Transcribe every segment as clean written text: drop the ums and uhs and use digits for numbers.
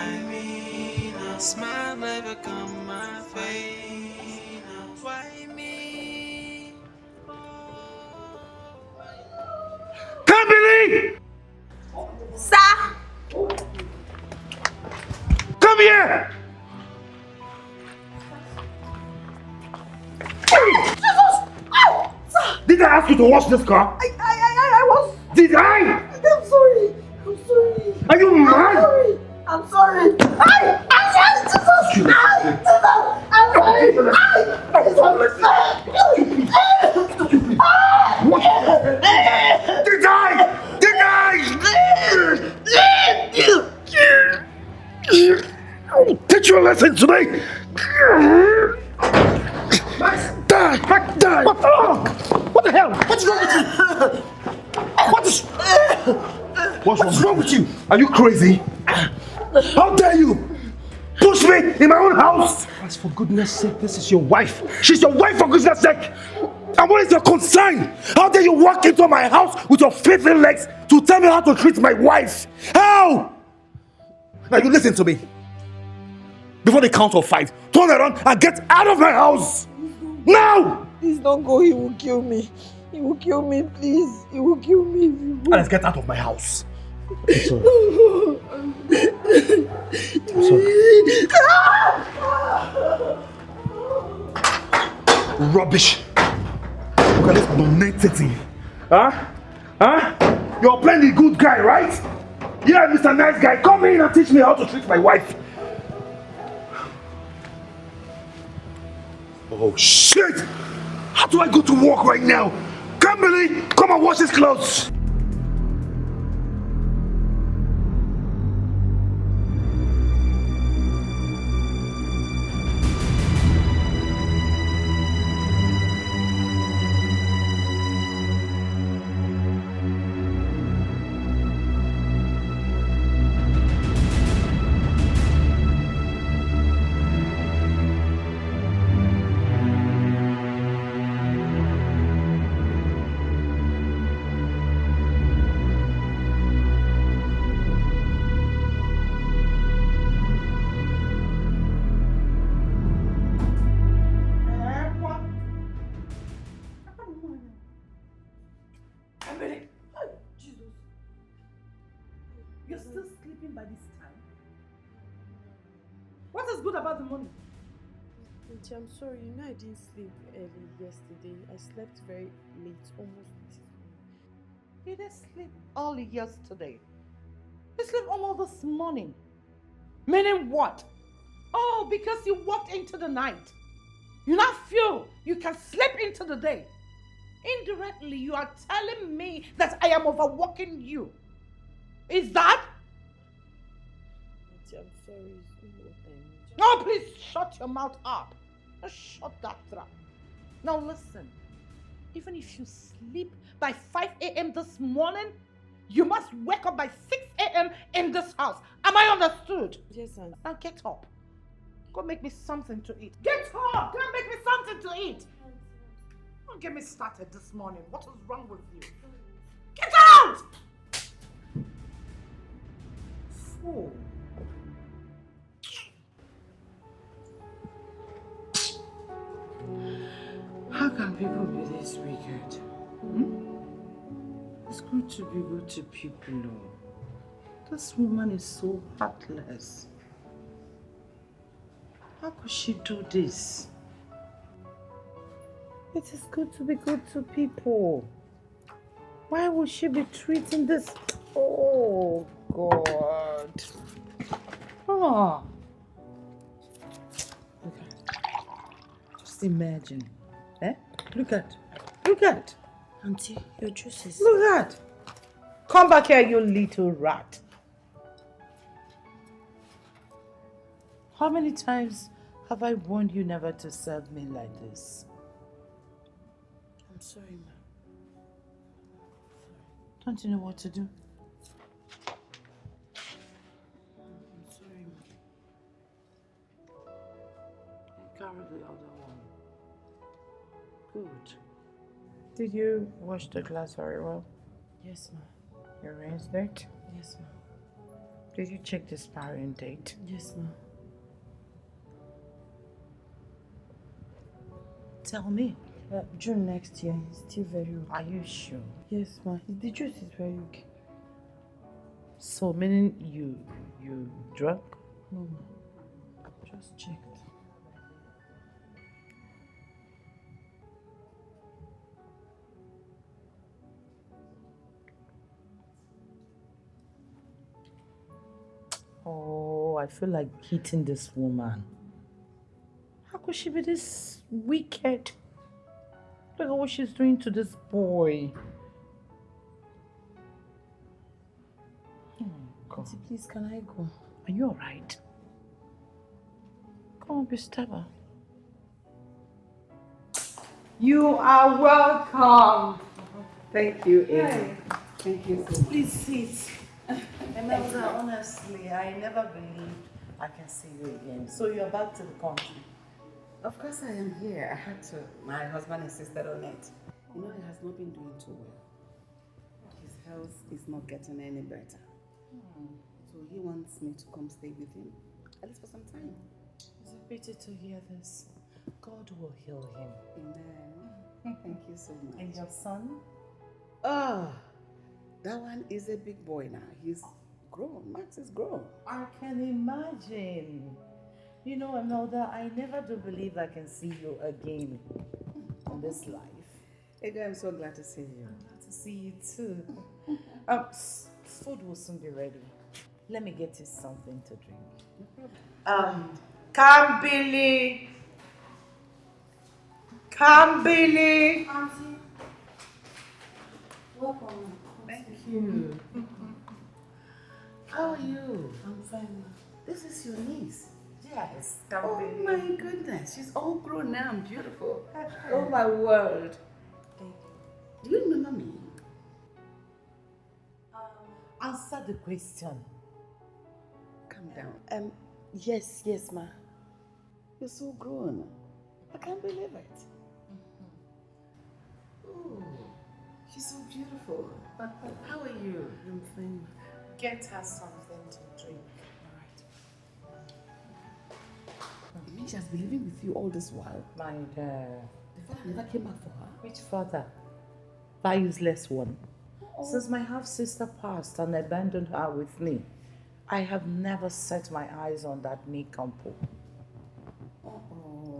Why me now? Smile never come my way now. Why me? Kamili! Sir! Come here! Jesus! Oh, sir! Did I ask you to wash this car? I was... Did I? I'm sorry. I'm sorry. Are you mad? I'm sorry. I'm sorry, Jesus! Jesus! I'm sorry! Did I? Teach you a lesson today! Die! Die! What the hell? What's wrong with you? What's wrong with you? Are you crazy? How dare you push me in my own house? As for goodness sake, this is your wife. She's your wife for goodness sake. And what is your concern? How dare you walk into my house with your filthy legs to tell me how to treat my wife? How? Now you listen to me. Before the count of 5, turn around and get out of my house! Now! Please don't go, he will kill me. He will kill me, please. He will kill me if you go. Let's get out of my house. I'm sorry. I'm sorry. Rubbish. Look at this nonentity. Huh? You're playing the good guy, right? Yeah, Mr. Nice Guy, come in and teach me how to treat my wife. Oh shit! How do I go to work right now? Kimberly, come and wash his clothes! Auntie, I'm sorry, you know I didn't sleep early yesterday. I slept very late, almost. You didn't sleep early yesterday. You slept almost this morning. Meaning what? Oh, because you walked into the night. You not feel you can sleep into the day. Indirectly, you are telling me that I am overworking you. Is that? Auntie, I'm sorry. No, please shut your mouth up. Just shut that trap. Now listen, even if you sleep by 5 a.m. this morning, you must wake up by 6 a.m. in this house. Am I understood? Yes, Auntie. Now get up. Go make me something to eat. Get up! Go make me something to eat. Don't get me started this morning. What is wrong with you? Get out! Fool. How can people be this wicked? It's good to be good to people, no. This woman is so heartless. How could she do this? It is good to be good to people. Why would she be treating this? Oh, God. Oh. Look at. Just imagine. Eh? Look at. Auntie, your juice is... Look at. Come back here, you little rat. How many times have I warned you never to serve me like this? I'm sorry, ma'am. Don't you know what to do? I'm sorry, ma'am. Carry the other one. Good. Did you wash the glass very well? Yes, ma'am. You rinsed it? Yes, ma'am. Did you check the expiring date? Yes, ma'am. Tell me. June next year. It's still very okay. Are you sure? Yes, ma'am. The juice is very okay. So meaning you drunk? No, ma'am. Just checked. Oh, I feel like hitting this woman. How could she be this wicked? Look at what she's doing to this boy. Auntie, please, can I go? Are you alright? Come on, be stubborn. You are welcome. Thank you, Amy. Thank you so much. Please sit. Imelda, honestly, I never believed I can see you again. So you're back to the country. Of course I am here. I had to. My husband insisted on it. You know, he has not been doing too well. His health is not getting any better. So he wants me to come stay with him, at least for some time. It's a pity to hear this. God will heal him. Amen. Thank you so much. And your son? Oh, that one is a big boy now. He's grown. Max is grown. I can imagine. You know, Imelda, I never do believe I can see you again in this life. Ego, I'm so glad to see you. I'm glad to see you too. Food will soon be ready. Let me get you something to drink. Come, Billy. Come, Billy. Auntie. Welcome. Thank you. How are you? I'm fine, ma'am. This is your niece. Yes, come, Oh Billy. my goodness, she's all grown now and beautiful. Oh my word. Thank you. Do you remember me? Answer the question. Calm down. Yes, ma'am. You're so grown. I can't believe it. Oh, she's so beautiful. How are you? I'm fine. Get her something to drink. You mean she has been living with you all this while? My The father never came back for her? which father? That useless one. Since my half-sister passed and abandoned her with me, I have never set my eyes on that Nikampo.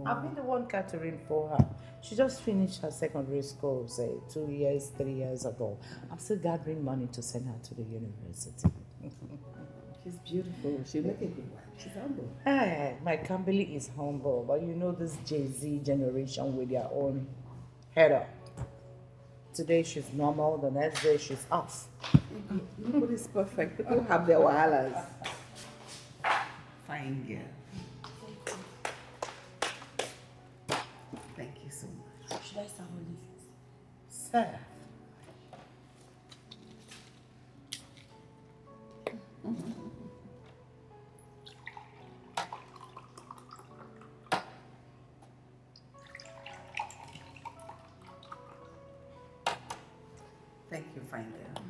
I've been the one catering for her. She just finished her secondary school, say 2 years, 3 years ago. I'm still gathering money to send her to the university. She's beautiful. She'll make a good one. She's humble. Hey, my Kimberly is humble, but you know this Jay-Z generation with their own head up. Today she's normal, the next day she's off. Nobody's perfect. People have their wahalas. Fine girl. Thank you so much. Should I start holding it? Sir. Thank you, fine girl.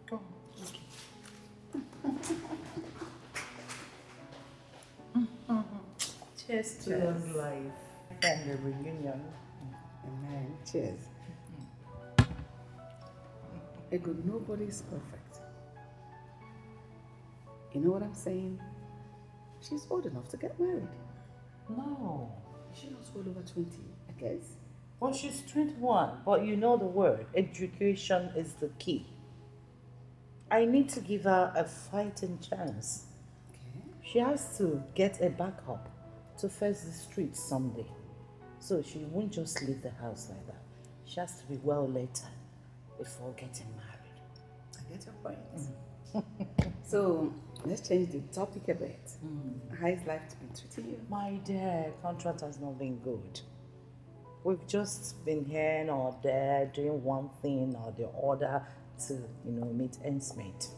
Go. Cheers to long life and the reunion. Amen. Cheers. Ego, nobody's perfect. You know what I'm saying? She's old enough to get married. No. She's not well over 20, I guess. Well, she's 21, but you know the word. Education is the key. I need to give her a fighting chance. Okay. She has to get a backup to face the streets someday. So she won't just leave the house like that. She has to be well later before getting married. I get your point. So, let's change the topic a bit. How is life been treating you? My dear, contract has not been good. We've just been here or there doing one thing or the other to, meet ends meet.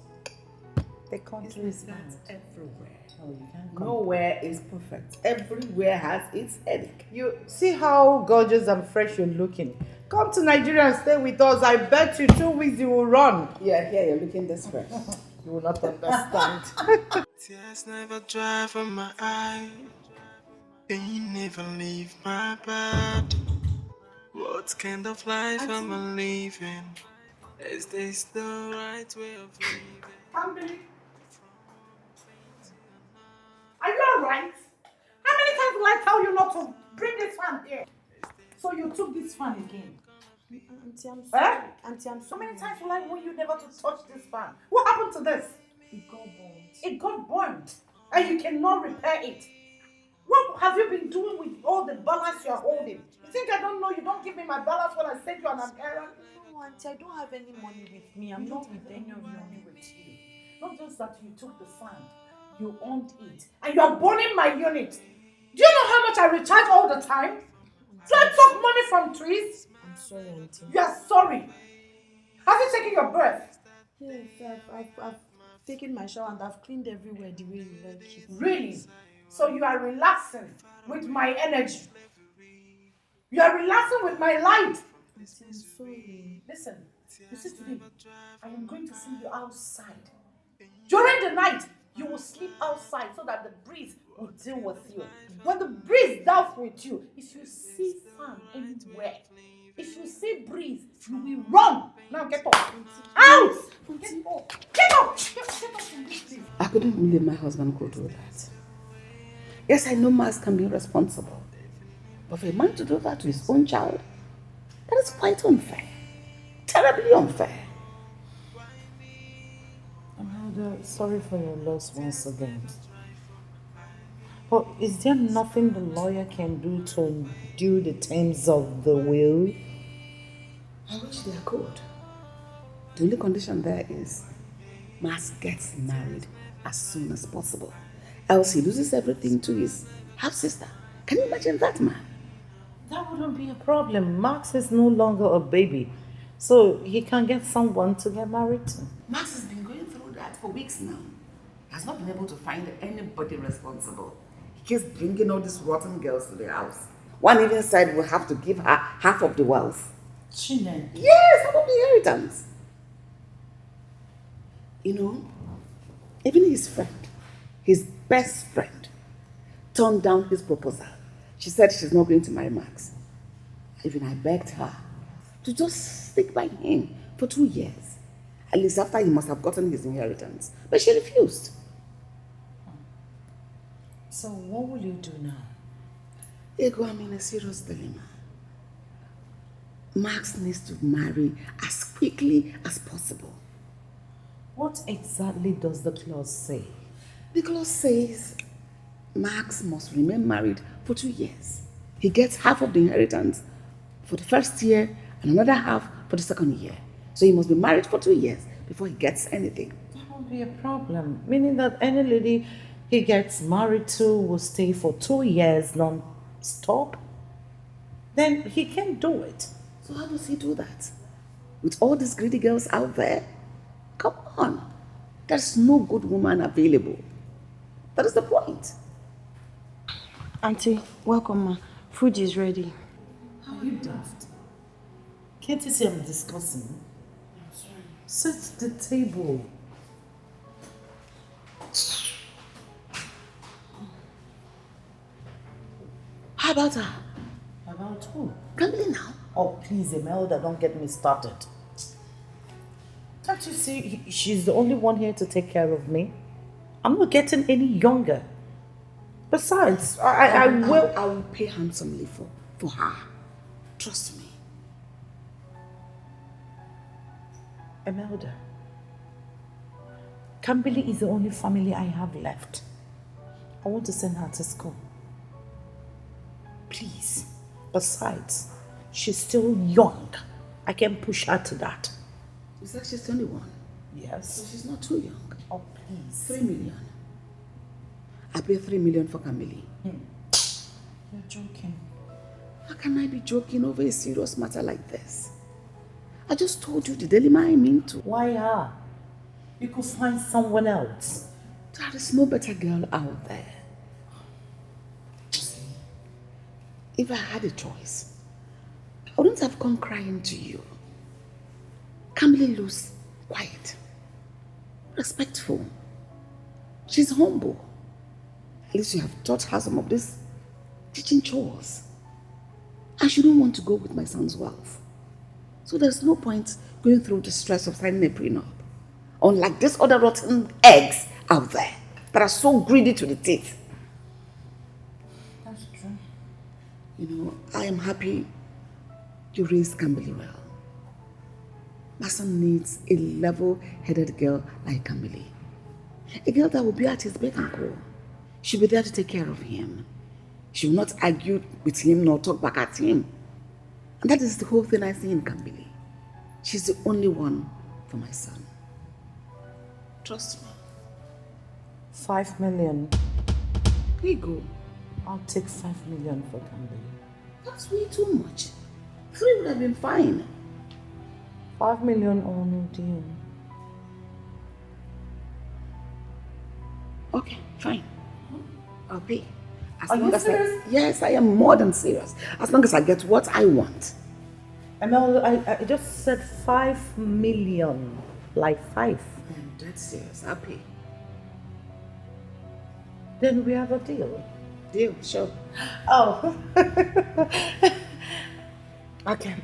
The country is That's out. everywhere. Oh, you can't come. Nowhere is perfect. Everywhere has its headache. You see how gorgeous and fresh you're looking. Come to Nigeria and stay with us. I bet you 2 weeks you will run. Yeah, here you're looking this fresh. You will not understand. Tears never dry from my eye. Pain never leave my body. What kind of life am I living? Is this the right way of living? Auntie, are you alright? How many times will I tell you not to bring this fan here? So you took this fan again. Auntie, I'm sorry. Eh? Auntie, I'm So sorry. many times will I warn you never to touch this fan? What happened to this? It got burnt. It got burnt and you cannot repair it. What have you been doing with all the balance you're holding? You think I don't know you don't give me my balance when I send you on an errand? No, Auntie, I don't have any money with me. I'm not with any of you. Money with you. Not just that you took the fan, you owned it, and you are burning my unit. Do you know how much I recharge all the time? Do I take money from trees? I'm sorry, Auntie. You are sorry. Have you taken your breath? Yes, I've taken my shower and I've cleaned everywhere the way you like it. Really? So you are relaxing with my energy. You are relaxing with my light. Auntie, I'm sorry. Listen, you see today, I am going to send you outside. During the night, you will sleep outside so that the breeze will deal with you. When the breeze deals with you, if you see fan anywhere, if you see breeze, you will run. Now get up. Out! Get up. Get up. Get up from this place. I couldn't believe my husband could do that. Yes, I know Max can be responsible. But for a man to do that to his own child, that is quite unfair. Terribly unfair. Amelda, sorry for your loss once again. But is there nothing the lawyer can do to undo the terms of the will? I wish they could. The only condition there is Max gets married as soon as possible. Else he loses everything to his half-sister. Can you imagine that, man? That wouldn't be a problem. Max is no longer a baby, so he can get someone to get married to. Max has been going through that for weeks now. He has not been able to find anybody responsible. He keeps bringing all these rotten girls to the house. One even said we'll have to give her half of the wealth. Chinen. Yes, half of the inheritance. You know, even his friend, his best friend, turned down his proposal. She said she's not going to marry Max. Even I begged her to just stick by him for 2 years. At least after he must have gotten his inheritance. But she refused. So what will you do now? Ego, I'm in a serious dilemma. Max needs to marry as quickly as possible. What exactly does the clause say? The clause says Max must remain married for 2 years. He gets half of the inheritance for the first year and another half for the second year. So he must be married for 2 years before he gets anything. That won't be a problem. Meaning that any lady he gets married to will stay for 2 years non-stop? Then he can do it. So how does he do that? With all these greedy girls out there? Come on. There's no good woman available. That is the point. Auntie, welcome, ma. Food is ready. Are you daft? Can't you see I'm discussing? I'm sorry. Set the table. How about her? About who? Gambling now. Oh, please, Imelda, don't get me started. Can't you see she's the only one here to take care of me? I'm not getting any younger. Besides, I will pay handsomely for her. Trust me. Imelda, Camberley is the only family I have left. I want to send her to school. Please. Besides, she's still young. I can push her to that. You said she's 21? Yes. So she's not too young. Oh, please. 3 million. I pay 3 million for Camille. You're joking. How can I be joking over a serious matter like this? I just told you the dilemma I'm into. Why her? You could find someone else. There is no better girl out there. If I had a choice, I wouldn't have come crying to you. Camille looks quiet, respectful. She's humble. At least you have taught her some of these teaching chores. And she don't want to go with my son's wealth. So there's no point going through the stress of signing a prenup. Unlike these other rotten eggs out there that are so greedy to the teeth. That's true. You know, I am happy you raised Camille well. My son needs a level-headed girl like Camille. A girl that will be at his beck and call. She'll be there to take care of him. She will not argue with him nor talk back at him. And that is the whole thing I see in Camille. She's the only one for my son. Trust me. 5 million. Here you go. I'll take 5 million for Camille. That's way too much. 3 would have been fine. 5 million or no deal. Okay, fine. I'll pay. Are you serious? Yes, I am more than serious. As long as I get what I want. Emel, I just said 5 million. Like 5. I'm dead serious. I'll pay. Then we have a deal. Deal, sure. Oh. Okay.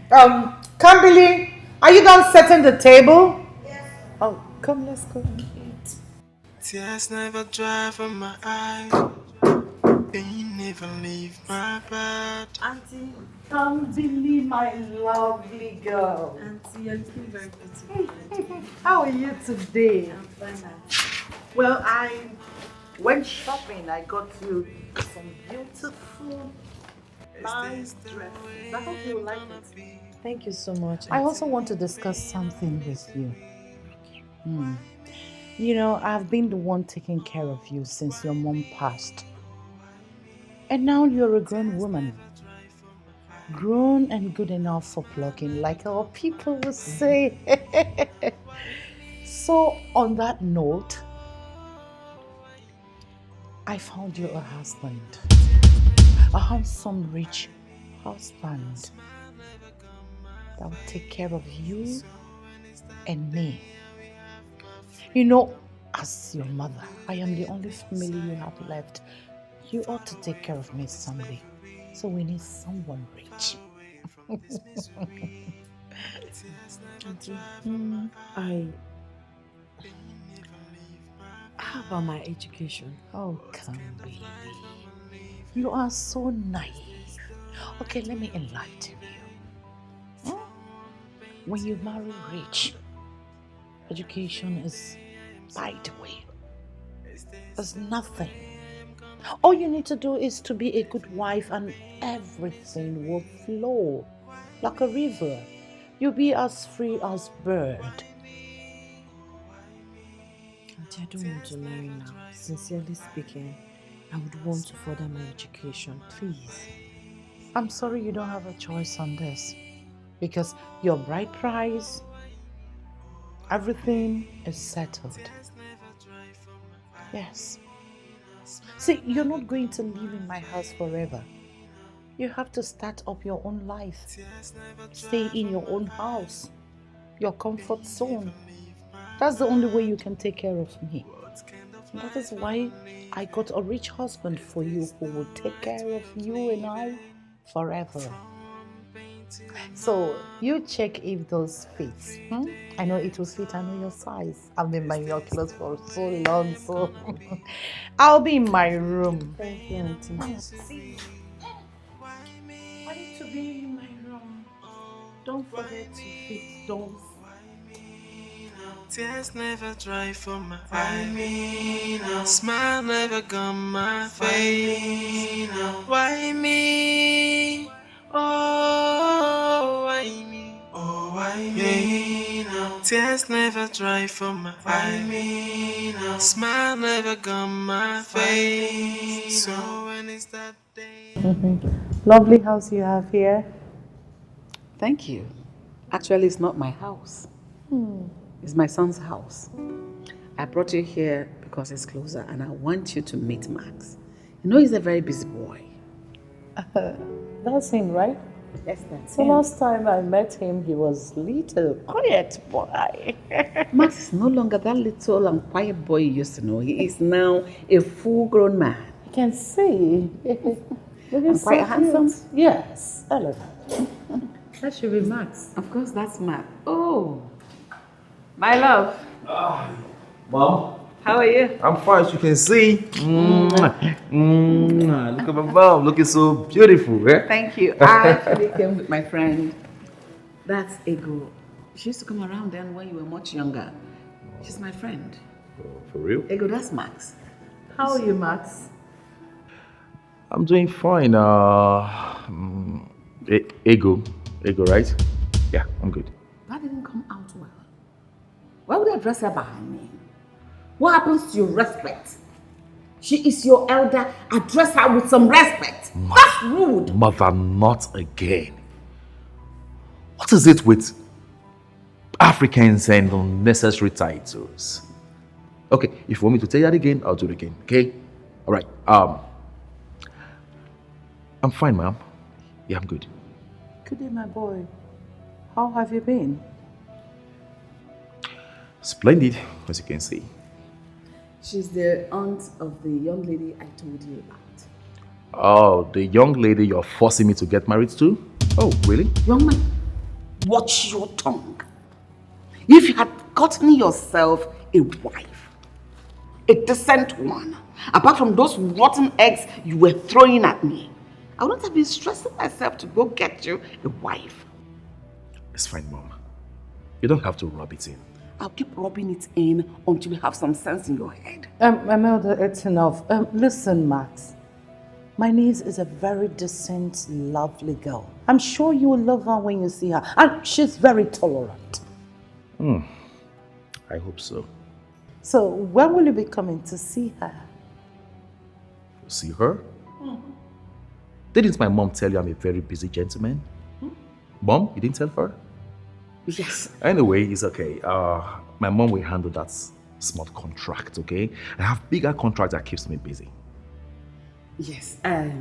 Camille, are you done setting the table? Yes. Oh, come, let's go and eat. Tears never dry from my eyes. Pain never leave my bed. Auntie, Camille, my lovely girl. Auntie, you're looking very beautiful. How are you today? I'm fine, Auntie. Well, I went shopping. I got you some beautiful, nice dresses. I hope you like it. Thank you so much. I Auntie. also want to discuss something with you. You know, I've been the one taking care of you since your mom passed. And now you're a grown woman. Grown and good enough for plucking, like our people would say. So, on that note, I found you a husband. A handsome, rich husband that will take care of you and me. You know, as your mother, I am the only family you have left. You ought to take care of me someday. So we need someone rich. Auntie, how about my education? Oh, come, baby. You are so naive. Okay, let me enlighten you. When you marry rich, education is by the way. There's nothing. All you need to do is to be a good wife and everything will flow like a river. You'll be as free as bird. Auntie, I don't want to marry now. Sincerely speaking, I would want to further my education, please. I'm sorry you don't have a choice on this because your bride price, everything is settled. Yes. See, you're not going to live in my house forever. You have to start up your own life. Stay in your own house, your comfort zone. That's the only way you can take care of me. That is why I got a rich husband for you who will take care of you and I forever. So you check if those fit. I know it will fit. I know your size. I've been buying your clothes for so long, so I'll be in my room. Thank you, Auntie. See, I need to be in my room. Don't forget to fit those. Tears never dry from my eyes. Smile never gone my face. Why me? Oh, why me? Oh, why me? Tears never dry from my eyes. Smile never gone my face. So when is that day? Lovely house you have here. Thank you. Actually, it's not my house. It's my son's house. I brought you here because it's closer and I want you to meet Max. You know he's a very busy boy. That's him, right? Yes, that's So him. last time I met him, he was little, quiet boy. Max is no longer that little and quiet boy you used to know. He is now a full-grown man. You can see. And quite handsome. Yes, elegant. That should be Max. Of course, that's Max. Oh, my love. Mom? How are you? I'm fine, as you can see. Look at my mom, looking so beautiful, eh? Thank you. I actually came with my friend. That's Ego. She used to come around then when you were much younger. She's my friend. Oh, for real? Ego, that's Max. How are you, Max? I'm doing fine. Ego, right? Yeah, I'm good. That didn't come out well. Why would I address her by her name? What happens to your respect? She is your elder. Address her with some respect. That's rude. Mother, not again. What is it with Africans and unnecessary titles? Okay, if you want me to tell you that again, I'll do it again, okay? All right, I'm fine, ma'am. Yeah, I'm good. Good day, my boy. How have you been? Splendid, as you can see. She's the aunt of the young lady I told you about. Oh, the young lady you're forcing me to get married to? Oh, really? Young man, watch your tongue. If you had gotten yourself a wife, a decent one, apart from those rotten eggs you were throwing at me, I wouldn't have been stressing myself to go get you a wife. It's fine, Mom. You don't have to rub it in. I'll keep rubbing it in until you have some sense in your head. Imelda, it's enough. Listen, Max. My niece is a very decent, lovely girl. I'm sure you will love her when you see her. And she's very tolerant. I hope so. So, when will you be coming to see her? See her? Didn't my mom tell you I'm a very busy gentleman? Mom, you didn't tell her? Yes. Anyway, it's okay. My mom will handle that small contract, okay? I have bigger contract that keeps me busy. Yes. I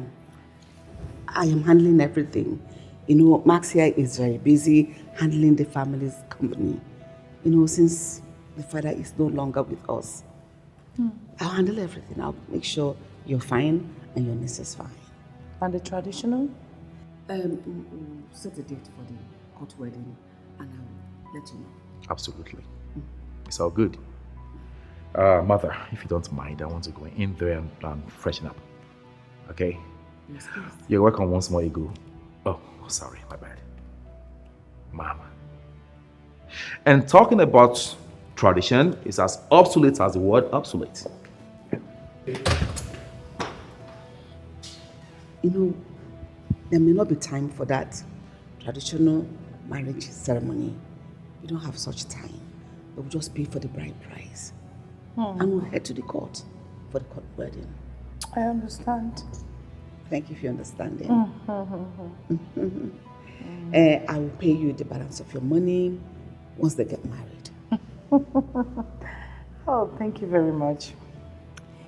am handling everything. You know, Max here is very busy handling the family's company. You know, since the father is no longer with us. I'll handle everything. I'll make sure you're fine and your niece is fine. And the traditional? Set a date for the court wedding and I'll let you know. Absolutely. It's all good. Mother, if you don't mind, I want to go in there and freshen up. Okay? Yes, please. You're welcome once more, Ego. Oh, sorry, my bad. Mama. And talking about tradition is as obsolete as the word obsolete. You know, there may not be time for that traditional marriage ceremony. We don't have such time. We'll just pay for the bride price. And we'll head to the court for the court wedding. I understand. Thank you for your understanding. I will pay you the balance of your money once they get married. Oh, thank you very much.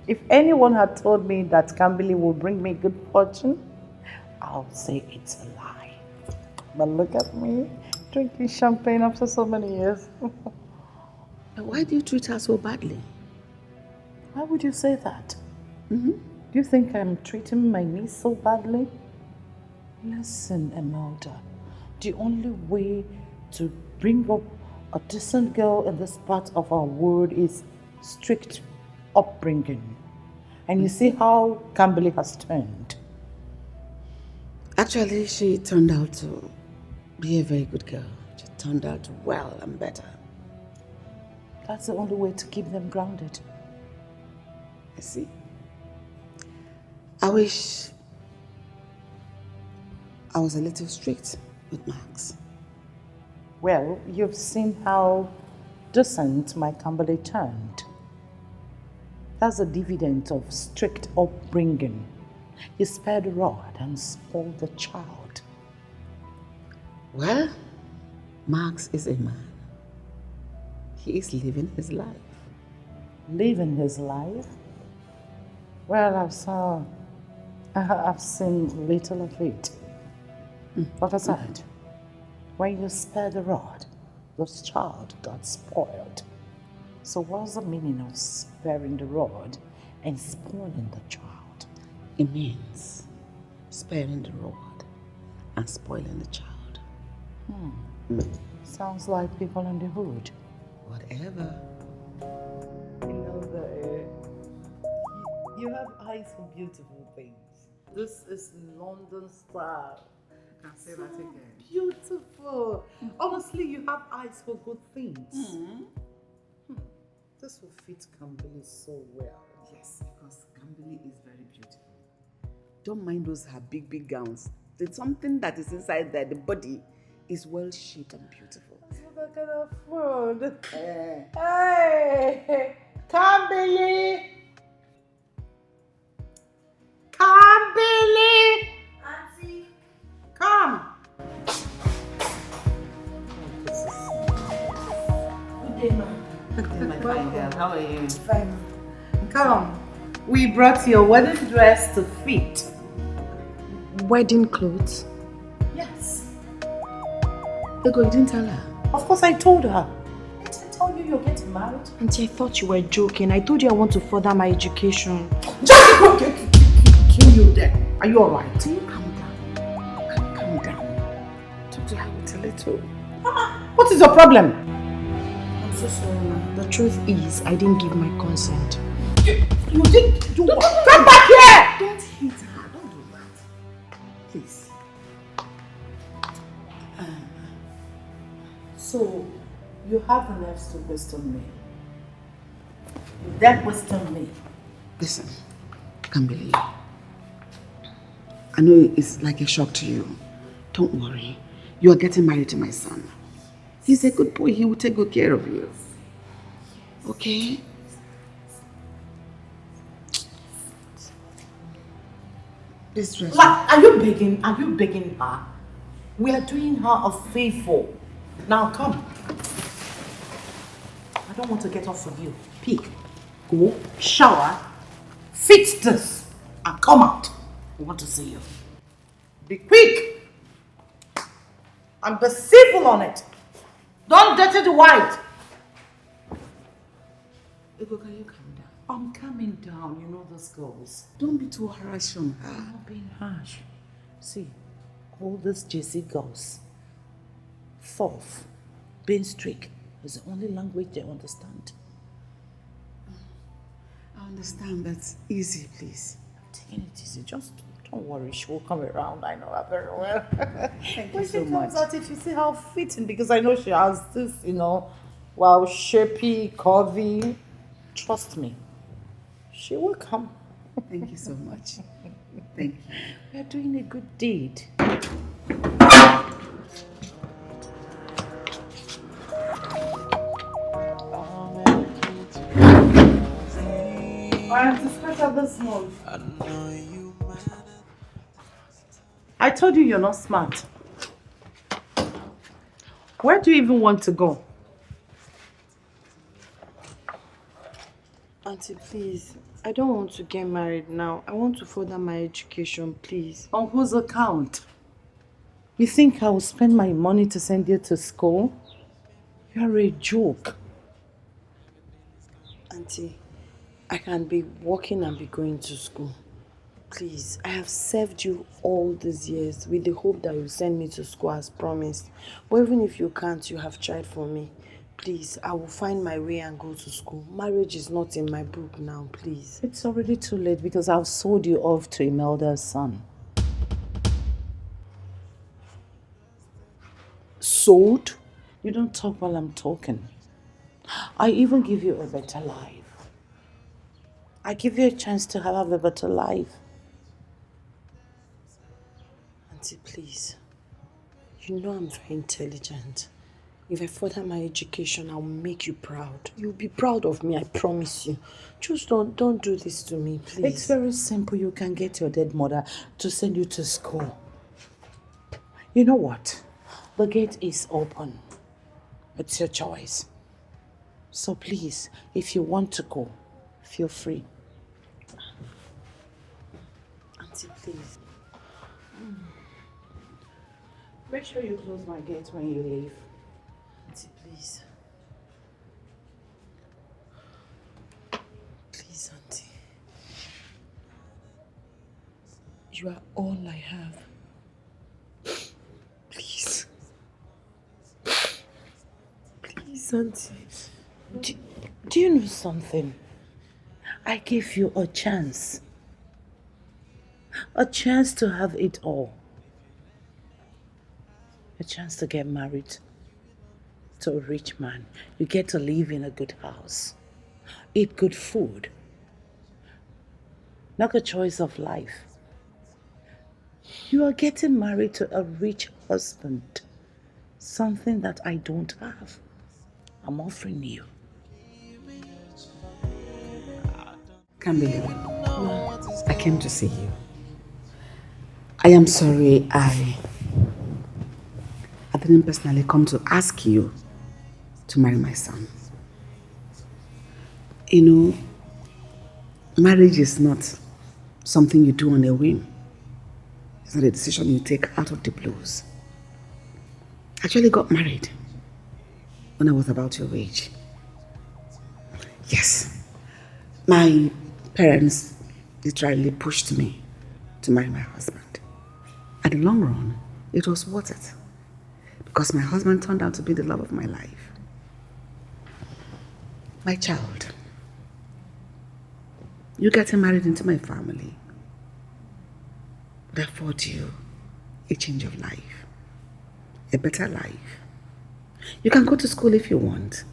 If anyone had told me that Kambili will bring me good fortune, I'll say it's a lie. But look at me, drinking champagne after so many years. But why do you treat her so badly? Why would you say that? Do you think I'm treating my niece so badly? Listen, Imelda, the only way to bring up a decent girl in this part of our world is strict upbringing. And you see how Kambili has turned. Actually, she turned out to be a very good girl. She turned out well and better. That's the only way to keep them grounded. I see. I wish I was a little strict with Max. Well, you've seen how decent my Kambili turned. That's a dividend of strict upbringing. You spared the rod and spoiled the child. Well, Max is a man. He is living his life. living his life. Well, I've seen little of it. But aside, when you spare the rod, the child got spoiled. So what's the meaning of sparing the rod and spoiling the child? It means sparing the rod and spoiling the child. Sounds like people in the hood. Whatever. You have eyes for beautiful things. This is London style. Can say that again. Beautiful. Honestly, you have eyes for good things. This will fit Kambili so well. Yes, because Kambili is very beautiful. Don't mind those her big gowns. There's something that is inside there. The body is well shaped and beautiful. That's what I can afford. Hey, Kambili! Kambili! Auntie. Come! Good day, ma'am. My fine girl, how are you? Fine. Come. We brought your wedding dress to fit. Wedding clothes? Yes. Ego, you didn't tell her. Of course I told her. Didn't I tell you you're getting married? Auntie, I thought you were joking. I told you I want to further my education. Just kill you there. Are you alright? Calm down. Calm down. Talk to her with a little. What is your problem? I'm so sorry, ma'am. The truth is, I didn't give my consent. You did do what? Come back here! Don't hit her. Don't do that. Please. So, you have the nerves to question me. You dare question me. Listen, I can't believe. I know it's like a shock to you. Don't worry. You are getting married to my son. He's a good boy. He will take good care of you. Okay? This dress. Are you begging? Are you begging her? We are doing her a favor. Now come. I don't want to get off with you. Pick, go, shower, fix this, and come out. I want to see you. Be quick. And be civil on it. Don't dirty the white. Ego, can you calm down? I'm coming down. You know those girls. Don't be too harsh on her. I'm not being harsh. See, all these JC girls, fourth, being strict is the only language they understand. I understand, but easy, please. I'm taking it easy. Just don't worry. She will come around. I know her very well. Thank When you so she comes much. out, if you see how fitting, because I know she has this, well, shapey, curvy. Trust me, she will come. Thank you so much. Thank you. We are doing a good deed. I have to scratch out this one. I told you you're not smart. Where do you even want to go? Auntie, please. I don't want to get married now. I want to further my education, please. On whose account? You think I will spend my money to send you to school? You're a joke. Auntie, I can be working and be going to school. Please, I have served you all these years with the hope that you send me to school as promised. But even if you can't, you have tried for me. Please, I will find my way and go to school. Marriage is not in my book now, please. It's already too late because I've sold you off to Imelda's son. Sold? You don't talk while I'm talking. I even give you a better life. I give you a chance to have a better life. Auntie, please. You know I'm very intelligent. If I further my education, I'll make you proud. You'll be proud of me, I promise you. Just don't do this to me, please. It's very simple. You can get your dead mother to send you to school. You know what? The gate is open. It's your choice. So please, if you want to go, feel free. Auntie, please. Make sure you close my gate when you leave. Auntie, please. Please, Auntie. You are all I have. Please. Please, Auntie. Do you know something? I gave you a chance. A chance to have it all. A chance to get married to a rich man. You get to live in a good house. Eat good food. Not a choice of life. You are getting married to a rich husband. Something that I don't have. I'm offering you. Can't believe it. I came to see you. I am sorry I didn't personally come to ask you to marry my son. You know, marriage is not something you do on a whim. It's not a decision you take out of the blues. I actually got married when I was about your age. Yes, my parents literally pushed me to marry my husband. At the long run, it was worth it because my husband turned out to be the love of my life. My child, you getting married into my family would afford you a change of life, a better life. You can go to school if you want.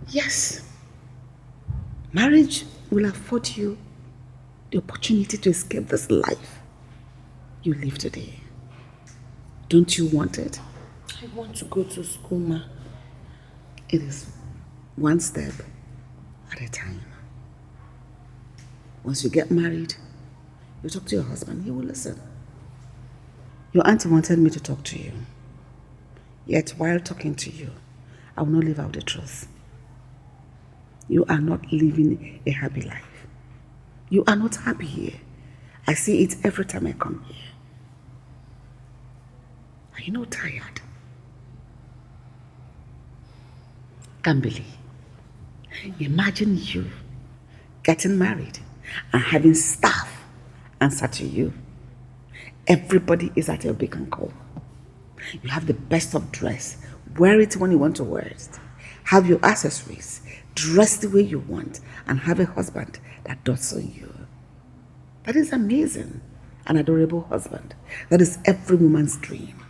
Yes, marriage will afford you the opportunity to escape this life you live today. Don't you want it? I want to go to school, Ma. It is one step at a time. Once you get married, you talk to your husband, he will listen. Your auntie wanted me to talk to you. Yet while talking to you, I will not leave out the truth. You are not living a happy life. You are not happy here. I see it every time I come here. Are you not tired? Can't believe. Imagine you getting married and having staff answer to you. Everybody is at your beck and call. You have the best of dress. Wear it when you want to wear it. Have your accessories. Dress the way you want and have a husband that dotes on you. That is amazing. An adorable husband. That is every woman's dream.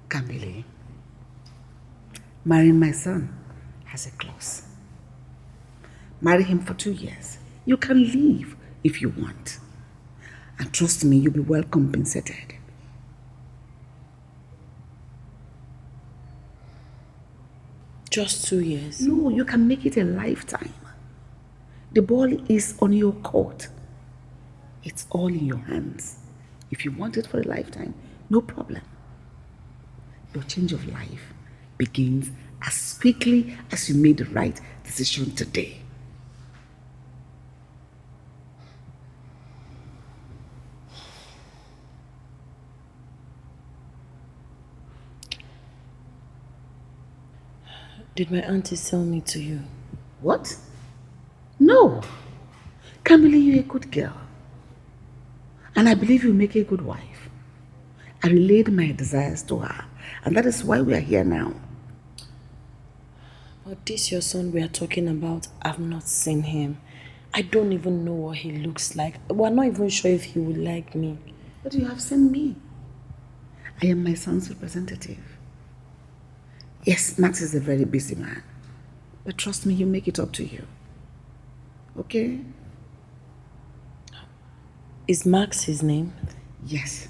Can't believe. Marrying my son has a clause. Marry him for 2 years. You can leave if you want. And trust me, you'll be well compensated. Just 2 years? No, you can make it a lifetime. The ball is on your court. It's all in your hands. If you want it for a lifetime, no problem. Your change of life begins as quickly as you made the right decision today. Did my auntie sell me to you? What? No. Can't believe you're a good girl. And I believe you make a good wife. I relayed my desires to her, and that is why we are here now. But this your son we are talking about, I've not seen him. I don't even know what he looks like. We're not even sure if he would like me. But you have seen me. I am my son's representative. Yes, Max is a very busy man. But trust me, he'll make it up to you. Okay? Is Max his name? Yes,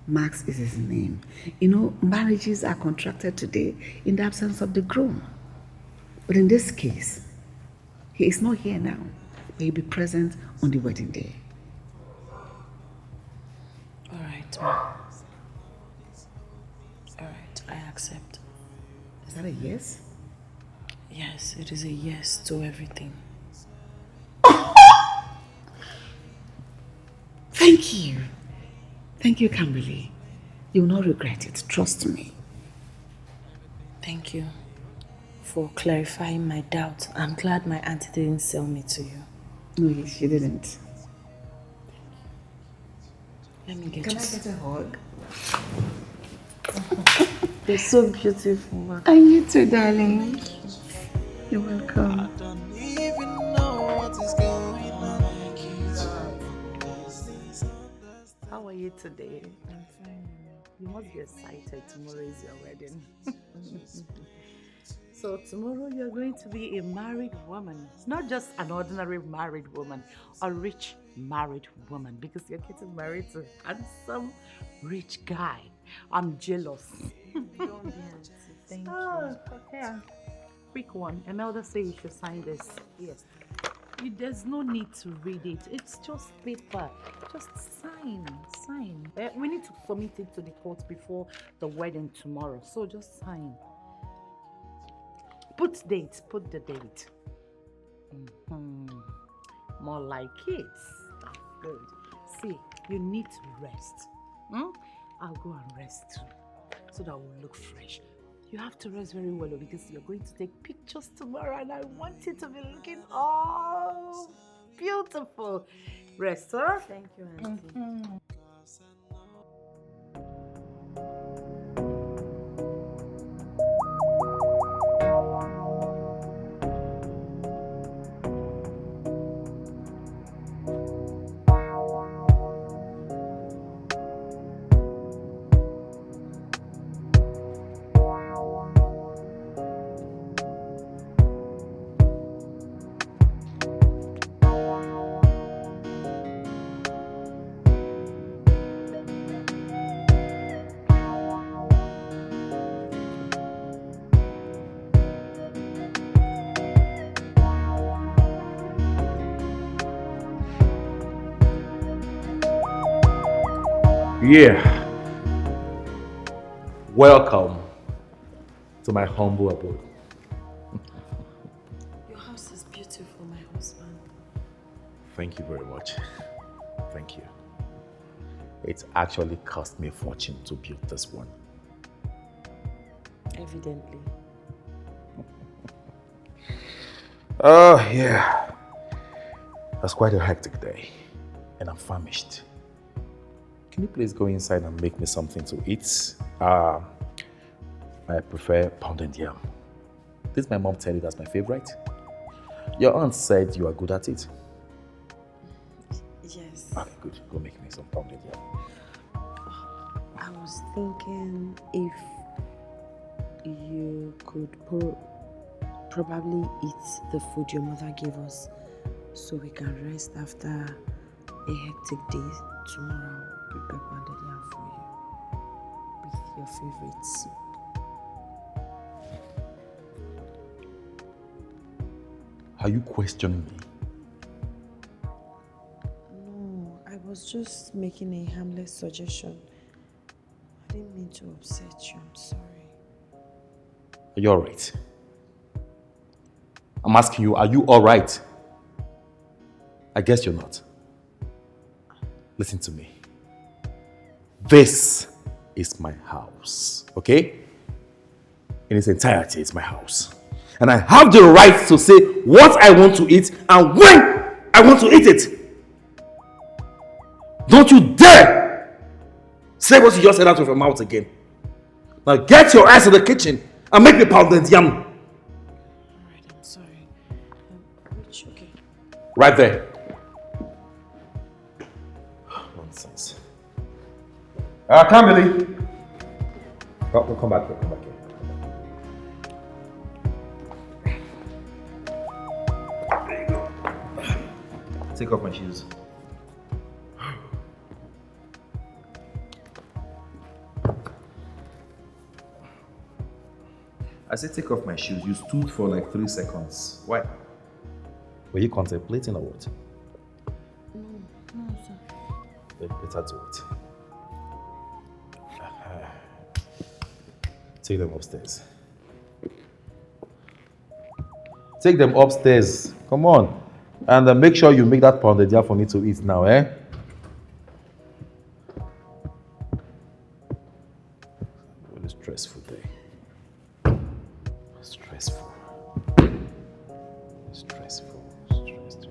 Max is his name. You know, marriages are contracted today in the absence of the groom. But in this case, he is not here now, but he'll be present on the wedding day. All right, Ma. All right, I accept. Is that a yes? Yes, it is a yes to everything. Thank you. Thank you, Kimberly. You will not regret it. Trust me. Thank you for clarifying my doubt. I'm glad my auntie didn't sell me to you. No, she didn't. Let me get Can you. I get a hug? You're so beautiful. I you too, darling. You're welcome. I don't even know what is going on. How are you today? I'm fine. You must be excited. Tomorrow is your wedding. So tomorrow you're going to be a married woman. Not just an ordinary married woman, a rich married woman, because you're getting married to a handsome, rich guy. I'm jealous. Don't be auntie. Thank Oh, okay. Quick one. Imelda said you should sign this. Yes. There's no need to read it. It's just paper. Just sign. We need to submit it to the court before the wedding tomorrow. So just sign. Put the date. More like it. Good. See, you need to rest. I'll go and rest too, so that we'll look fresh. You have to rest very well because you're going to take pictures tomorrow and I want you to be looking all beautiful. Rest, huh? Thank you, auntie. Yeah. Welcome to my humble abode. Your house is beautiful, my husband. Thank you very much. Thank you. It actually cost me a fortune to build this one. Evidently. Oh, yeah. That's quite a hectic day, and I'm famished. Can you please go inside and make me something to eat? I prefer pounded yam. Did my mom tell you that's my favorite? Your aunt said you are good at it. Yes. Okay, good. Go make me some pounded yam. I was thinking if you could probably eat the food your mother gave us so we can rest after a hectic day. Tomorrow I'll prepare pounded yam for you with your favorite soup. Are you questioning me? No, I was just making a harmless suggestion. I didn't mean to upset you, I'm sorry. Are you alright? I'm asking you, are you alright? I guess you're not. Listen to me. This is my house, okay? In its entirety, it's my house. And I have the right to say what I want to eat and when I want to eat it. Don't you dare say what you just said out of your mouth again. Now get your ass to the kitchen and make me pounded yam. Alright, I'm sorry. Which, okay. Right there. Nonsense. I can't believe. Oh, come back here. Come back here. There you go. Take off my shoes. I said take off my shoes. You stood for like 3 seconds. Why? Were you contemplating or what? No, sir. Better do it. Take them upstairs. Take them upstairs. Come on. And make sure you make that pounded yam for me to eat now, eh? Really stressful day. Stressful. Stressful. Stressful.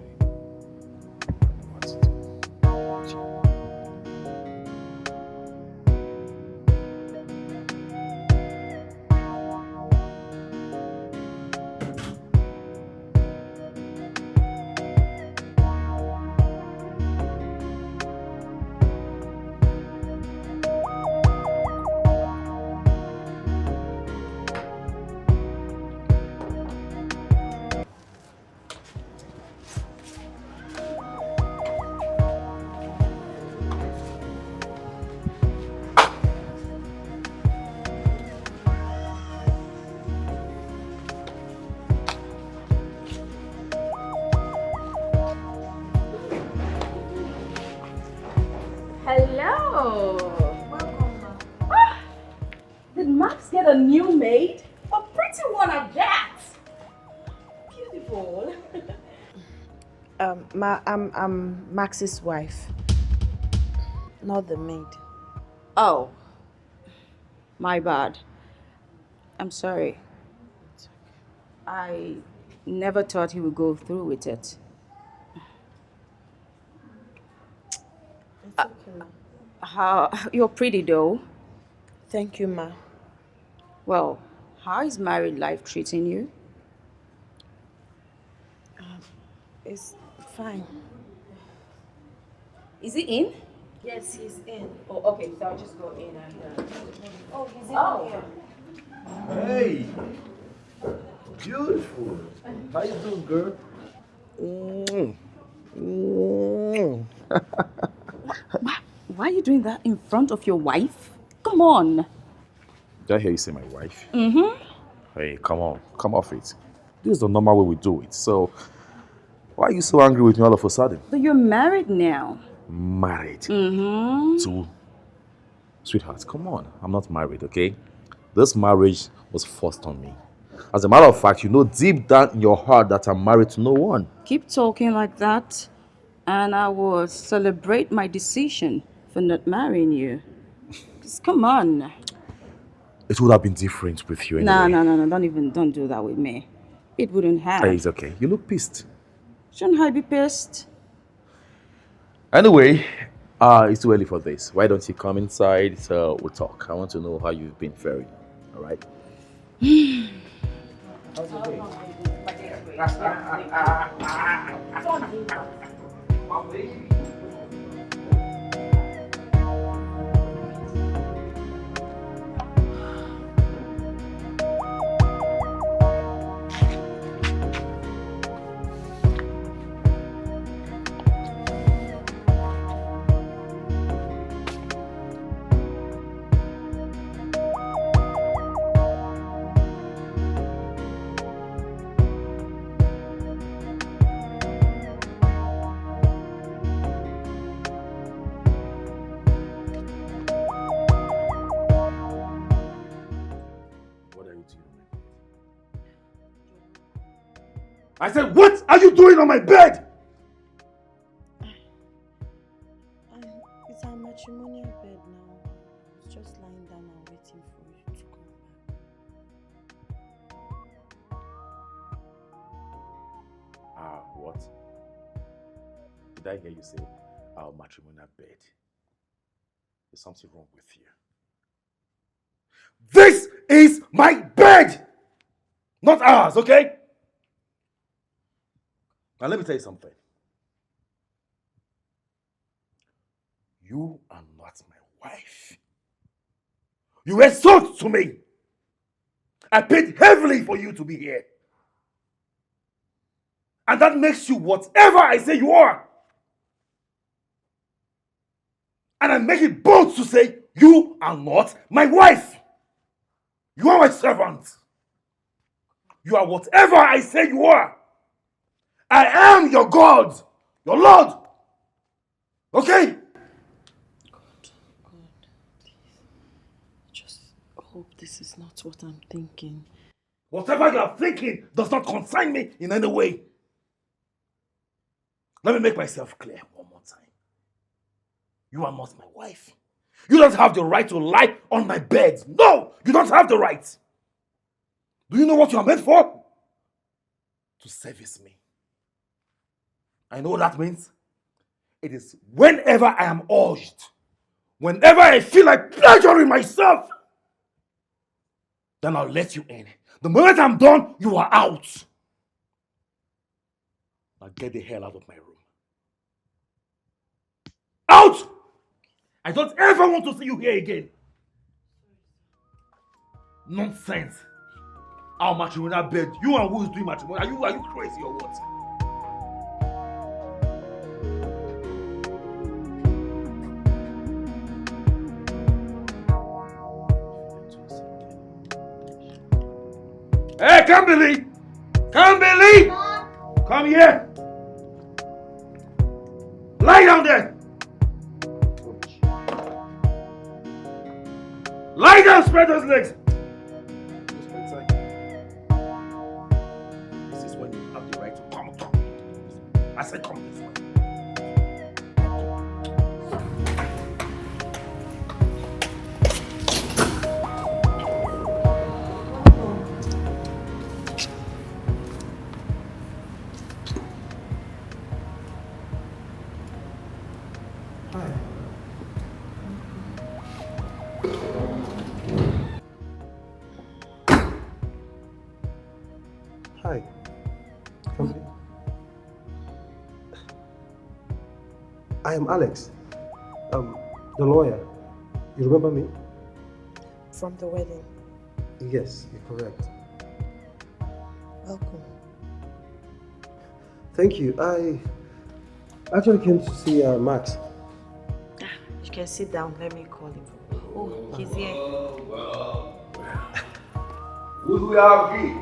What to do? Hello. Welcome, ma. Did Max get a new maid? A pretty one at that. Beautiful. I'm Max's wife, not the maid. Oh, my bad. I'm sorry. I never thought he would go through with it. It's okay, ma. You're pretty though. Thank you, ma. Well, how is married life treating you? It's fine. Is he in? Yes, he's in. Oh, okay. So I'll just go in and. Oh, he's in Oh. here. Hey! Beautiful. How you doing, girl? Why are you doing that in front of your wife? Come on. Did I hear you say my wife? Mm-hmm. Hey, come on. Come off it. This is the normal way we do it. So, why are you so angry with me all of a sudden? But you're married now. Married? Mm-hmm. To... Sweetheart, come on. I'm not married, okay? This marriage was forced on me. As a matter of fact, you know deep down in your heart that I'm married to no one. Keep talking like that, and I will celebrate my decision for not marrying you. Just come on. It would have been different with you anyway. No. Don't do that with me. It wouldn't have. Hey, it's okay. You look pissed. Shouldn't I be pissed? Anyway, it's too early for this. Why don't you come inside so we'll talk? I want to know how you've been faring. All right? How's your day? I said, what are you doing on my bed? It's our matrimonial bed now. It's just lying down and waiting for you to come back. What? Did I hear you say our matrimonial bed? There's something wrong with you. This is my bed! Not ours, okay? Now let me tell you something. You are not my wife. You were sold to me. I paid heavily for you to be here. And that makes you whatever I say you are. And I make it bold to say you are not my wife. You are my servant. You are whatever I say you are. I am your God, your Lord. Okay? God, please. Just hope this is not what I'm thinking. Whatever you are thinking does not concern me in any way. Let me make myself clear one more time. You are not my wife. You don't have the right to lie on my bed. No, you don't have the right. Do you know what you are meant for? To service me. I know what that means. It is whenever I am urged, whenever I feel like pleasuring myself, then I'll let you in. The moment I'm done, you are out. Now get the hell out of my room. Out! I don't ever want to see you here again. Nonsense. Our matrimonial bed. You and who is doing matrimonial? Are you crazy or what? Hey, Kimberly! Kimberly! Come here! Lie down there! Lie down, spread those legs! This is when you have the right to come. I said come this way. Hi. Come in. I am Alex, the lawyer. You remember me? From the wedding. Yes, you're correct. Welcome. Thank you. I actually came to see Max. You can sit down. Let me call him. Oh, he's here. Who do we have here?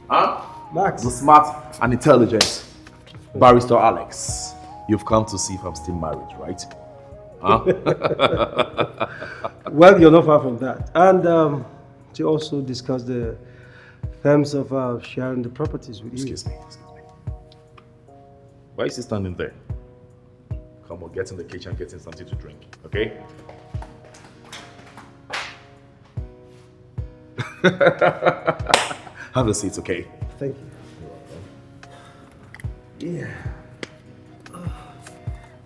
Huh? Max. The smart and intelligent barrister Alex. You've come to see if I'm still married, right? Huh? Well, you're not far from that. And to also discuss the terms of sharing the properties with you. Excuse me. Why is he standing there? Come on, get in the kitchen, get in something to drink, okay? Have a seat, okay? Thank you. Yeah.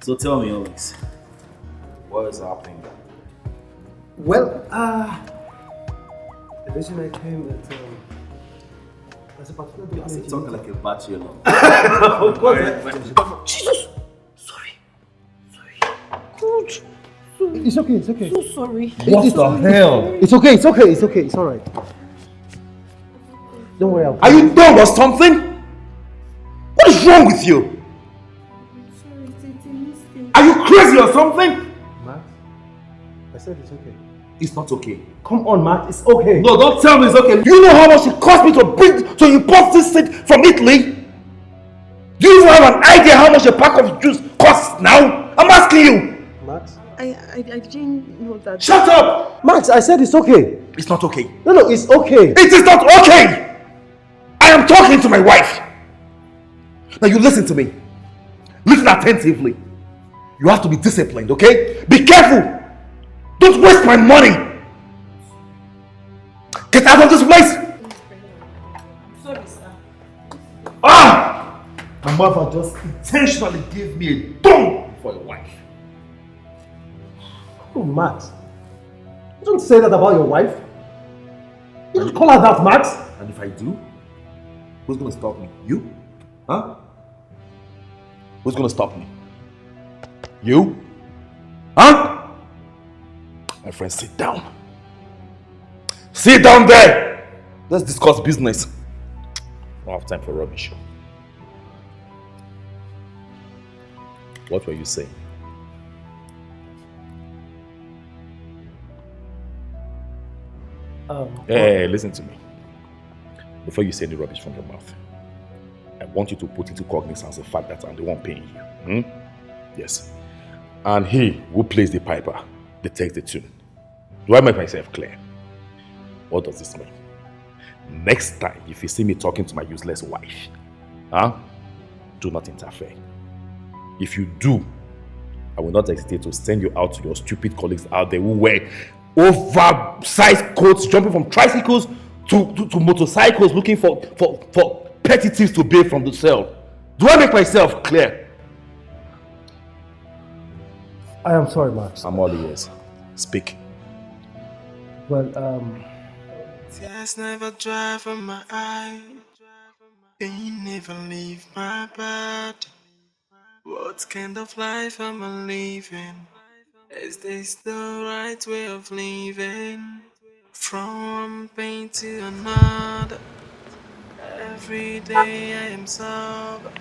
So tell me, Alex, What is happening? Well, the reason I came that there's a particular you're document. talking like a bachelor. Of course. Jesus! Sorry. Good. It's okay, it's okay. So sorry. What the hell? It's okay, it's okay, it's okay, it's alright. Don't worry, Are you dumb or something? What is wrong with you? Sorry, it's a mistake. Are you crazy or something? Max, I said it's okay. It's not okay. Come on, Max, it's okay. No, don't tell me it's okay. Do you know how much it cost me to import this seed from Italy? Do you even have an idea how much a pack of juice costs now? I'm asking you. Max? I didn't know that. Shut up! Max, I said it's okay. It's not okay. No, it's okay. It is not okay! I am talking to my wife. Now you listen to me. Listen attentively. You have to be disciplined, okay? Be careful. Don't waste my money. Get out of this place. I'm sorry, sir. Ah! My mother just intentionally gave me a dumb for a wife. Oh, Max. You don't say that about your wife. You don't call her that, Max. And if I do, who's gonna stop me? You? Huh? Who's gonna stop me? You? Huh? My friend, sit down. Sit down there! Let's discuss business. I don't have time for rubbish. What were you saying? Hey, listen to me. Before you say any rubbish from your mouth, I want you to put into cognizance the fact that I'm the one paying you. Yes. And he who plays the piper dictates the tune. Do I make myself clear? What does this mean? Next time, if you see me talking to my useless wife, do not interfere. If you do, I will not hesitate to send you out to your stupid colleagues out there who wear oversized coats, jumping from tricycles to motorcycles, looking for petty thieves to bail from the cell. Do I make myself clear? I am sorry, Max. I'm all ears. Speak. Well, Tears never dry from my eye. Pain never leave my body. What kind of life am I living? Is this the right way of living? From one pain to another. Every day I am sober.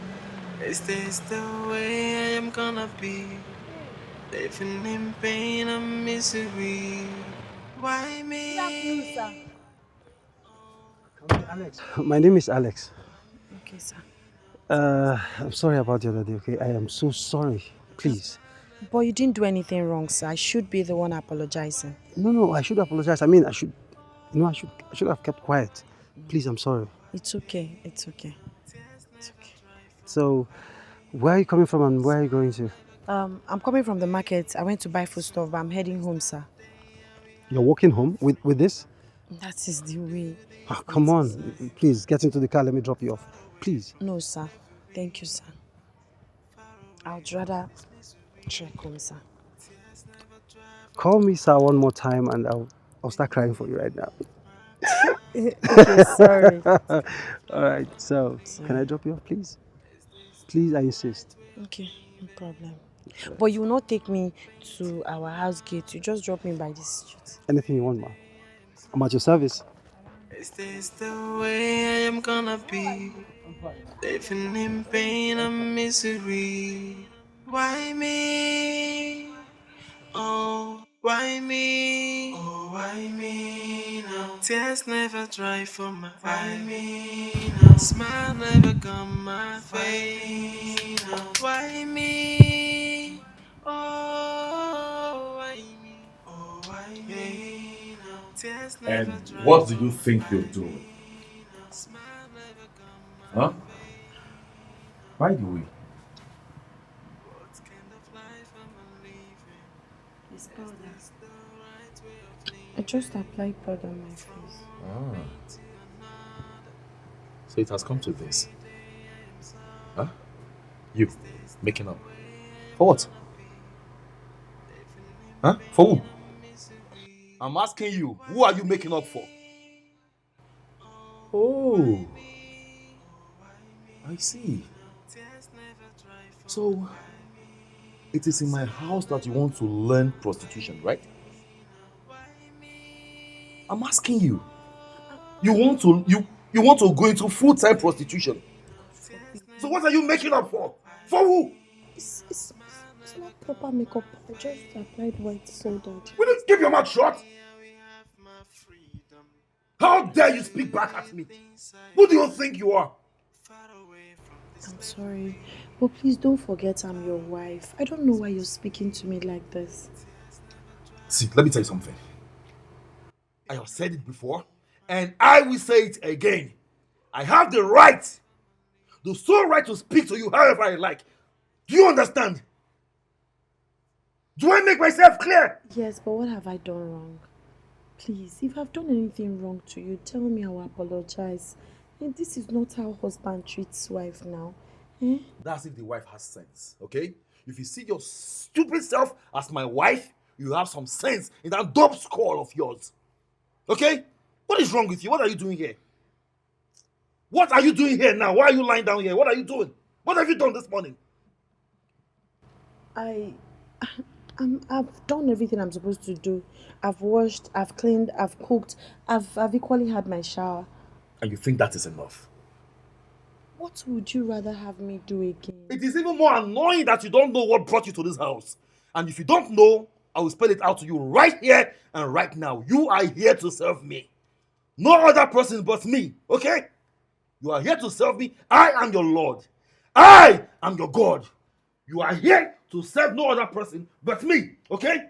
Is this the way I am gonna be? Living in pain and misery. Why me? Alex. My name is Alex. Okay, sir. I'm sorry about the other day, okay? I am so sorry. Please. But you didn't do anything wrong, sir. I should be the one apologizing. No, I should apologize. I mean, I should have kept quiet. Please, I'm sorry. It's okay. It's okay. So, where are you coming from and where are you going to? I'm coming from the market. I went to buy food stuff, but I'm heading home, sir. You're walking home with this? That is the way. Oh, come on. Please, get into the car. Let me drop you off. Please. No, sir. Thank you, sir. I'd rather trek home, sir. Call me, sir, one more time and I'll start crying for you right now. Okay, sorry. All right, so can I drop you off, please? Please, I insist. Okay, no problem. But you will not take me to our house gate. You just drop me by the street. Anything you want, ma. I'm at your service. Is this the way I am gonna be? Living in pain and misery. Why me? Oh, why me? Oh, why me now? Tears never dry from my eye. Why me now? Smile never come my face. Why me? Oh, why me? Oh, why me now? Tears never And dry what do you think you're doing? Huh? By the way, It's powder. I just applied powder on my face. So it has come to this. Huh? You making up. For what? Huh? For who? I'm asking you, who are you making up for? Oh, I see. So, it is in my house that you want to learn prostitution, right? I'm asking you. You want to go into full-time prostitution. So what are you making up for? For who? It's not proper makeup. I just applied white so that. Will you keep your mouth shut? How dare you speak back at me? Who do you think you are? I'm sorry, but please don't forget I'm your wife. I don't know why you're speaking to me like this. See, let me tell you something. I have said it before, and I will say it again. I have the right, the sole right to speak to you however I like. Do you understand? Do I make myself clear? Yes, but what have I done wrong? Please, if I've done anything wrong to you, tell me. I will apologize. And this is not how husband treats wife now. Eh? That's if the wife has sense, okay? If you see your stupid self as my wife, you have some sense in that dope skull of yours. Okay? What is wrong with you? What are you doing here? What are you doing here now? Why are you lying down here? What are you doing? What have you done this morning? I've done everything I'm supposed to do. I've washed, I've cleaned, I've cooked, I've equally had my shower. And you think that is enough? What would you rather have me do again? It is even more annoying that you don't know what brought you to this house. And if you don't know, I will spell it out to you right here and right now. You are here to serve me. No other person but me, okay? You are here to serve me. I am your Lord. I am your God. You are here to serve no other person but me, okay?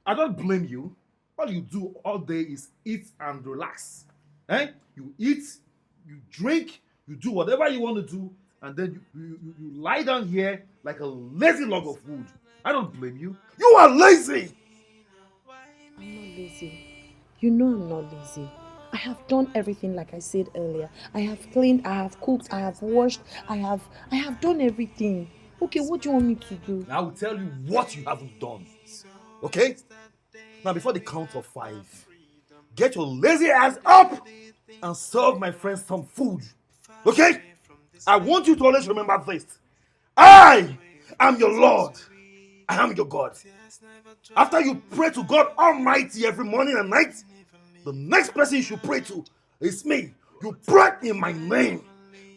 I don't blame you. All you do all day is eat and relax. Eh? You eat, you drink, you do whatever you want to do, and then you lie down here like a lazy log of wood. I don't blame you. You are lazy! I'm not lazy. You know I'm not lazy. I have done everything like I said earlier. I have cleaned, I have cooked, I have washed, I have done everything. Okay, what do you want me to do? Now I will tell you what you haven't done. Okay? Now before the count of 5, get your lazy ass up and serve my friends some food. Okay? I want you to always remember this. I am your Lord. I am your God. After you pray to God Almighty every morning and night, the next person you should pray to is me. You pray in my name.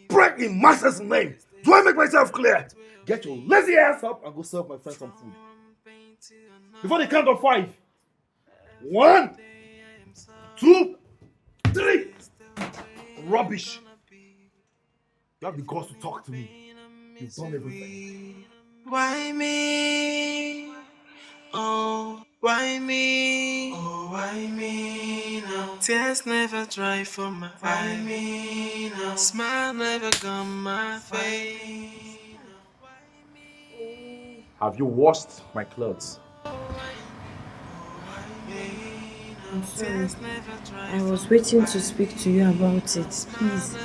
Pray in Master's name. Do I make myself clear? Get your lazy ass up and go serve my friends some food. Before the count of 5. 1, 2, 3. Rubbish. You have the guts to talk to me. You've done everything. Why me? Oh, why me? Oh, why me now? Tears never dry from my eye. Why me now? Smile never come my face. Have you washed my clothes? I'm sorry. I was waiting to speak to you about it. Please.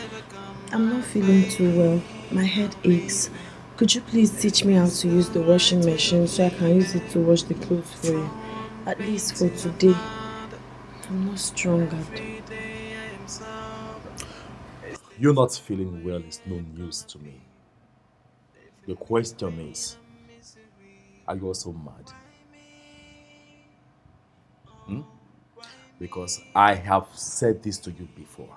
I'm not feeling too well. My head aches. Could you please teach me how to use the washing machine so I can use it to wash the clothes for you? At least for today. I'm not strong at all. You not feeling well is no news to me. The question is, are you also mad? Because I have said this to you before.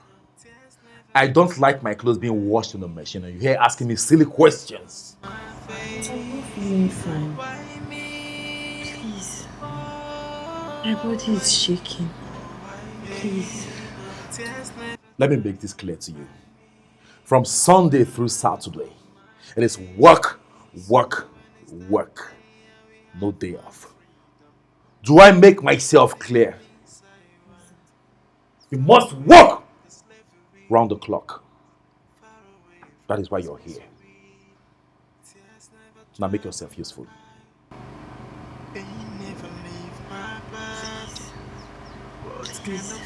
I don't like my clothes being washed in the machine and you're here asking me silly questions. I'm not feeling fine. Please. My body is shaking. Please. Let me make this clear to you. From Sunday through Saturday, it is work, work, work. No day off. Do I make myself clear? You must work round the clock. That is why you're here. Now make yourself useful. Please.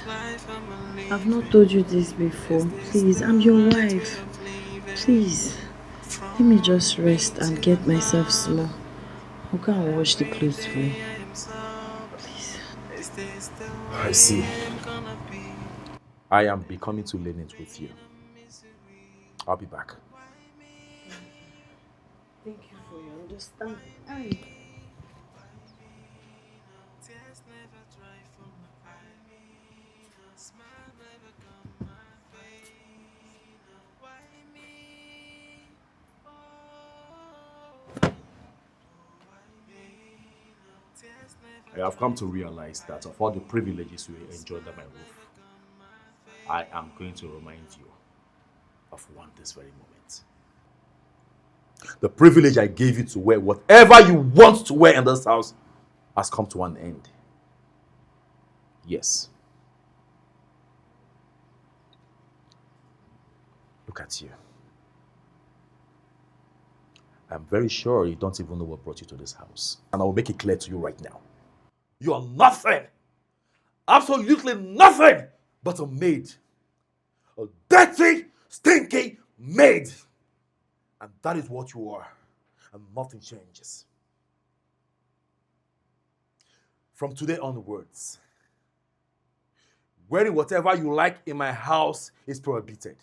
I've not told you this before. Please, I'm your wife. Please. Let me just rest and get myself small. I'll go and wash the clothes for you. Please. I see. I am becoming too lenient with you. I'll be back. Thank you for your understanding. I have come to realize that of all the privileges you enjoy under my roof, I am going to remind you of one this very moment. The privilege I gave you to wear whatever you want to wear in this house has come to an end. Yes. Look at you. I'm very sure you don't even know what brought you to this house. And I will make it clear to you right now. You are nothing. Absolutely nothing but a maid. A dirty, stinky maid. And that is what you are. And nothing changes. From today onwards, wearing whatever you like in my house is prohibited.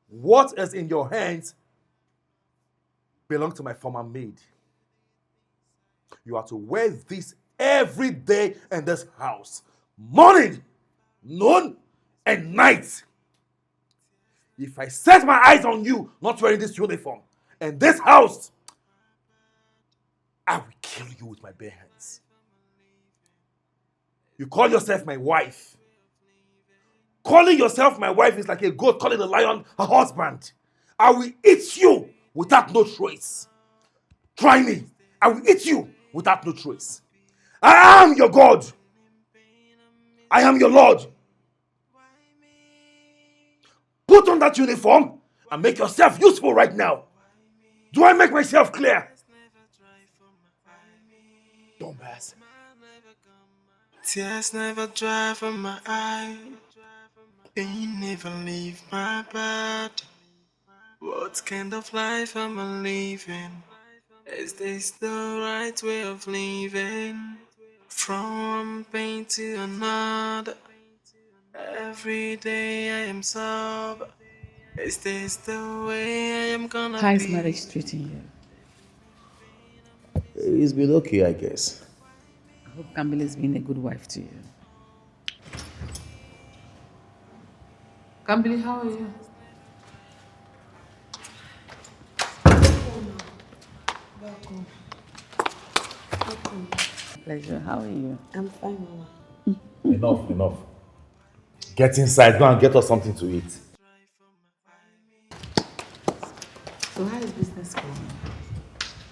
What is in your hands belongs to my former maid. You are to wear this every day in this house. Morning, noon, and night. If I set my eyes on you not wearing this uniform in this house, I will kill you with my bare hands. You call yourself my wife. Calling yourself my wife is like a goat calling a lion her husband. I will eat you without no trace. Try me. I will eat you without no trace. I am your God. I am your Lord. Put on that uniform and make yourself useful right now. Do I make myself clear? Dumbass. Tears never dry from my eye. Pain never leave my body. What kind of life am I living? Is this the right way of living? From pain to another. Every day I am sober. Is this the way I am gonna How is be? marriage treating you? It's been okay, I guess. I hope Kambili's been a good wife to you. Kambili, how are you? Welcome. Pleasure. How are you? I'm fine, Mama. Enough. Get inside, go and get us something to eat. So how is business going?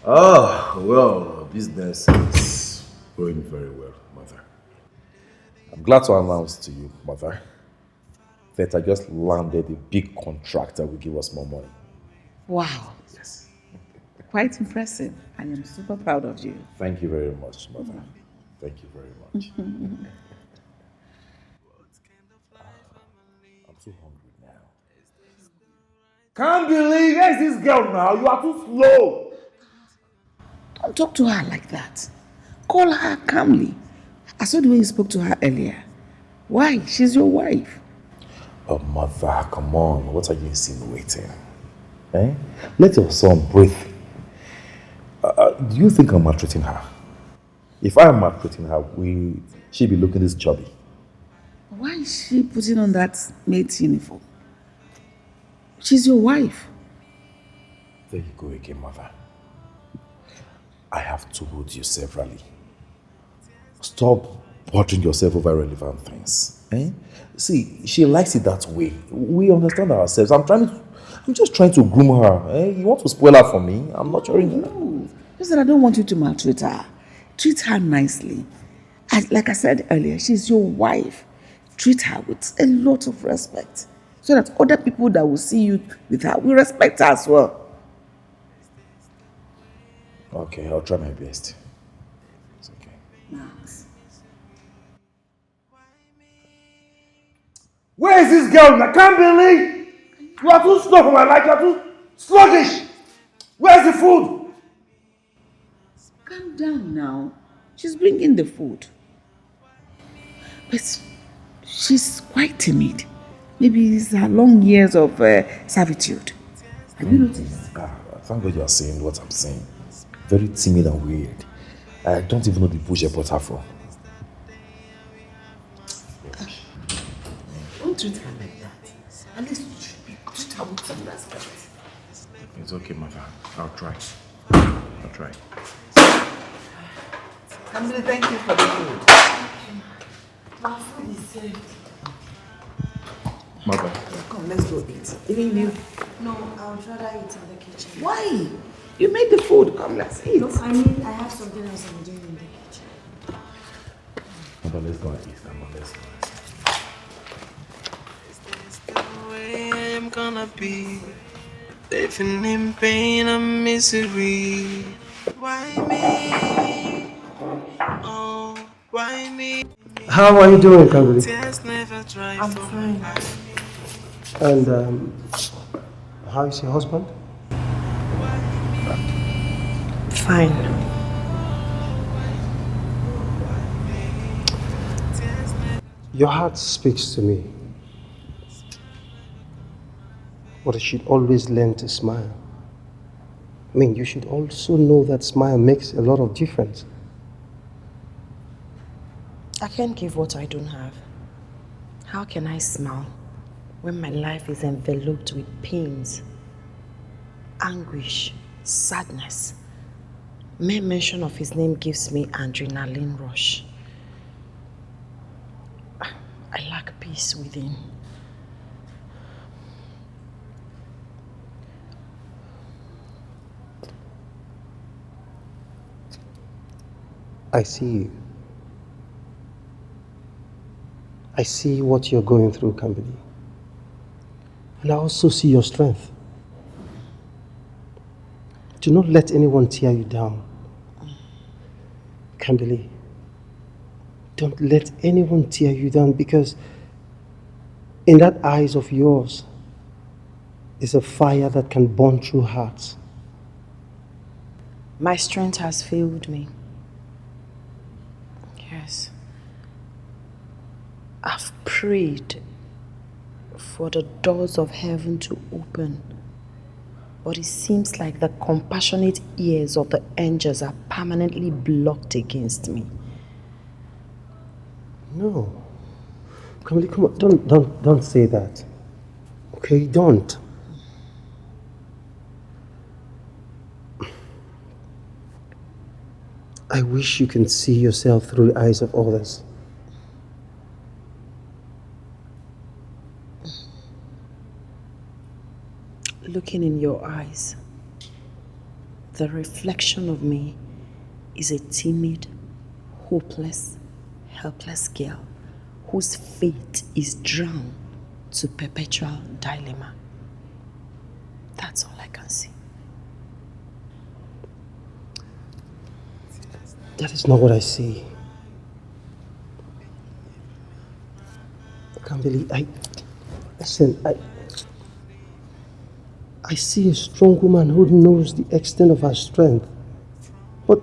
Oh, well, business is going very well, Mother. I'm glad to announce to you, Mother, that I just landed a big contract that will give us more money. Wow. Yes. Quite impressive. I am super proud of you. Thank you very much, Mother. Thank you very much. I'm so hungry now. Can't believe where's this girl now? You are too slow. Don't talk to her like that. Call her calmly. I saw the way you spoke to her earlier. Why? She's your wife. Oh, Mother, come on. What are you insinuating? Eh? Let your son breathe. Do you think I'm maltreating her? If I am maltreating her, she'll be looking this chubby. Why is she putting on that maid's uniform? She's your wife. There you go again, Mother. I have told you severally. Stop bothering yourself over irrelevant things. Eh? See, she likes it that way. We understand ourselves. I'm just trying to groom her. Eh? You want to spoil her for me? I'm not sharing her. No. Just that I don't want you to maltreat her. Treat her nicely. Like I said earlier, she's your wife. Treat her with a lot of respect. So that other people that will see you with her will respect her as well. Okay, I'll try my best. It's okay. Max. Where is this girl? I can't believe you are too slow for my life. You are too sluggish. Where's the food? Calm down now. She's bringing the food. But she's quite timid. Maybe it's her long years of servitude. Have you noticed? Thank God you are saying what I'm saying. Very timid and weird. I don't even know the bush I brought her from. Don't treat her like that. At least treat her with some respect. It's okay, Mother. I'll try. Kamili, thank you for the food. My food is served. Mother. Come, let's go eat. Even you? No, I would rather eat in the kitchen. Why? You made the food. Come, let's eat. No, I mean, I have something else I'm doing in the kitchen. Mother, let's go and eat. Come on, let's go. Is this the way I am gonna be? Living in pain and misery. Why me? Oh, why me? How are you doing, Kambili? Tears never dry I'm from fine. my eyes. And how is your husband? Fine. Your heart speaks to me. But you should always learn to smile. I mean, you should also know that smile makes a lot of difference. I can't give what I don't have. How can I smile when my life is enveloped with pains, anguish, sadness? Mere mention of his name gives me adrenaline rush. I lack peace within. I see you. I see what you're going through, Kambili. And I also see your strength. Do not let anyone tear you down. Kimberly, don't let anyone tear you down, because in that eyes of yours is a fire that can burn through hearts. My strength has failed me. Yes. I've prayed for the doors of heaven to open, but it seems like the compassionate ears of the angels are permanently blocked against me. No. Come on, don't say that. Okay, don't. I wish you can see yourself through the eyes of others. Looking in your eyes, the reflection of me is a timid, hopeless, helpless girl whose fate is drowned to perpetual dilemma. That's all I can see. That is not what I see. I can't believe I see a strong woman who knows the extent of her strength, but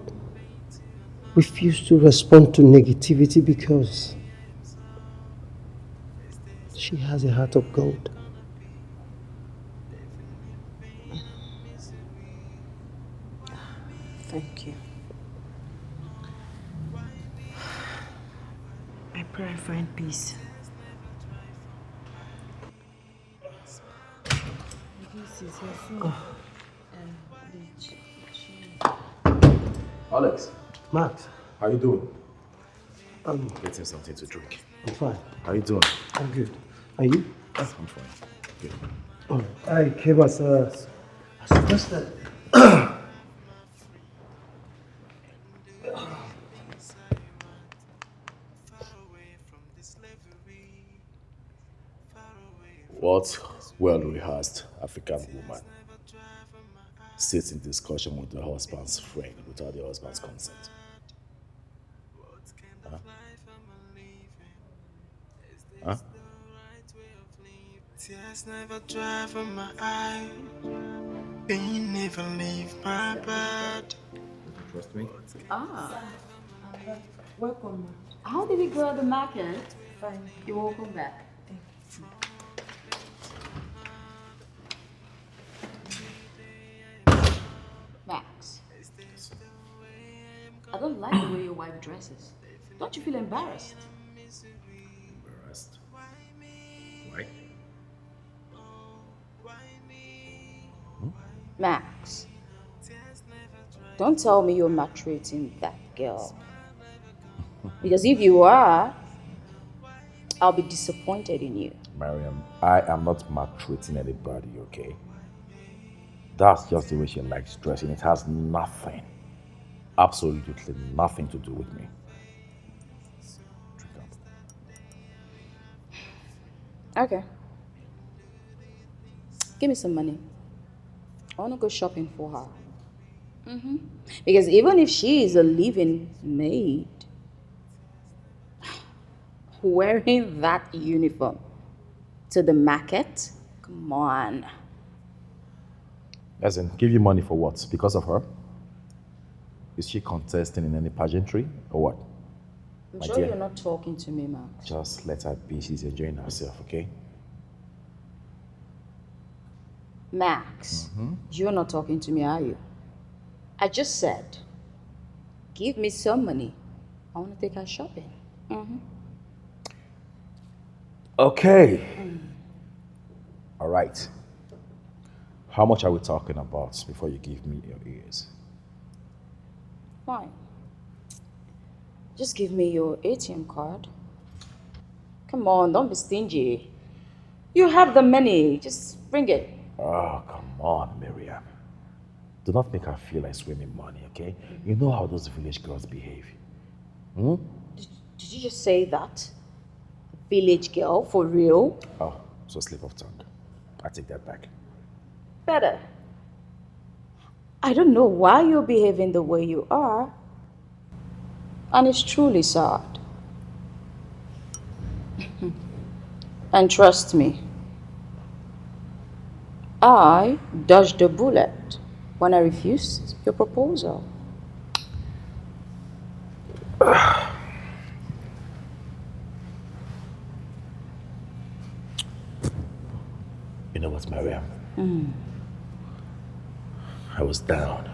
refuses to respond to negativity because she has a heart of gold. Thank you. I pray I find peace. Alex, Max, how you doing? I'm Getting something to drink. fine. How you doing? I'm good. Are you? I'm fine. Good. Oh, I came as suggested. What well-rehearsed African woman sits in discussion with the husband's friend without the husband's consent? Huh? Huh? Tears never dry from my eye. Pain never leave my body. Trust me? Ah, Welcome. how did it go at the market? Fine. You're welcome back. Max, I don't like the way your wife dresses. Don't you feel embarrassed? Embarrassed. Why? Max, don't tell me you're maltreating that girl. Because if you are, I'll be disappointed in you. Miriam, I am not maltreating anybody, okay? That's just the way she likes dressing. It has nothing, absolutely nothing to do with me. Drink up. Okay. Give me some money. I want to go shopping for her. Because even if she is a living maid, wearing that uniform to the market, come on. As in, give you money for what? Because of her? Is she contesting in any pageantry or what? I'm My sure dear, you're not talking to me, Max. just let her be. She's enjoying herself, okay? Max, you're not talking to me, are you? I just said, give me some money. I want to take her shopping. Okay. All right. How much are we talking about before you give me your ears? Fine. Just give me your ATM card. Come on, don't be stingy. You have the money. Just bring it. Oh, come on, Miriam. Do not make her feel like swimming money, okay? You know how those village girls behave. Did you just say that? Village girl, for real? Oh, so slip of tongue. I take that back. Better. I don't know why you're behaving the way you are. And it's truly sad. And trust me, I dodged a bullet when I refused your proposal. You know what, Miriam? I was down,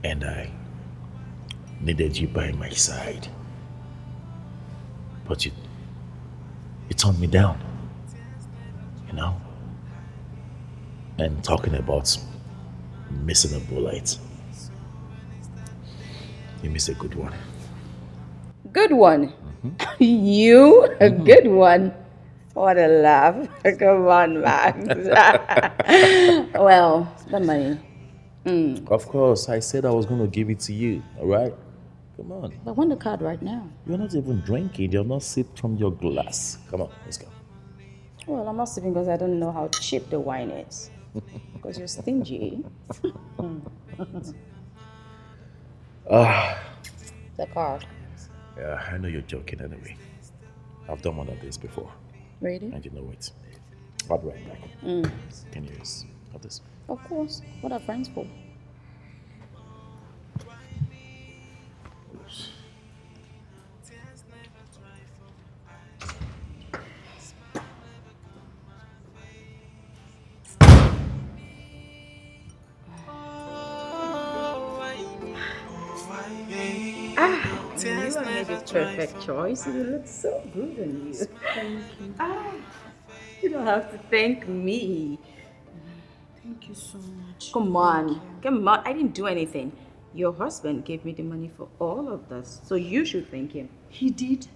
and I needed you by my side. But you turned me down, And talking about missing a bullet, you missed a good one. Good one. You? A good one. What a laugh. Come on, Max. Well, the money. Of course, I said I was going to give it to you, all right? Come on. I want the card right now. You're not even drinking. You're not sipped from your glass. Come on, let's go. Well, I'm not sipping because I don't know how cheap the wine is. Because you're stingy. The card. Yeah, I know you're joking anyway. I've done one of these before. Really? And you know it. I'll be right back. Can you use of this? Of course. What are friends for? You I made the perfect choice. You look so good on you. Thank you. You don't have to thank me. Thank you so much. Come on. Come on. I didn't do anything. Your husband gave me the money for all of this, so you should thank him. He did?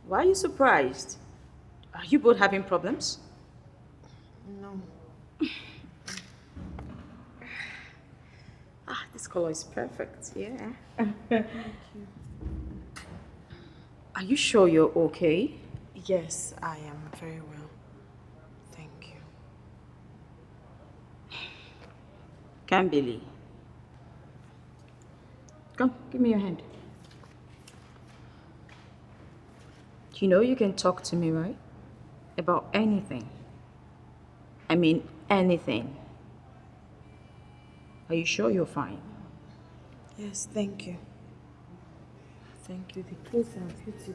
Why are you surprised? Are you both having problems? No. This color is perfect. Yeah. Thank you. Are you sure you're okay? Yes, I am very well. Thank you. Can't believe. Come, give me your hand. You know you can talk to me, right? About anything. I mean anything. Are you sure you're fine? Yes, thank you. Thank you. The clothes are beautiful.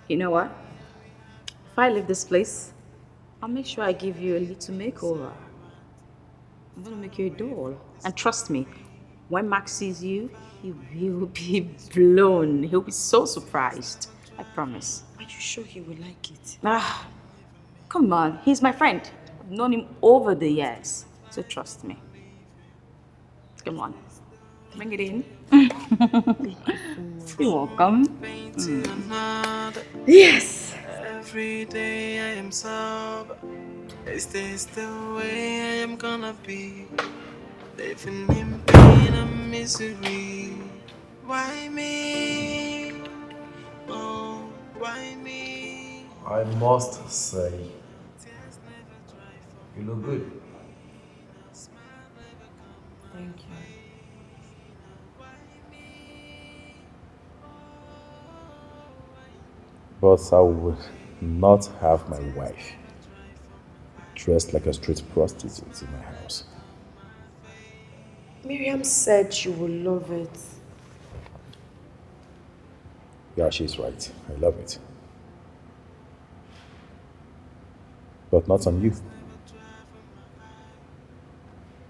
You know what? If I leave this place, I'll make sure I give you a little makeover. I'm gonna make you a doll. And trust me, when Max sees you, he will be blown. He'll be so surprised. I promise. Are you sure he will like it? Come on, he's my friend. I've known him over the years. So trust me. Come on. Bring it in. You're welcome. Yes. Every day I am sober. Is this the way I am gonna be? Living in pain and misery. Why me? Oh, why me? I must say, you look good. Thank you. But I would not have my wife dressed like a street prostitute in my house. Miriam said you will love it. Yeah, she's right. I love it. But not on you.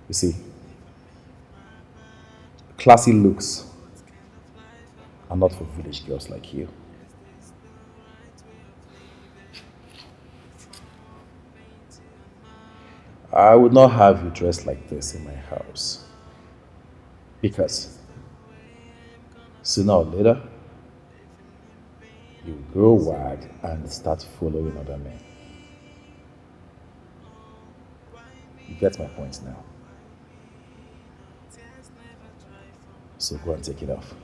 You see, classy looks are not for village girls like you. I would not have you dressed like this in my house. Because sooner or later, you will grow wild and start following other men. You get my point now. So go and take it off.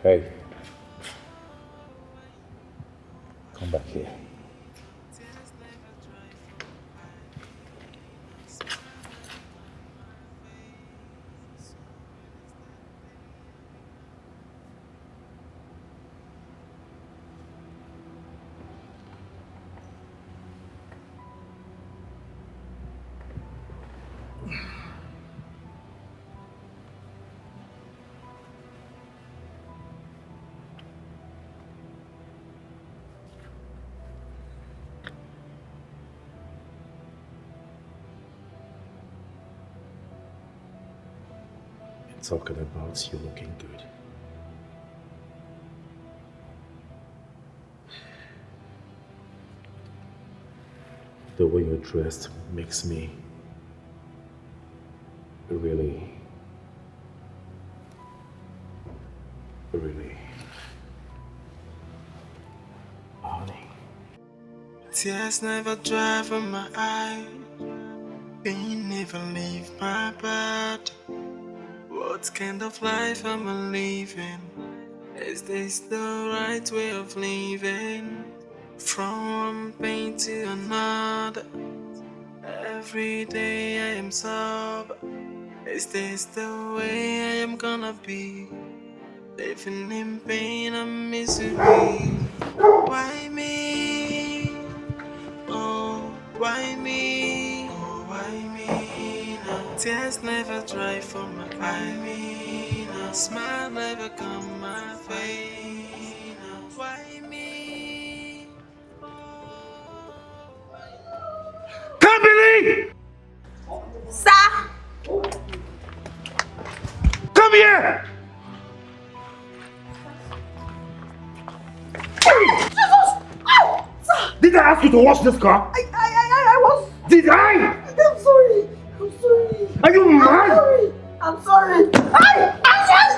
Hey. Come back here. Talking about you looking good. The way you're dressed makes me really honey. Tears never dry from my eye. Pain never leave my body. What kind of life am I living? Is this the right way of living? From one pain to another. Every day I am sober. Is this the way I am gonna be? Living in pain and misery. Why me? Oh, why me? Oh, why me now? Tears never dry from my eye. Now smile never come my way. Now why me? Camille! Sir! Come here! Did I ask you to wash this car? I was... Did I? I'm sorry. Are you mad? I'm sorry. I'm sorry,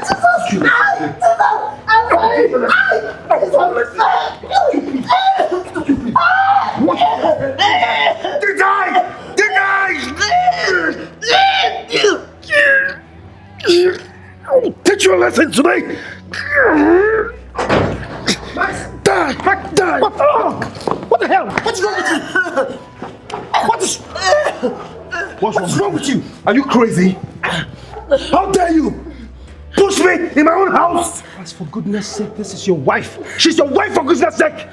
Jesus! I'm sorry! Did I? I will teach you a lesson today! Die! What the hell? What's wrong with you? What's wrong with you? Are you crazy? How dare you push me in my own house? As for goodness sake, this is your wife. She's your wife for goodness sake.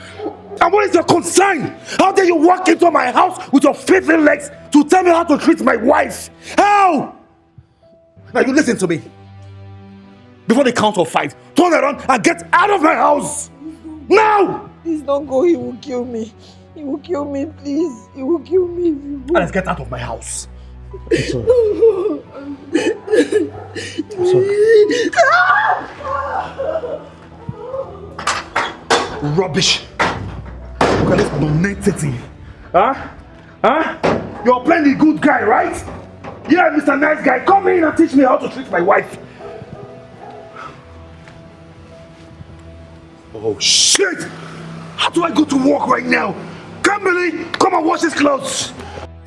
And what is your concern? How dare you walk into my house with your filthy legs to tell me how to treat my wife? How? Now you listen to me. Before the count of 5, turn around and get out of my house! Now! Please don't go, he will kill me. He will kill me, please. He will kill me if you go. Let's get out of my house. I'm sorry. I'm sorry. Rubbish. Look at this nonentity. Huh? You're playing the good guy, right? Yeah, Mr. Nice Guy, come in and teach me how to treat my wife. Oh shit! How do I go to work right now? Kimberly, come and wash his clothes.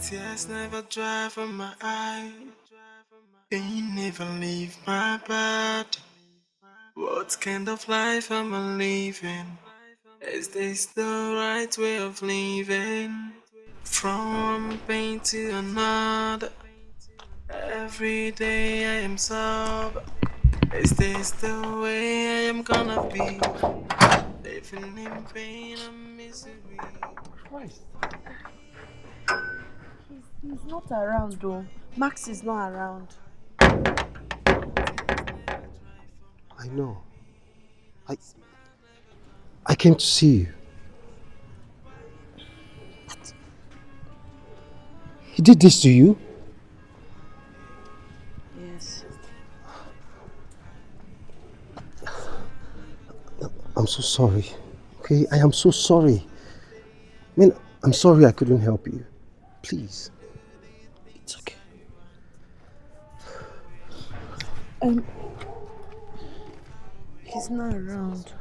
Tears never dry from my eye. Pain never leave my body. What kind of life am I living? Is this the right way of living? From one pain to another. Every day I am sober. Is this the way I am gonna be? Living in pain and misery. Christ. He's not around though. Max is not around. I know. I came to see you. But he did this to you? Yes. I'm so sorry. Okay, I am so sorry. I mean, I'm sorry I couldn't help you. Please. It's okay. He's not around.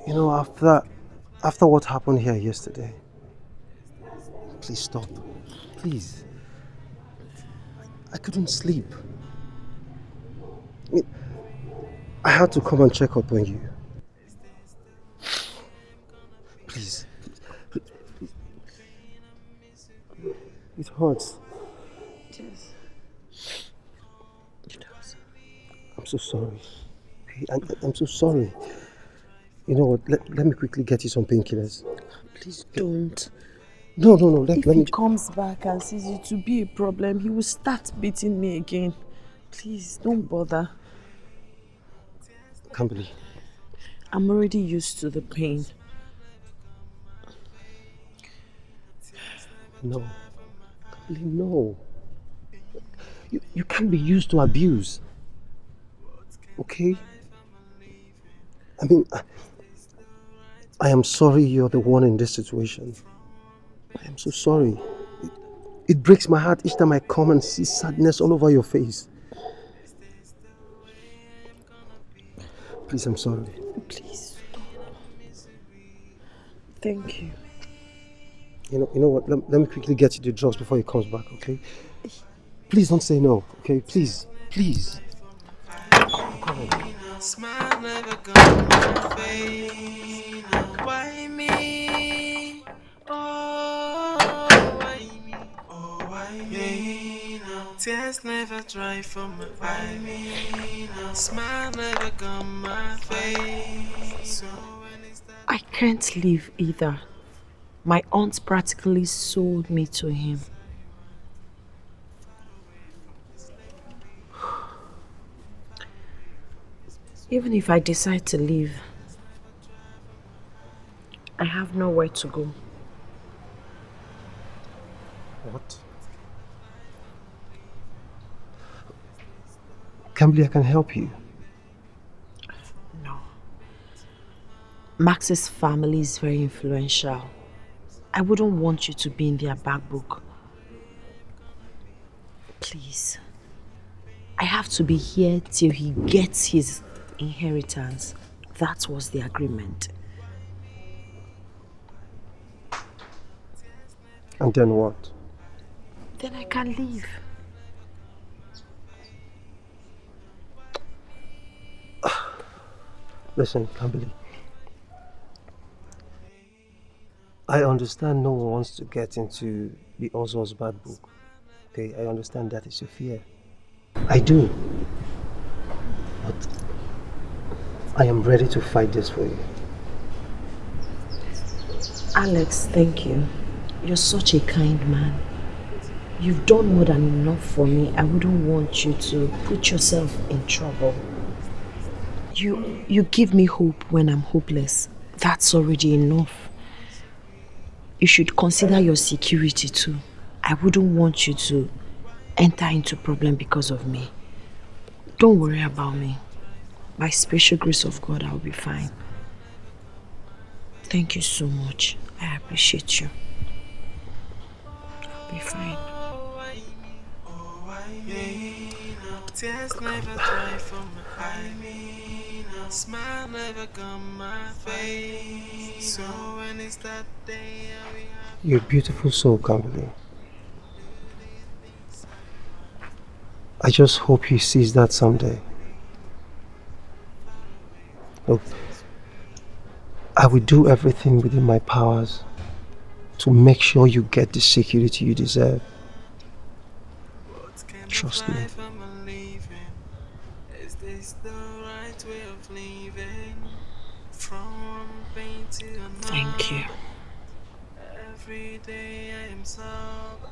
You know, after what happened here yesterday, please stop. Please. I couldn't sleep. I mean, I had to come and check up on you. Please. It hurts. Yes. It does. I'm so sorry. Okay, I'm so sorry. You know what? Let me quickly get you some painkillers. Please don't. No. If Let he me. comes back and sees it to be a problem, he will start beating me again. Please, don't bother. Can't believe. I'm already used to the pain. No. Can't believe, no. You can't be used to abuse. Okay? I mean, I am sorry you're the one in this situation. I am so sorry. It breaks my heart each time I come and see sadness all over your face. Please, I'm sorry. Please stop. Thank you. You know what? Let me quickly get you the drugs before he comes back, okay? Please don't say no, okay? Please. Come on. Smile never gone my way. Why me? Oh, why me? Oh, why me? Tears never dry from my eye. Smile never gone my face. So when it's that I can't leave either. My aunt practically sold me to him. Even if I decide to leave, I have nowhere to go. What? Kimberly, I can help you. No. Max's family is very influential. I wouldn't want you to be in their back book. Please. I have to be here till he gets his inheritance. That was the agreement. And then what? Then I can leave. Listen, Kimberly. I understand no one wants to get into the Oswald's bad book. Okay, I understand that is your fear. I do. But I am ready to fight this for you. Alex, thank you. You're such a kind man. You've done more than enough for me. I wouldn't want you to put yourself in trouble. You give me hope when I'm hopeless. That's already enough. You should consider your security too. I wouldn't want you to enter into problem because of me. Don't worry about me. By special grace of God, I'll be fine. Thank you so much. I appreciate you. I'll be fine. tears never dry from my eye. Smile never come my face. So when it's that day we have You're a beautiful soul, Kimberly. I just hope he sees that someday. Look, I will do everything within my powers to make sure you get the security you deserve. Trust me. Is this the right way of living? From pain to another. Thank you. Every day I am sober.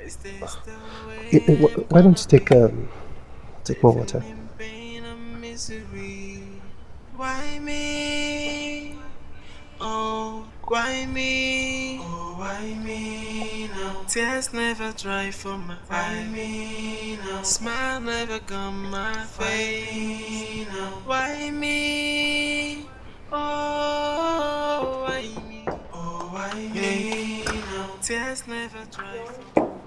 Is this the way? Why don't you take more water? In pain and misery. Why me? Oh, why me? Oh, why me now? Tears never dry from my eye. Smile never come my face. Why me? Oh, why me? Oh, why me now? Tears never dry from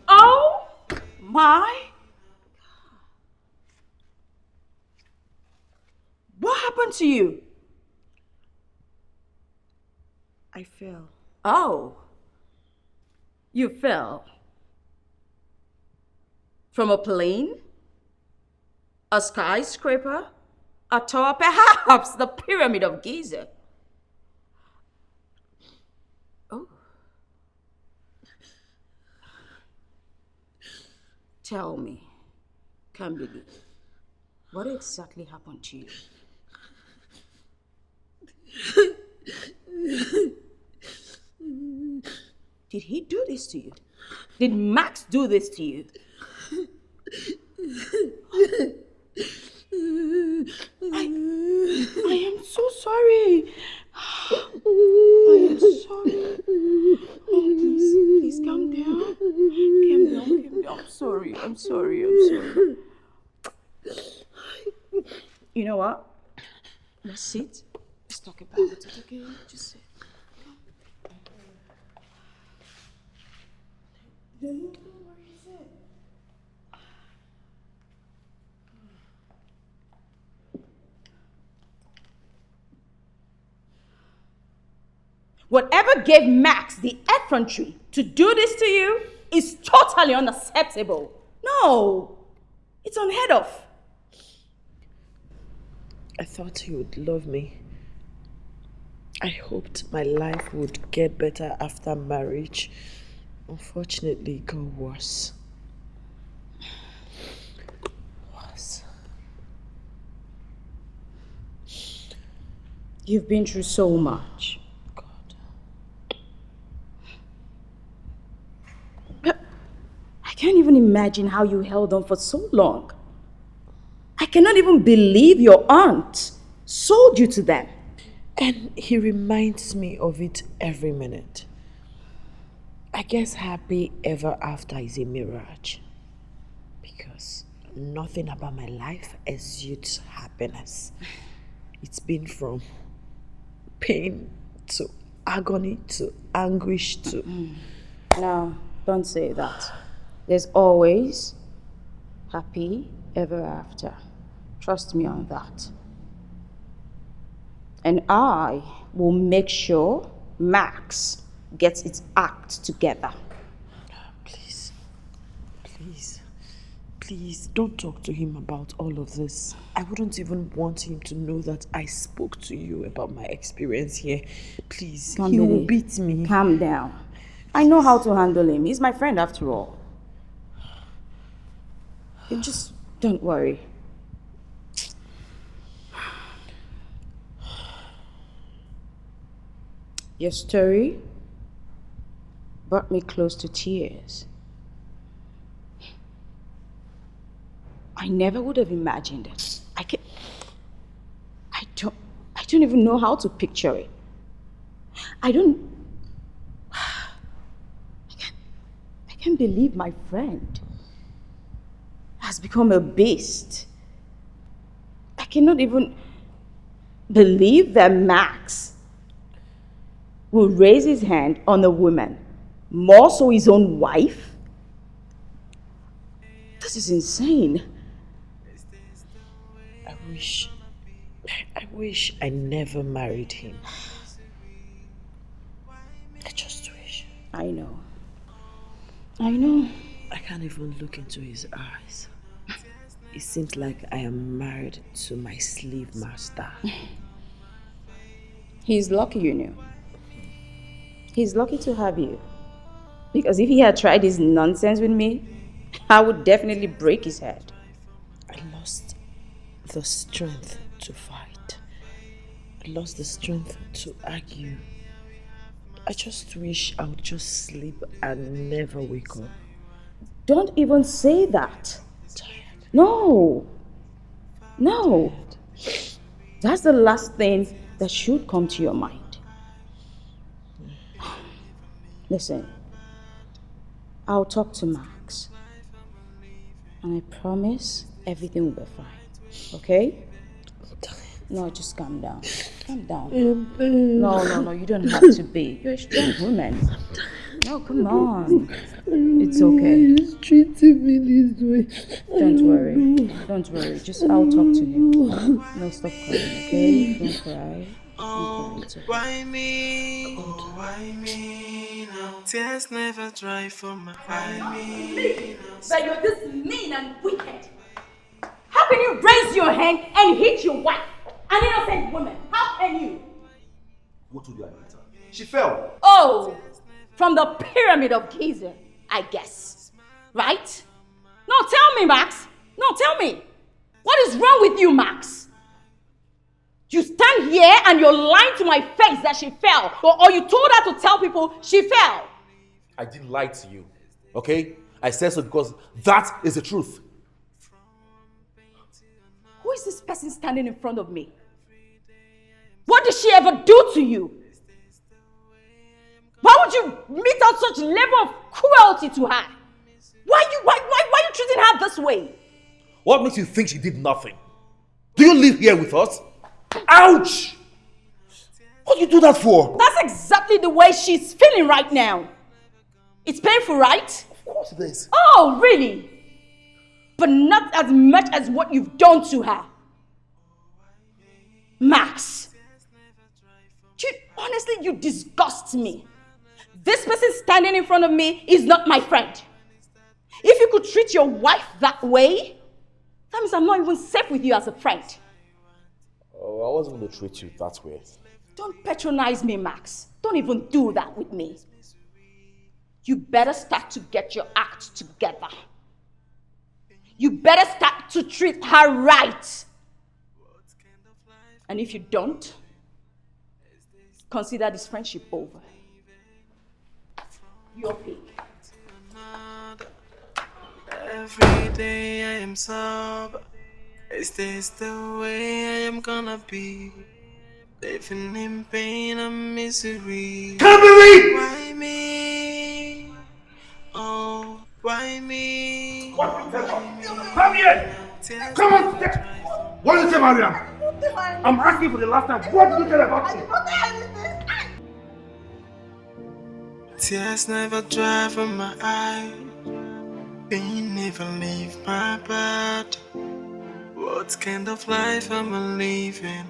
Oh my! What happened to you? I fell. Oh, you fell. From a plane? A skyscraper? A tower? Perhaps the Pyramid of Giza? Oh. Tell me, Kambili, what exactly happened to you? Did he do this to you? Did Max do this to you? I am so sorry. I am sorry. Oh, please calm down. Calm down. I'm sorry. I'm sorry. You know what? Let's sit. Let's talk about it, okay? Just sit. Whatever gave Max the effrontery to do this to you is totally unacceptable. No, it's unheard of. I thought he would love me. I hoped my life would get better after marriage. Unfortunately, it got worse. You've been through so much. I can't even imagine how you held on for so long. I cannot even believe your aunt sold you to them. And he reminds me of it every minute. I guess happy ever after is a mirage. Because nothing about my life exudes happiness. It's been from pain to agony to anguish to... No, don't say that. There's always happy ever after. Trust me on that. And I will make sure Max gets its act together. Please, don't talk to him about all of this. I wouldn't even want him to know that I spoke to you about my experience here. Please, he will beat me. Calm down. I know how to handle him. He's my friend after all. You just don't worry. Your story brought me close to tears. I never would have imagined it. I don't even know how to picture it. I can't believe my friend has become a beast. I cannot even believe that Max will raise his hand on a woman, more so his own wife. This is insane. I wish I never married him. I just wish. I know. I can't even look into his eyes. It seems like I am married to my slave master. He's lucky, you know. He's lucky to have you. Because if he had tried his nonsense with me, I would definitely break his head. I lost the strength to fight. I lost the strength to argue. I just wish I would just sleep and never wake up. Don't even say that. Tired. No. That's the last thing that should come to your mind. Listen, I'll talk to Max. And I promise everything will be fine. Okay? No, just calm down. Calm down. No, you don't have to be. You're a strong woman. No, come on. It's okay. He's treating me this way. Don't worry. Just I'll talk to him. No, stop crying, okay? Don't cry. Oh, why me? Oh, why me now? Tears never dry for my eye. that you're this mean and wicked? How can you raise your hand and hit your wife, an innocent woman? How can you? What would you admit her? She fell. Oh, from the pyramid of Giza, I guess. Right? No, tell me, Max. No, tell me. What is wrong with you, Max? You stand here and you're lying to my face that she fell. Or you told her to tell people she fell. I didn't lie to you, okay? I said so because that is the truth. Who is this person standing in front of me? What did she ever do to you? Why would you mete out such level of cruelty to her? Why are you treating her this way? What makes you think she did nothing? Do you live here with us? Ouch! What do you do that for? That's exactly the way she's feeling right now. It's painful, right? Of course it is. Oh, really? But not as much as what you've done to her. Max, honestly, you disgust me. This person standing in front of me is not my friend. If you could treat your wife that way, that means I'm not even safe with you as a friend. Oh, I wasn't going to treat you that way. Don't patronize me, Max. Don't even do that with me. You better start to get your act together. You better start to treat her right. And if you don't, consider this friendship over. Your pick. Every day I am sober. Is this the way I am gonna be? Living in pain and misery. Can't believe! Why me? Oh, why me? What? Come here! Come on! What did you say, Miriam? I'm asking for the last time. What did you tell about me? Tears never dry from my eyes. Pain never leave my body. What kind of life am I living?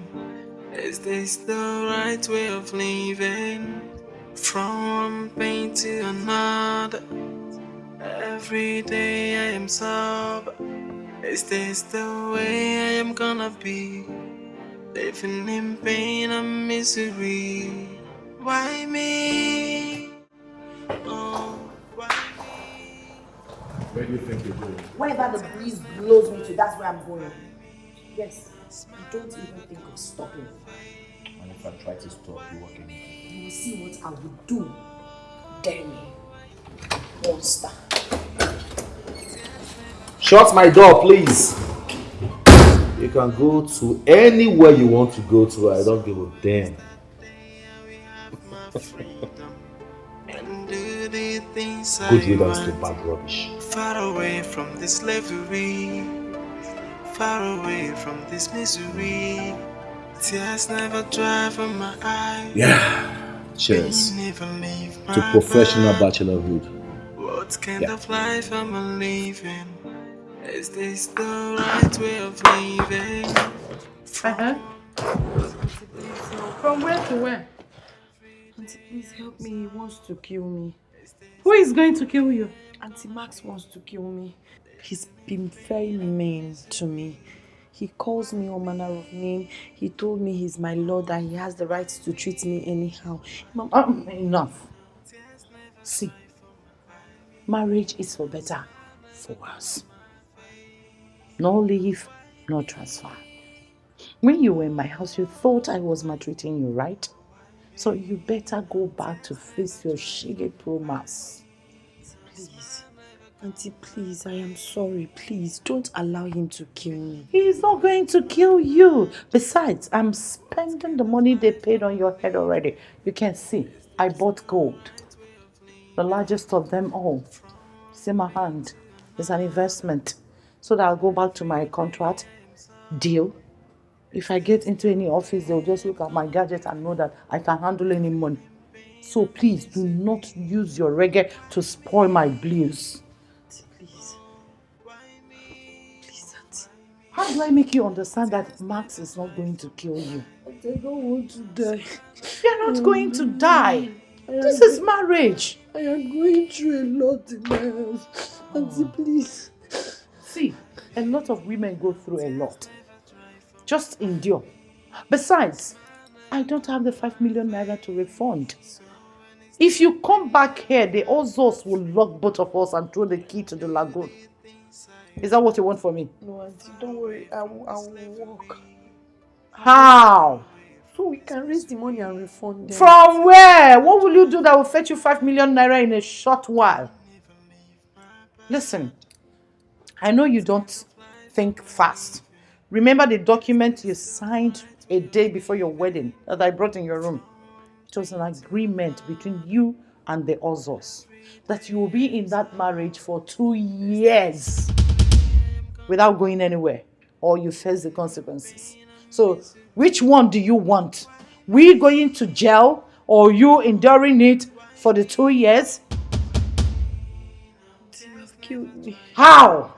Is this the right way of living? From one pain to another. Every day I am sober. Is this the way I am gonna be? Living in pain and misery. Why me? Oh, why me? Where do you think you're going? Wherever the breeze blows me to, that's where I'm going. Yes, I don't even think of stopping. And if I try to stop you, what can you do? You will see what I will do. Dare me. Monster. Shut my door, please. You can go to anywhere you want to go to. I don't give a damn. Good riddance to bad rubbish. Far away from this slavery, far away from this misery. Tears never dry from my eyes. Yeah. Cheers. Pain never leave my To professional body. bachelorhood. What kind of life am I living? Is this the right way of living? From where to where? Auntie, please help me. He wants to kill me. Who is going to kill you? Auntie, Max wants to kill me. He's been very mean to me. He calls me all manner of name. He told me he's my lord and he has the right to treat me anyhow. Mom, enough. See, marriage is for better, for worse. No leave, no transfer. When you were in my house, you thought I was maltreating you, right? So you better go back to face your shiggy promise. Please, Auntie, please, I am sorry. Please, don't allow him to kill me. He is not going to kill you. Besides, I'm spending the money they paid on your head already. You can see, I bought gold. The largest of them all. It's in my hand. It's an investment. So that I'll go back to my contract deal. If I get into any office, they'll just look at my gadget and know that I can handle any money. So please, do not use your reggae to spoil my blues. Please. Please, Auntie. How do I make you understand that Max is not going to kill you? I don't want to die. You're not going to die. This is marriage. I am going through a lot in my house. Auntie, please. See, a lot of women go through a lot. Just endure. Besides, I don't have the 5 million naira to refund. If you come back here, the Ozos will lock both of us and throw the key to the lagoon. Is that what you want from me? No, Auntie, don't worry. I will walk. How? So we can raise the money and refund them. From where? What will you do that will fetch you 5 million naira in a short while? Listen, I know you don't think fast. Remember the document you signed a day before your wedding that I brought in your room? It was an agreement between you and the Ozos that you will be in that marriage for 2 years without going anywhere, or you face the consequences. So, which one do you want? We going to jail or you enduring it for the 2 years? Auntie, you have killed me. How?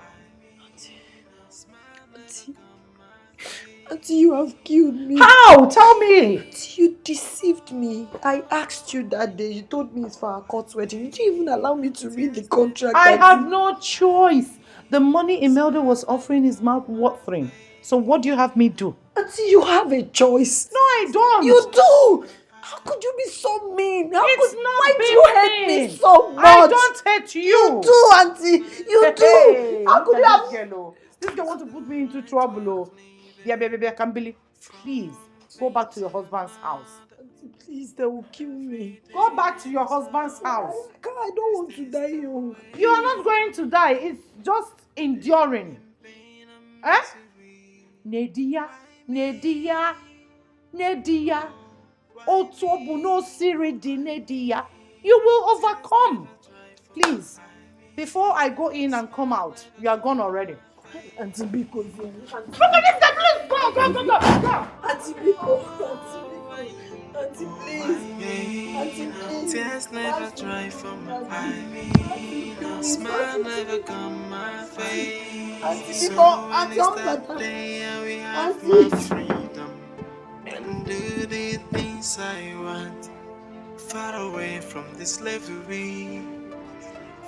Auntie, you have killed me. How? Tell me. Auntie, you deceived me. I asked you that day. You told me it's for our court wedding. You didn't even allow me to read the contract. I have no choice. The money Imelda was offering is mouth-watering. So what do you have me do? Auntie, you have a choice. No, I don't. You do. How could you be so mean? Why do being you hate mean. me so much? I don't hate you. You do, Auntie. You do. How could you have... This girl want to put me into trouble. Oh. Yeah, baby, I can't believe. Please, go back to your husband's house. Auntie, please, they will kill me. Go back to your husband's house. I don't want to die young. You are not going to die. It's just enduring. Eh? Nedia. Otobu no siridi Nedia. You will overcome. Please, before I go in and come out, you are gone already. Auntie Biko, please go. Auntie Biko, Auntie, please. Auntie, please. Tears never dry from my eyes. Smile never come my face. Auntie Biko, that day we have my freedom and do the things I want. Far away from this slavery,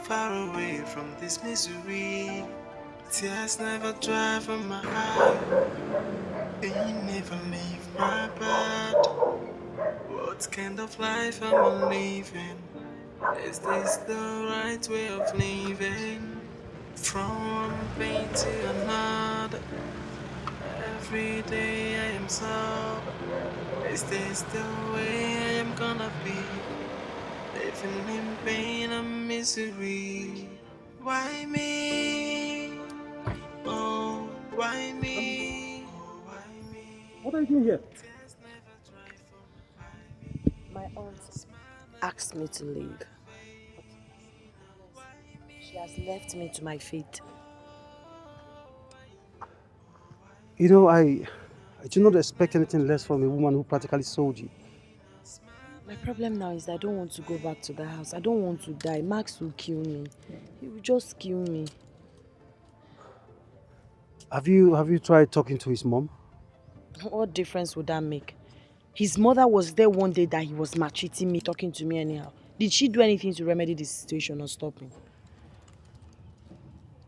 far away from this misery. Tears never dry from my eye. Pain never leave my bed. What kind of life am I living? Is this the right way of living? From one pain to another, every day I am so. Is this the way I am gonna be? Living in pain and misery. Why me? Oh, why me? What are you doing here? My aunt asked me to leave. She has left me to my fate. You know, I do not expect anything less from a woman who practically sold you. My problem now is I don't want to go back to the house. I don't want to die. Max will kill me. He will just kill me. Have you tried talking to his mom? What difference would that make? His mother was there one day that he was maltreating me, talking to me anyhow. Did she do anything to remedy the situation or stop him?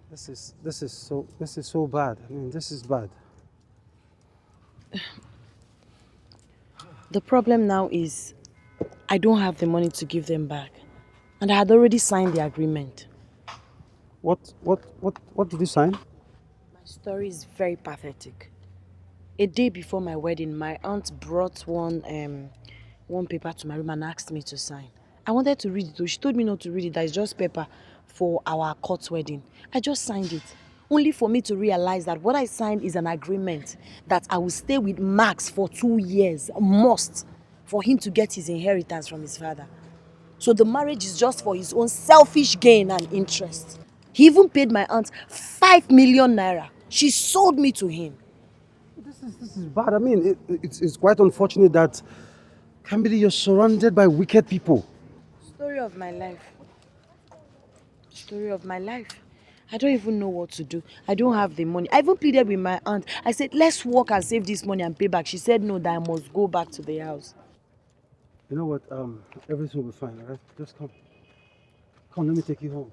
This is so bad. I mean, this is bad. The problem now is I don't have the money to give them back. And I had already signed the agreement. What did you sign? My story is very pathetic. A day before my wedding, my aunt brought one paper to my room and asked me to sign. I wanted to read it, so she told me not to read it, that it's just paper for our court wedding. I just signed it, only for me to realize that what I signed is an agreement that I will stay with Max for 2 years, must, for him to get his inheritance from his father. So the marriage is just for his own selfish gain and interest. He even paid my aunt 5 million naira. She sold me to him. This is bad. I mean, it's quite unfortunate that, Kambili, you're surrounded by wicked people. Story of my life. Story of my life. I don't even know what to do. I don't have the money. I even pleaded with my aunt. I said, let's work and save this money and pay back. She said no, that I must go back to the house. You know what? Everything will be fine, all right? Just come. Come, let me take you home.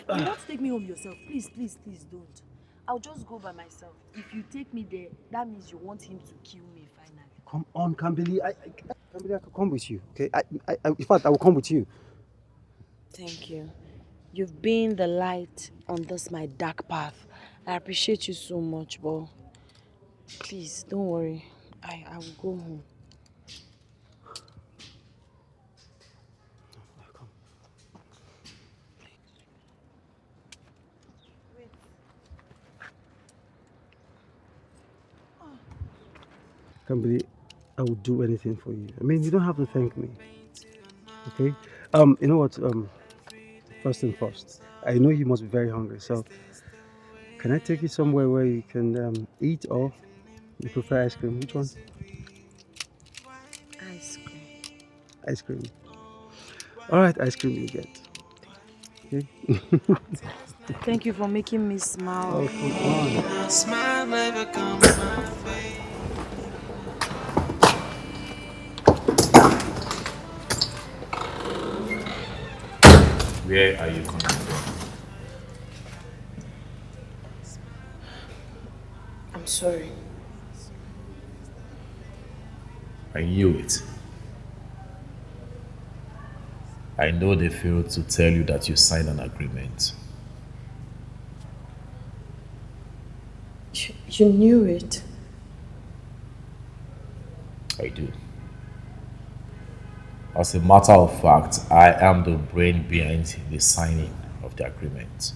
You want to take me home yourself? Please, please, please don't. I'll just go by myself. If you take me there, that means you want him to kill me finally. Come on, Kambili. Kambili, I can come with you, okay? In fact, I will come with you. Thank you. You've been the light on this my dark path. I appreciate you so much, but please, don't worry. I will go home. Kambili, I will do anything for you. I mean, you don't have to thank me, okay? You know what? First and first, I know you must be very hungry, so can I take you somewhere where you can eat, or you prefer ice cream? Which one? Ice cream. Ice cream. All right, ice cream you get. Okay? Thank you for making me smile. Oh, come on. A smile never comes my face. Where are you coming from? I'm sorry. I knew it. I know they failed to tell you that you signed an agreement. You knew it. I do. As a matter of fact, I am the brain behind the signing of the agreement.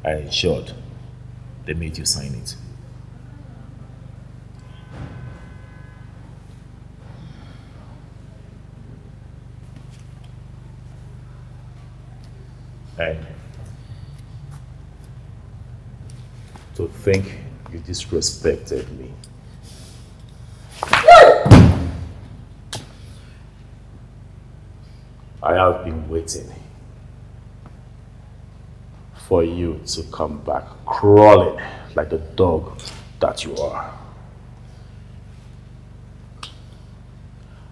I ensured they made you sign it. And to think you disrespected me. I have been waiting for you to come back crawling like the dog that you are.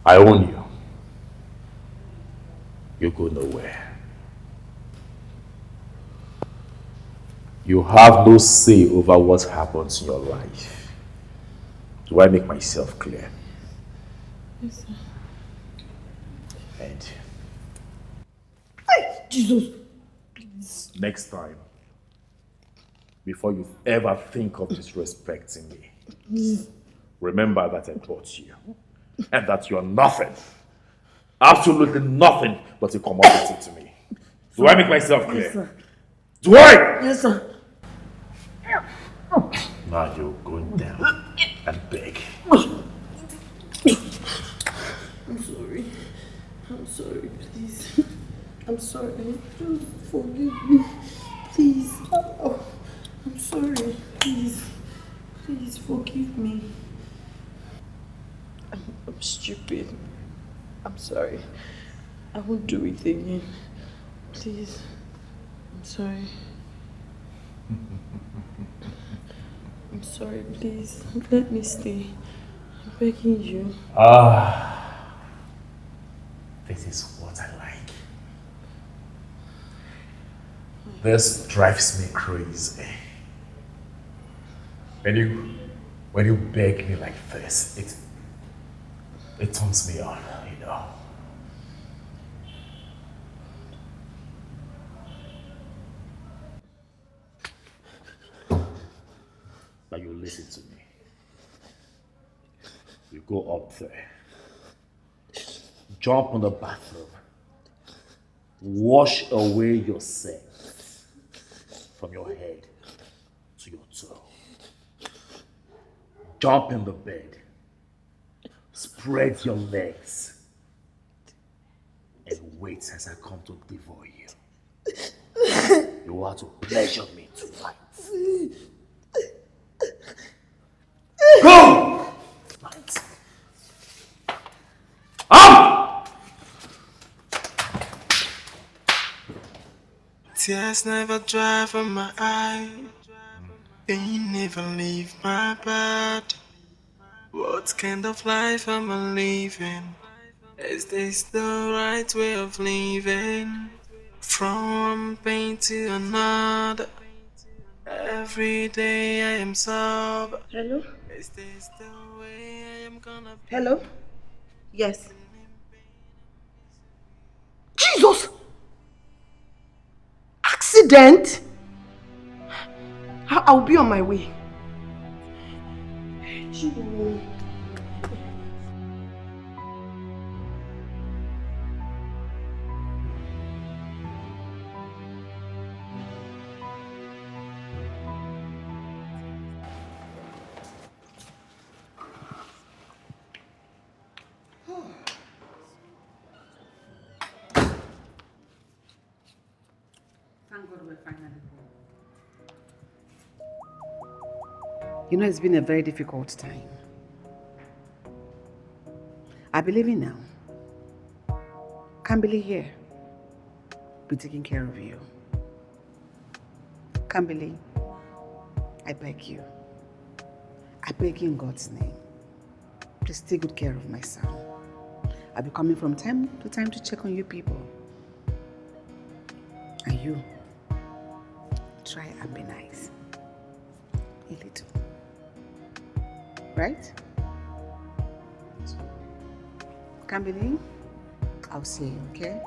I own you. You go nowhere. You have no say over what happens in your life. Do I make myself clear? Yes, sir. And Jesus! next time, before you ever think of disrespecting me, remember that I bought you. And that you're nothing. Absolutely nothing but a commodity to me. Do I make myself clear? Yes, sir. Do I? Yes, sir. Now you're going down and beg. I'm sorry. I'm sorry, please. I'm sorry. Just forgive me. Please. Oh, I'm sorry. Please. Please forgive me. I'm stupid. I'm sorry. I won't do it again. Please. I'm sorry. I'm sorry, please. Let me stay. I'm begging you. This is what I like. This drives me crazy. When you beg me like this, it turns me on, you know. Now you listen to me. You go up there, jump on the bathroom, wash away yourself from your head to your toe. Jump in the bed, spread your legs, and wait as I come to devour you. You are to pleasure me tonight. Go! Right. Up! Tears never dry from my eye. Pain never leave my body. What kind of life am I living? Is this the right way of living? From pain to another. Every day I am sober. Hello? Is this the way I am gonna be? Hello? Yes. Jesus! Accident? I'll be on my way. Jesus. Thank God we're finally home. You know, it's been a very difficult time. I believe in now. Can't believe here. Be taking care of you. Can't believe. I beg you. I beg you in God's name. Please take good care of my son. I'll be coming from time to time to check on you people. And you, try and be nice. A little. Right? Can't believe? I'll see you, okay?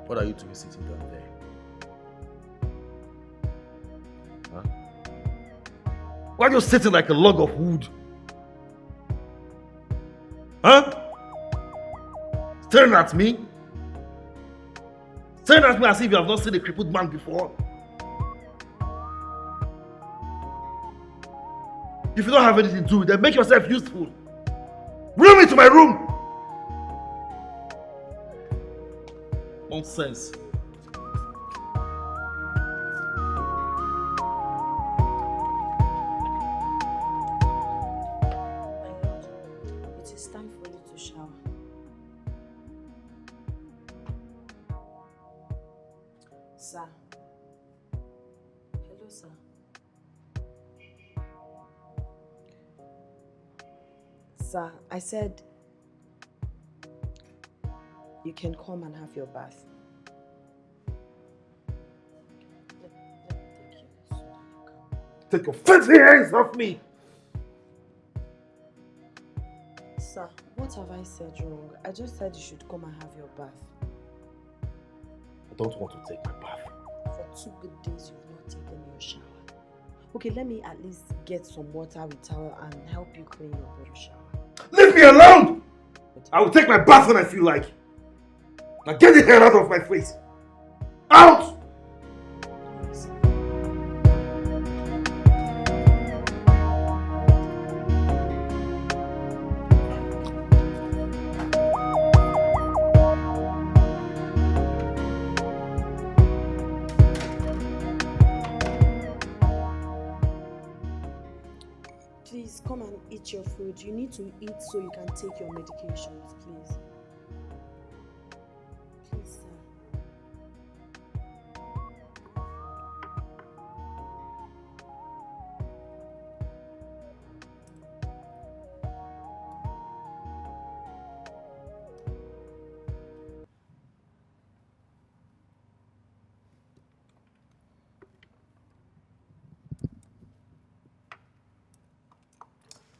What are you two sitting down there? Huh? Why are you sitting like a log of wood? Huh? Staring at me? Staring at me as if you have not seen a crippled man before? If you don't have anything to do, then make yourself useful. Bring me to my room! Nonsense. It is time for you to shower. Sir. Hello, sir. Sir, I said you can come and have your bath. Take your filthy hands off me! Sir, what have I said wrong? I just said you should come and have your bath. I don't want to take my bath. For 2 good days you've not taken your shower. Okay, let me at least get some water with towel and help you clean your shower. Leave me alone! I will take my bath when I feel like. Now get the hair out of my face! Out! Please come and eat your food. You need to eat so you can take your medications, please. Please, sir.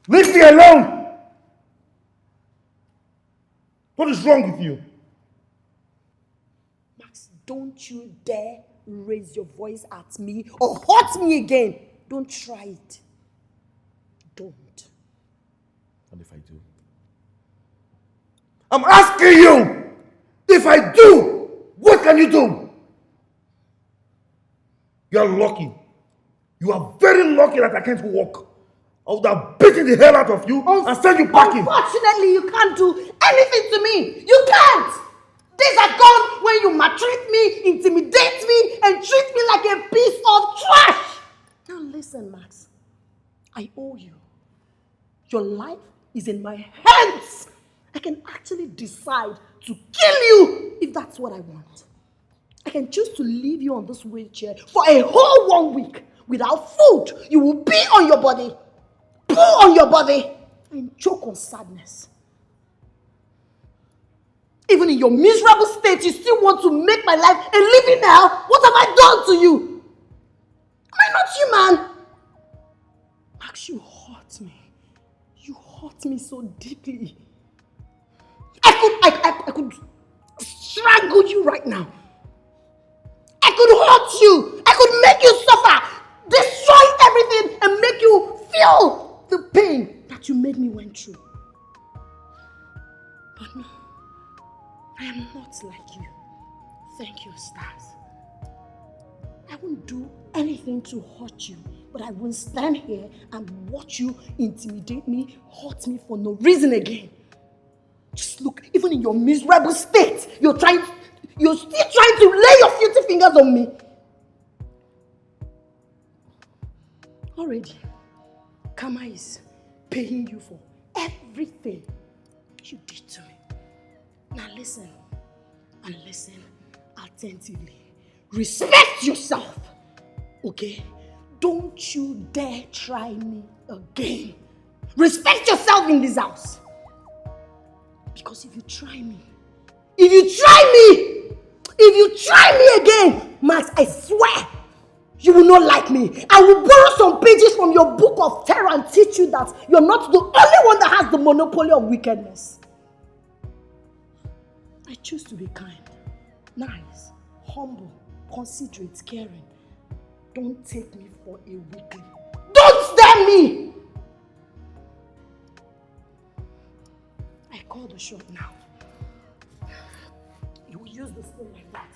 Leave me alone! What is wrong with you? Max, don't you dare raise your voice at me or hurt me again. Don't try it. Don't. And if I do? I'm asking you! If I do, what can you do? You are lucky. You are very lucky that I can't walk. I would have beaten the hell out of you and send you packing. Unfortunately, you can't do anything to me. You can't. Days are gone when you maltreat me, intimidate me, and treat me like a piece of trash. Now listen, Max. I owe you. Your life is in my hands. I can actually decide to kill you if that's what I want. I can choose to leave you on this wheelchair for a whole 1 week without food. You will be on your body, poo on your body, and choke on sadness. Even in your miserable state, you still want to make my life a living hell? What have I done to you? Am I not human? Max, you hurt me. You hurt me so deeply. I could strangle you right now. I could hurt you. I could make you suffer, destroy everything, and make you feel the pain that you made me went through. But no, I am not like you. Thank you, stars. I won't do anything to hurt you, but I won't stand here and watch you intimidate me, hurt me for no reason again. Just look, even in your miserable state, you're still trying to lay your filthy fingers on me. Already, karma is paying you for everything you did to me. Now listen, and listen attentively. Respect yourself, okay? Don't you dare try me again. Respect yourself in this house. Because if you try me again, Max, I swear, you will not like me. I will borrow some pages from your book of terror and teach you that you're not the only one that has the monopoly of wickedness. I choose to be kind, nice, humble, considerate, caring. Don't take me for a weakling. Don't stare me! I call the shot now. You will use the spoon like that.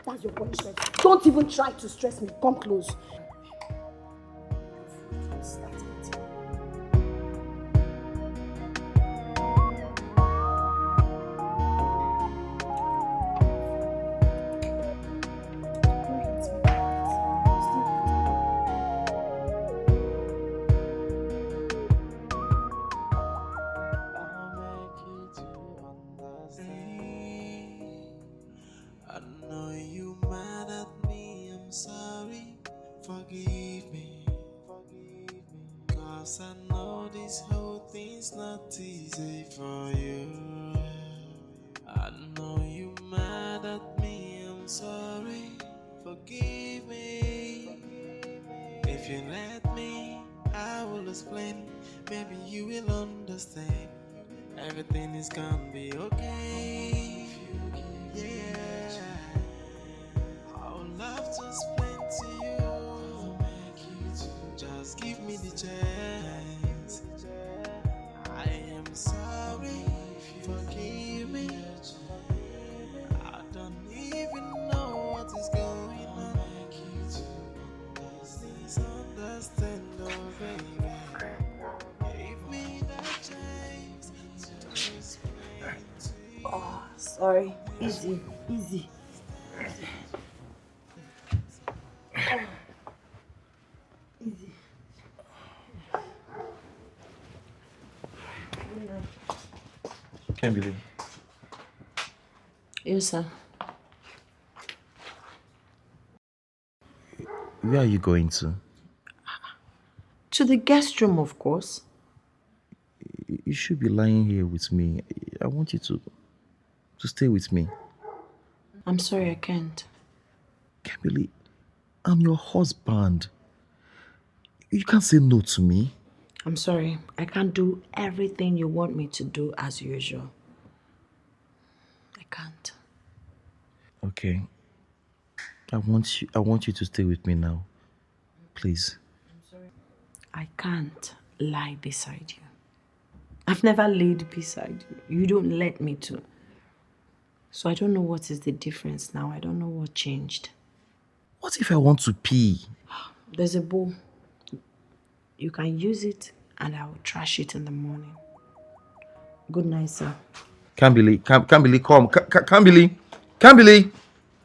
That's your punishment. Don't even try to stress me. Come close. Start it. I know you mad at me, I'm sorry, forgive me, 'cause I know this whole thing's not easy for you. I know you mad at me, I'm sorry, forgive me. If you let me, I will explain, maybe you will understand. Everything is gonna be okay. Yeah. I would love to explain to you. Just give me the chance. I am sorry, forgive me. I don't even know what is going on. Please understand, oh baby. Give me the chance to explain to you. Oh, sorry. Easy. Easy. Can't believe. Yes, sir. Where are you going to? To the guest room, of course. You should be lying here with me. I want you to stay with me. I'm sorry, I can't. Camille, I'm your husband. You can't say no to me. I'm sorry. I can't do everything you want me to do as usual. I can't. Okay. I want you to stay with me now. Please. I can't lie beside you. I've never laid beside you. You don't let me to. So I don't know what is the difference now. I don't know what changed. What if I want to pee? There's a bowl. You can use it and I will trash it in the morning. Good night, sir. Can't believe, come. Can't believe. Can't believe.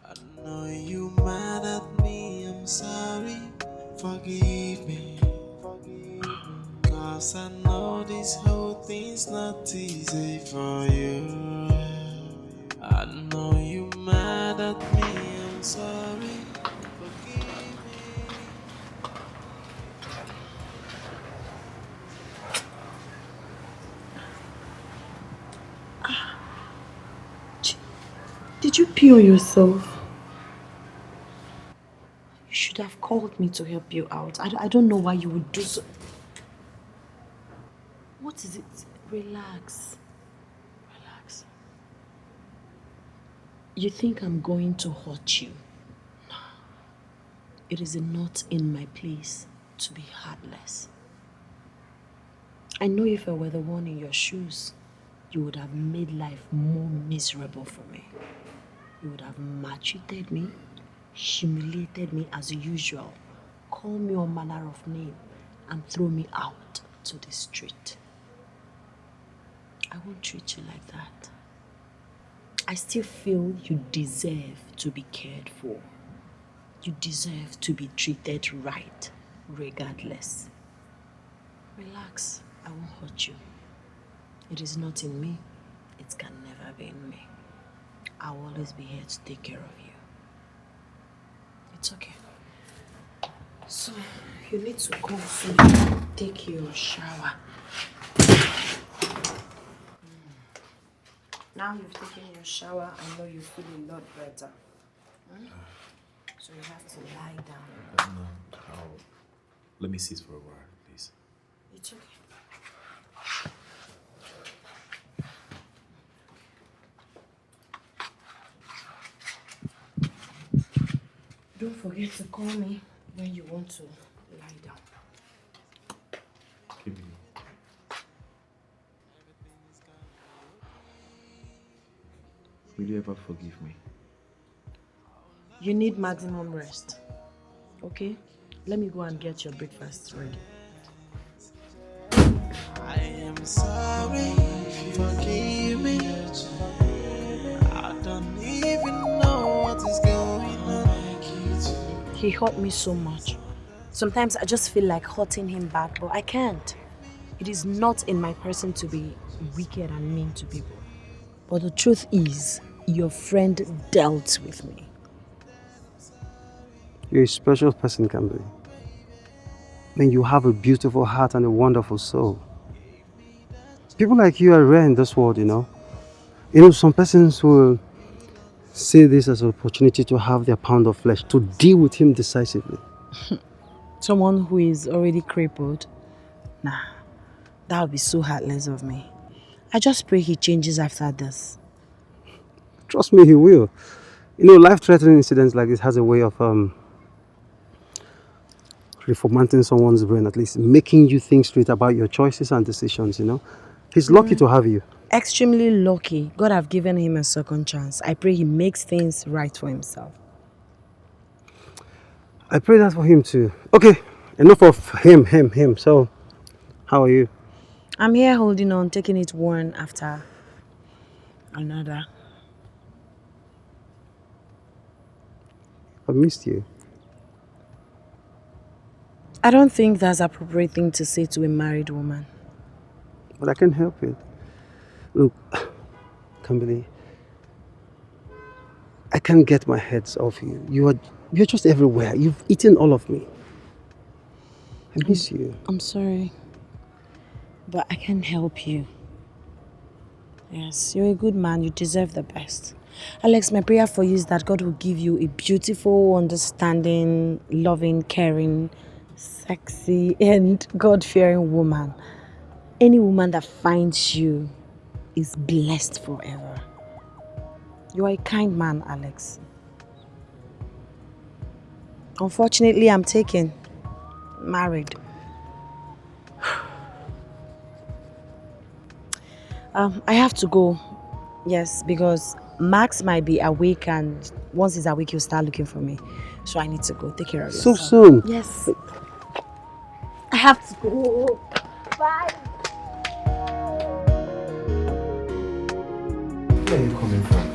I know you mad at me, I'm sorry. Forgive me. Cause I know this whole thing's not easy for you. I know you mad at me, I'm sorry. Forgive me. Did you pee on yourself? You should have called me to help you out. I don't know why you would do so. What is it? Relax. Relax. You think I'm going to hurt you? No. It is not in my place to be heartless. I know if I were the one in your shoes, you would have made life more miserable for me. You would have maltreated me, humiliated me as usual, call me all manner of name, and throw me out to the street. I won't treat you like that. I still feel you deserve to be cared for. You deserve to be treated right, regardless. Relax, I won't hurt you. It is not in me. It can never be in me. I'll always be here to take care of you. It's okay. So, you need to go so you can take your shower. Now you've taken your shower, I know you feel a lot better. So you have to lie down. No, let me sit for a while, please. It's okay. Don't forget to call me when you want to lie down. Give me. Will you ever forgive me? You need maximum rest. Okay? Let me go and get your breakfast ready. I am sorry, forgive me. I don't even know what is going on. He hurt me so much. Sometimes I just feel like hurting him back, but I can't. It is not in my person to be wicked and mean to people. But the truth is, your friend dealt with me. You're a special person, Kimberly. I mean, you have a beautiful heart and a wonderful soul. People like you are rare in this world, you know. You know, some persons will see this as an opportunity to have their pound of flesh, to deal with him decisively. Someone who is already crippled? Nah, that would be so heartless of me. I just pray he changes after this. Trust me, he will. You know, life-threatening incidents like this has a way of reformatting someone's brain, at least making you think straight about your choices and decisions, you know. He's lucky to have you. Extremely lucky. God have given him a second chance. I pray he makes things right for himself. I pray that for him too. Okay, enough of him. So, how are you? I'm here holding on, taking it one after another. I missed you. I don't think that's an appropriate thing to say to a married woman. But I can't help it. Look, Kimberly, I can't get my head off you. You're just everywhere. You've eaten all of me. I miss you. I'm sorry, but I can't help you. Yes, you're a good man. You deserve the best. Alex, my prayer for you is that God will give you a beautiful, understanding, loving, caring, sexy, and God-fearing woman. Any woman that finds you is blessed forever. You are a kind man, Alex. Unfortunately, I'm taken. Married. I have to go. Yes, because Max might be awake, and once he's awake, he'll start looking for me. So I need to go. Take care of yourself. So soon? Yes. I have to go. Bye. Where are you coming from?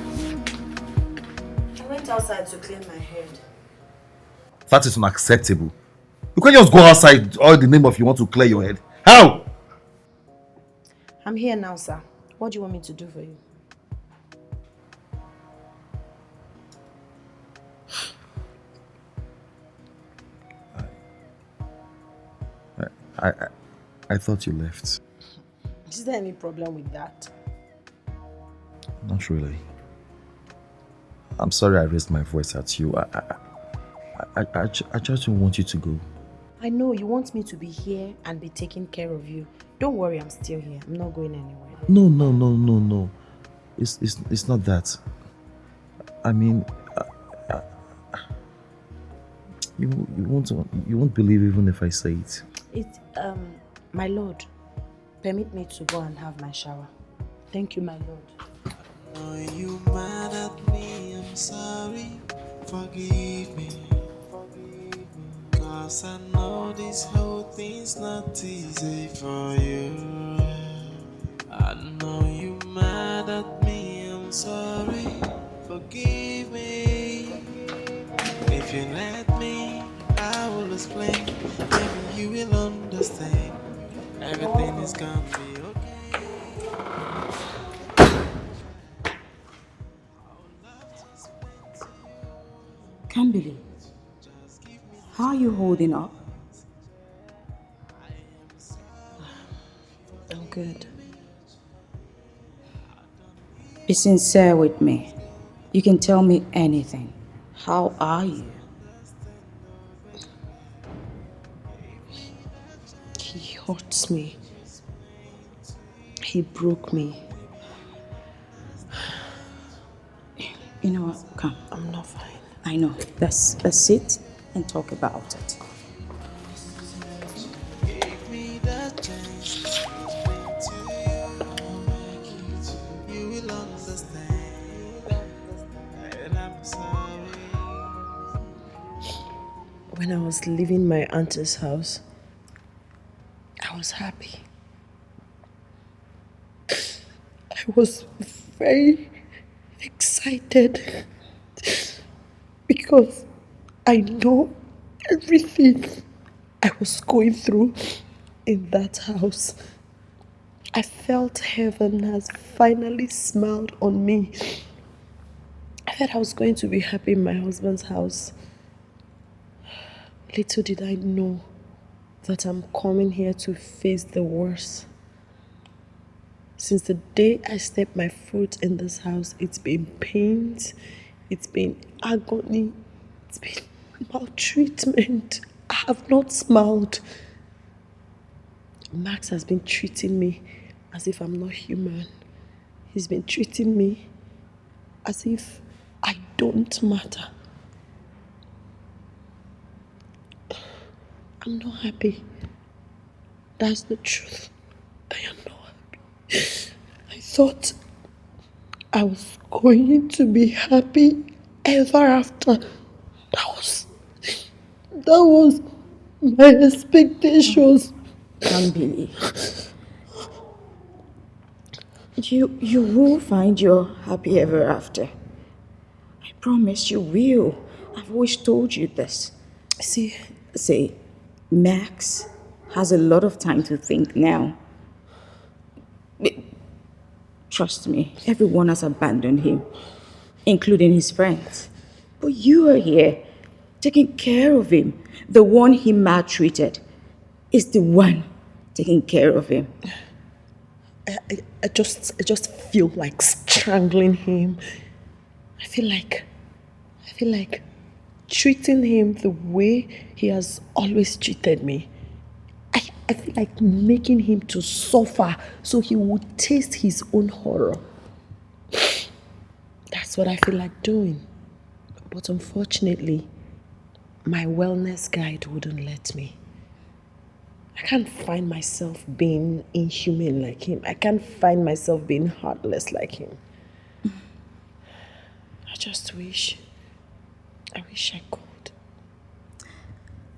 went outside to clear my head. That is unacceptable. You can't just go outside all in the name of you want to clear your head. How? I'm here now, sir. What do you want me to do for you? I thought you left. Is there any problem with that? Not really. I'm sorry I raised my voice at you. I just don't want you to go. I know you want me to be here and be taking care of you. Don't worry, I'm still here. I'm not going anywhere. No. It's not that. I mean, you won't believe even if I say it. My lord, permit me to go and have my shower. Thank you, my lord. Are you mad at me? I'm sorry. Forgive me. Cause I know this whole thing's not easy for you. I know you mad at me. I'm sorry. Forgive me. If you let me, I will explain. Maybe you will understand. Everything is gonna be okay. Can't believe. How are you holding up? I'm good. Be sincere with me. You can tell me anything. How are you? He hurts me. He broke me. You know what? Come. I'm not fine. I know. Let's sit and talk about it. Give me that chance to you. You will understand. And I'm sorry. When I was leaving my auntie's house, I was happy. I was very excited because I know everything I was going through in that house. I felt heaven has finally smiled on me. I thought I was going to be happy in my husband's house. Little did I know that I'm coming here to face the worst. Since the day I stepped my foot in this house, it's been pains, it's been agony, it's been maltreatment. I have not smiled. Max has been treating me as if I'm not human. He's been treating me as if I don't matter. I'm not happy. That's the truth. I am not happy. I thought I was going to be happy ever after. That was my expectations. Can't believe. You will find your happy ever after. I promise you will. I've always told you this. See, Max has a lot of time to think now. Trust me, everyone has abandoned him, including his friends. But you are here, taking care of him. The one he maltreated is the one taking care of him. I just feel like strangling him. I feel like treating him the way he has always treated me. I feel like making him to suffer so he would taste his own horror. That's what I feel like doing. But unfortunately, my wellness guide wouldn't let me. I can't find myself being inhuman like him. I can't find myself being heartless like him. I just wish I could.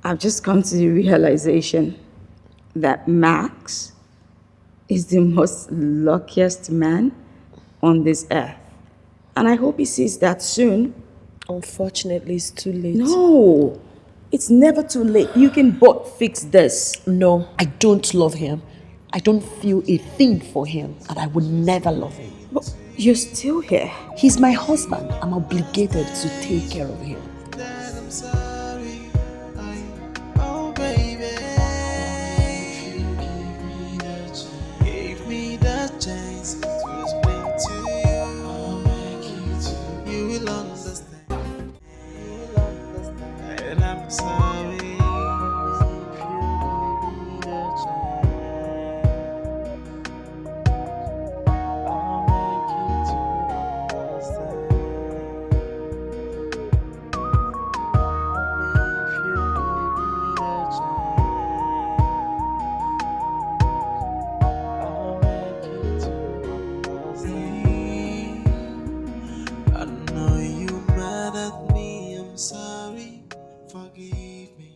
I've just come to the realization that Max is the most luckiest man on this earth. And I hope he sees that soon. Unfortunately, it's too late. No, it's never too late. You can both fix this. No, I don't love him. I don't feel a thing for him, and I would never love him. But you're still here. He's my husband. I'm obligated to take care of him. I'm sorry. Oh, baby. Give me the chance to explain to you. I'll make it. You will understand. You will understand. And I'm sorry. If you give me the chance, I'll make it to understand. I know you mad at me, I'm sorry, forgive me.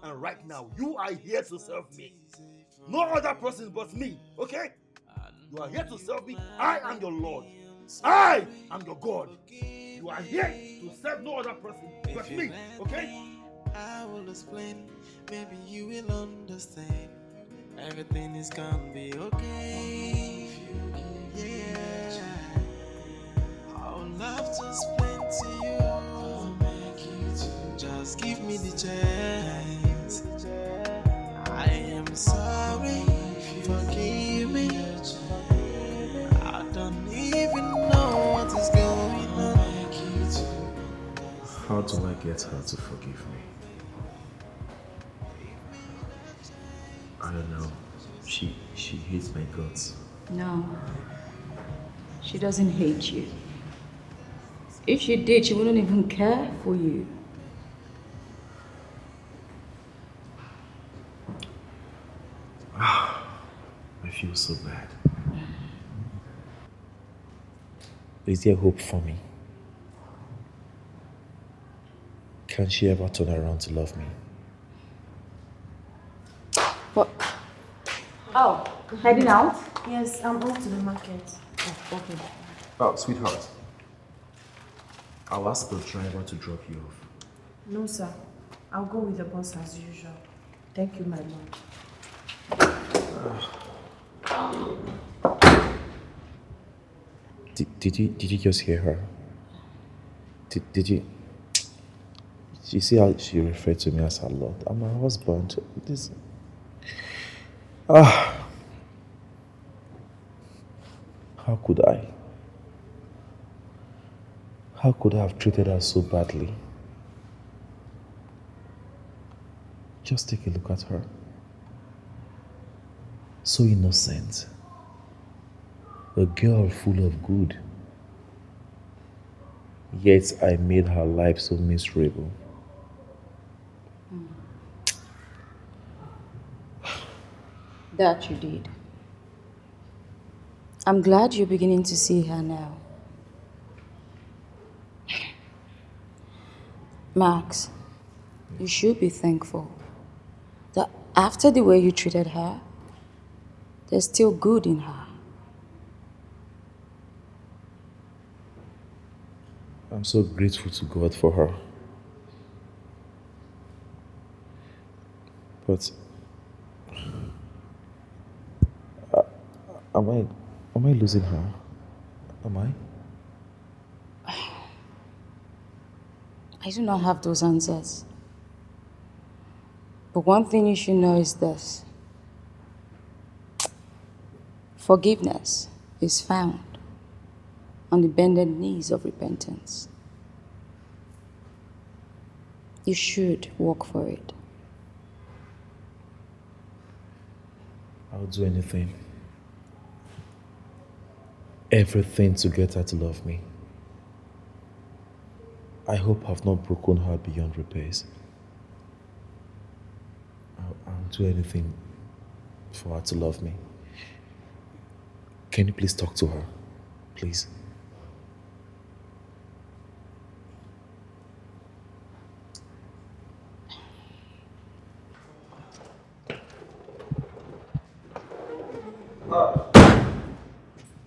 And right now, you are here to serve me. No other person but me, okay? You are here to serve me. I am your Lord. I am your God. You are here to serve no other person but me, okay? I will explain, maybe you will understand. Everything is gonna be okay. Yeah, I would love to explain to you. Just give me the chance. I am sorry, forgive me. I don't even know what is going on. How do I get her to forgive me? I don't know. She hates my guts. No, she doesn't hate you. If she did, she wouldn't even care for you. I feel so bad. Is there hope for me? Can she ever turn around to love me? What? Oh, heading out? Yes, I'm off to the market. Oh, okay. Oh, sweetheart. I'll ask the driver to drop you off. No, sir. I'll go with the boss as usual. Thank you, my lord. Did you just hear her? Did you see how she referred to me as her lord? I'm her husband. This. How could I? How could I have treated her so badly? Just take a look at her. So innocent. A girl full of good. Yet I made her life so miserable. That you did. I'm glad you're beginning to see her now. Max, you should be thankful that after the way you treated her, there's still good in her. I'm so grateful to God for her. But am I losing her? Am I? I do not have those answers. But one thing you should know is this. Forgiveness is found on the bended knees of repentance. You should work for it. I'll do anything. Everything to get her to love me. I hope I've not broken her beyond repairs. I'll do anything for her to love me. Can you please talk to her? Please.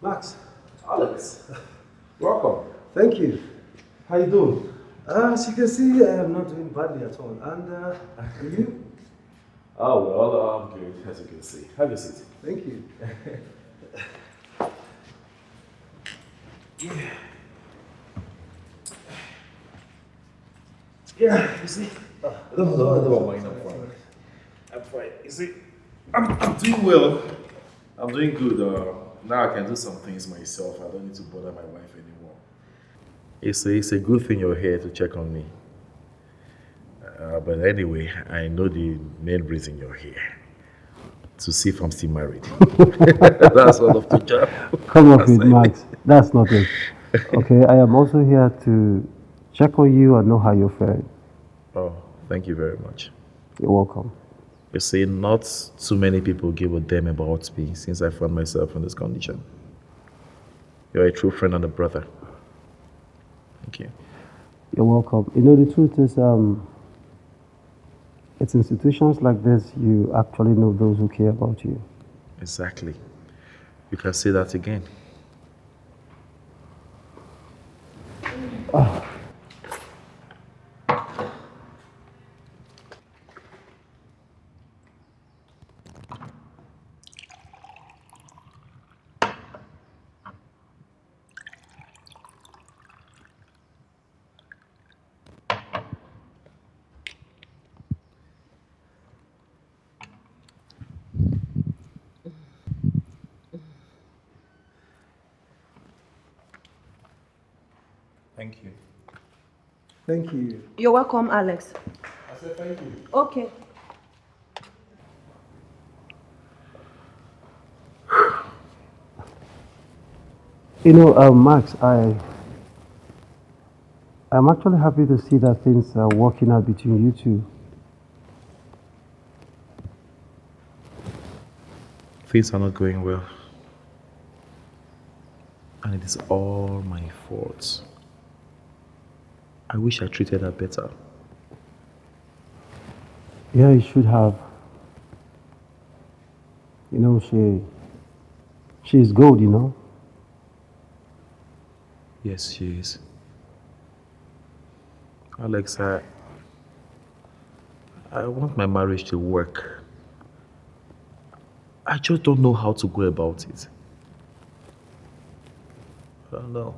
Max. Alex. Welcome. Thank you. How you doing? As you can see, I am not doing badly at all. And you? Oh, well, I'm good, as you can see. Have a seat. Thank you. Yeah, you see? Don't mind, I'm fine. I'm fine. You see, I'm doing well. I'm doing good. Now I can do some things myself. I don't need to bother my wife anymore. It's a good thing you're here to check on me. But anyway, I know the main reason you're here. To see if I'm still married. That's all of the job. Come off it, Max. That's not it. Okay, I am also here to check on you and know how you're faring. Oh, thank you very much. You're welcome. You see, not too many people give a damn about me since I found myself in this condition. You're a true friend and a brother. Thank you. You're welcome. You know, the truth is, it's in situations like this you actually know those who care about you. Exactly. You can say that again. Thank you. Thank you. You're welcome, Alex. I said thank you. Okay. You know, Max, I'm actually happy to see that things are working out between you two. Things are not going well. And it is all my fault. I wish I treated her better. Yeah, you should have. You know, she's gold, you know. Yes, she is. Alex, I want my marriage to work. I just don't know how to go about it. I don't know.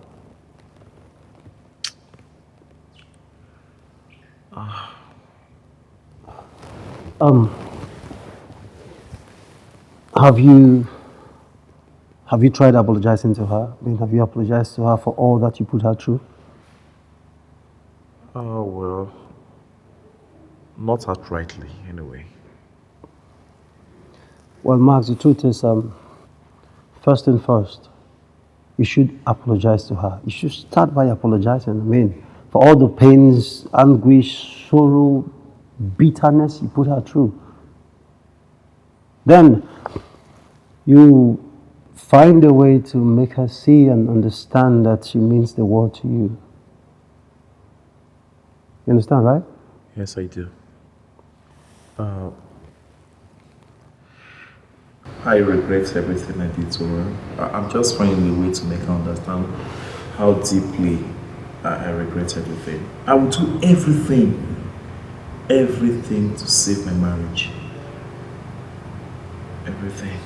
Have you tried apologizing to her? I mean, have you apologized to her for all that you put her through? Oh, well, not outrightly, anyway. Well, Max, the truth is, first thing first, you should apologize to her. You should start by apologizing. I mean, for all the pains, anguish, sorrow, bitterness you put her through. Then, you find a way to make her see and understand that she means the world to you. You understand, right? Yes, I do. I regret everything I did to her. I'm just finding a way to make her understand how deeply I regret everything. I will do everything to save my marriage. Everything.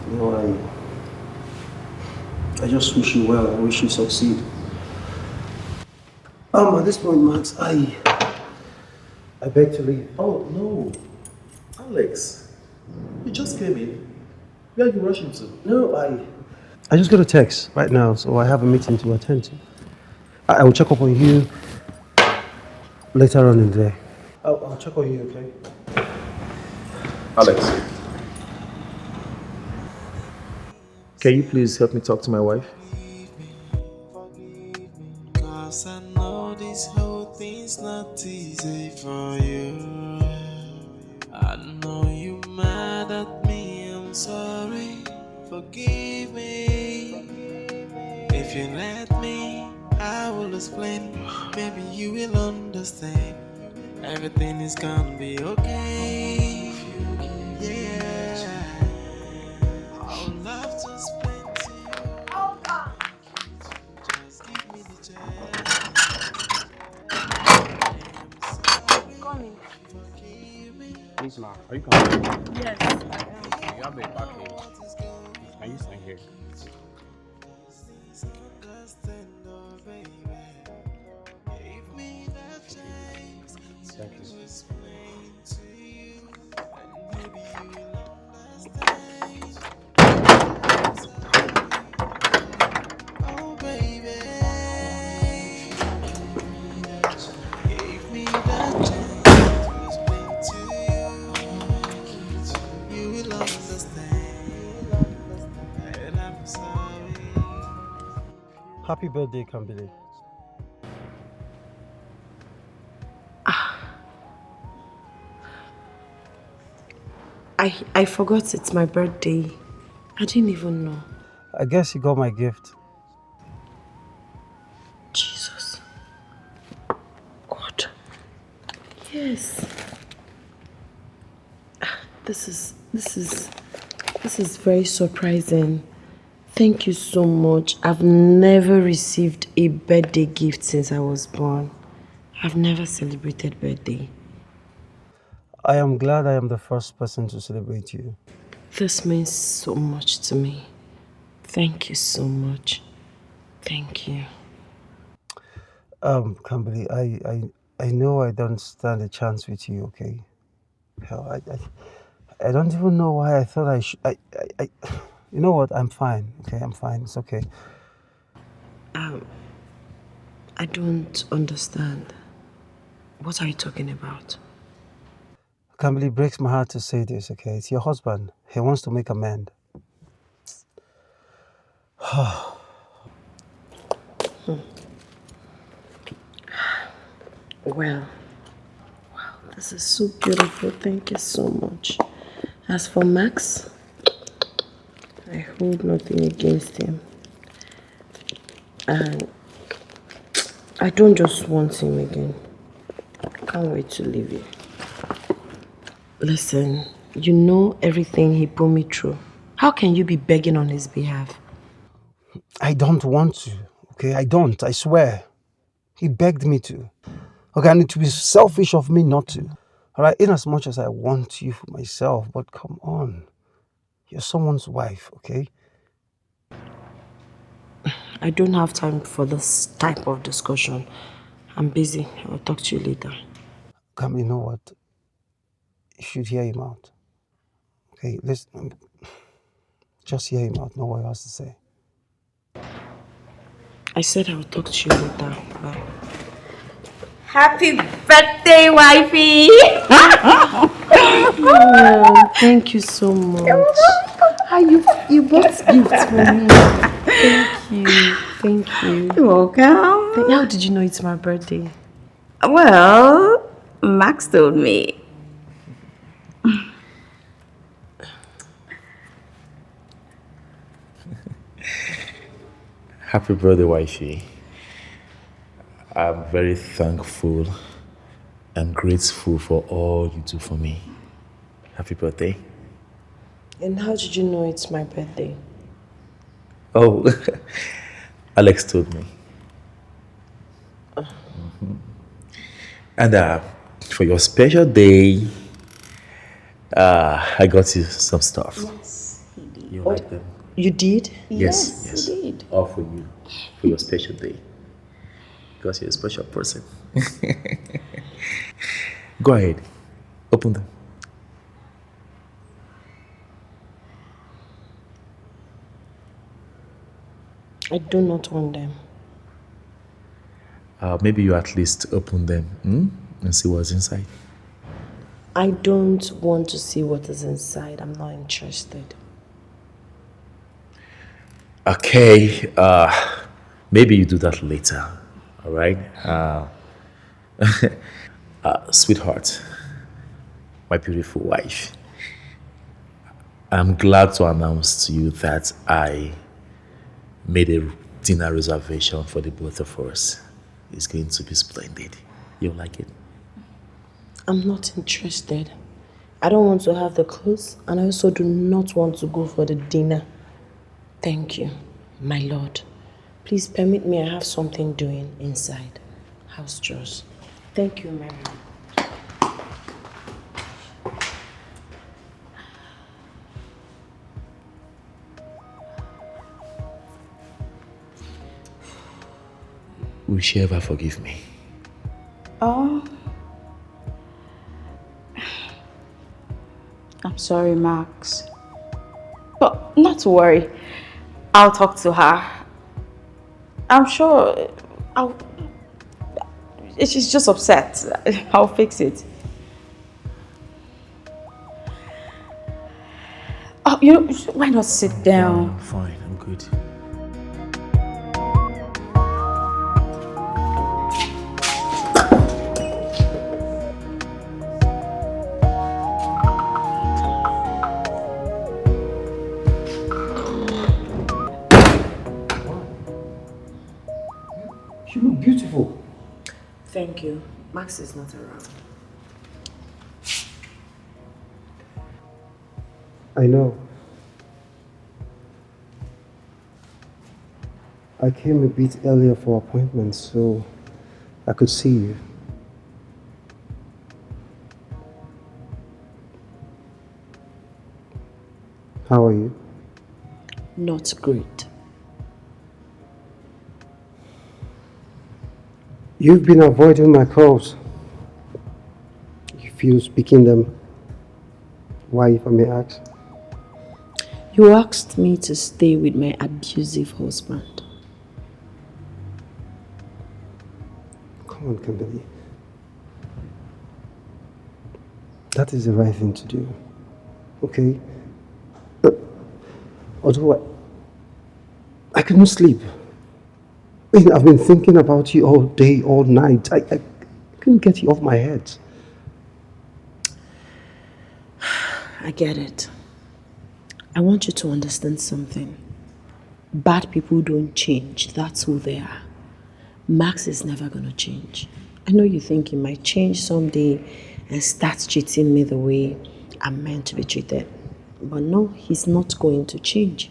You know, I just wish you well. I wish you succeed. At this point, Max, I beg to leave. Oh, no. Alex, you just came in. Where are you rushing to? No, I just got a text right now, so I have a meeting to attend to. I will check up on you later on in the day. I'll check on you, okay? Alex, can you please help me talk to my wife? Cause I know this whole thing's not easy for you. I know you mad at me, I'm sorry. Forgive me. If you let me, I will explain. Maybe you will understand. Everything is gonna be okay. Yeah. I would love to explain to you. Just Please, ma, are you coming? Yes, I am. You have a package. Please, can you sign here? Thank you. Happy birthday, Kambili. I forgot it's my birthday. I didn't even know. I guess you got my gift. Jesus. God. Yes. This is very surprising. Thank you so much. I've never received a birthday gift since I was born. I've never celebrated birthday. I am glad I am the first person to celebrate you. This means so much to me. Thank you so much. Thank you. Kambili, I know I don't stand a chance with you, okay? Hell, I don't even know why I thought I should. You know what? I'm fine. Okay, I'm fine. It's okay. I don't understand. What are you talking about? Kambili, it breaks my heart to say this, okay? It's your husband. He wants to make amends. Well, wow, this is so beautiful. Thank you so much. As for Max, I hold nothing against him. And I don't just want him again. I can't wait to leave you. Listen, you know everything he put me through. How can you be begging on his behalf? I don't want to, okay? I don't, I swear. He begged me to. Okay, and it would be selfish of me not to. All right, in as much as I want you for myself, but come on. You're someone's wife, okay? I don't have time for this type of discussion. I'm busy. I'll talk to you later. Come, you know what? You should hear him out. Okay, listen. Just hear him out. Know what he has to say. I said I'll talk to you later. Bye. Happy birthday, wifey! Oh, thank you so much. You bought gifts for me. Thank you. Thank you. You're welcome. How did you know it's my birthday? Well, Max told me. Happy birthday, wifey. I'm very thankful and grateful for all you do for me. Happy birthday. And how did you know it's my birthday? Oh, Alex told me. And for your special day, I got you some stuff. Yes, he did. You like them? You did? Yes. He did. All for you, for your special day. Because you're a special person. Go ahead, open them. I do not want them. Maybe you at least open them and see what's inside. I don't want to see what is inside. I'm not interested. Okay, maybe you do that later, all right? Sweetheart, my beautiful wife, I'm glad to announce to you that I made a dinner reservation for the both of us. It's going to be splendid. You'll like it. I'm not interested. I don't want to have the clothes, and I also do not want to go for the dinner. Thank you, my lord. Please permit me, I have something doing inside. House chores. Thank you, Miriam. Will she ever forgive me? Oh. I'm sorry, Max. But not to worry. I'll talk to her. I'm sure she's just upset. I'll fix it. Oh, why not sit down? I'm fine, I'm good. You look beautiful. Thank you. Max is not around. I know. I came a bit earlier for appointments so I could see you. How are you? Not great. You've been avoiding my calls. You feel speaking them. Why, if I may ask? You asked me to stay with my abusive husband. Come on, Kimberly. That is the right thing to do. Okay? Although I couldn't sleep. I've been thinking about you all day, all night. I couldn't get you off my head. I get it. I want you to understand something. Bad people don't change. That's who they are. Max is never going to change. I know you think he might change someday and start treating me the way I'm meant to be treated. But no, he's not going to change.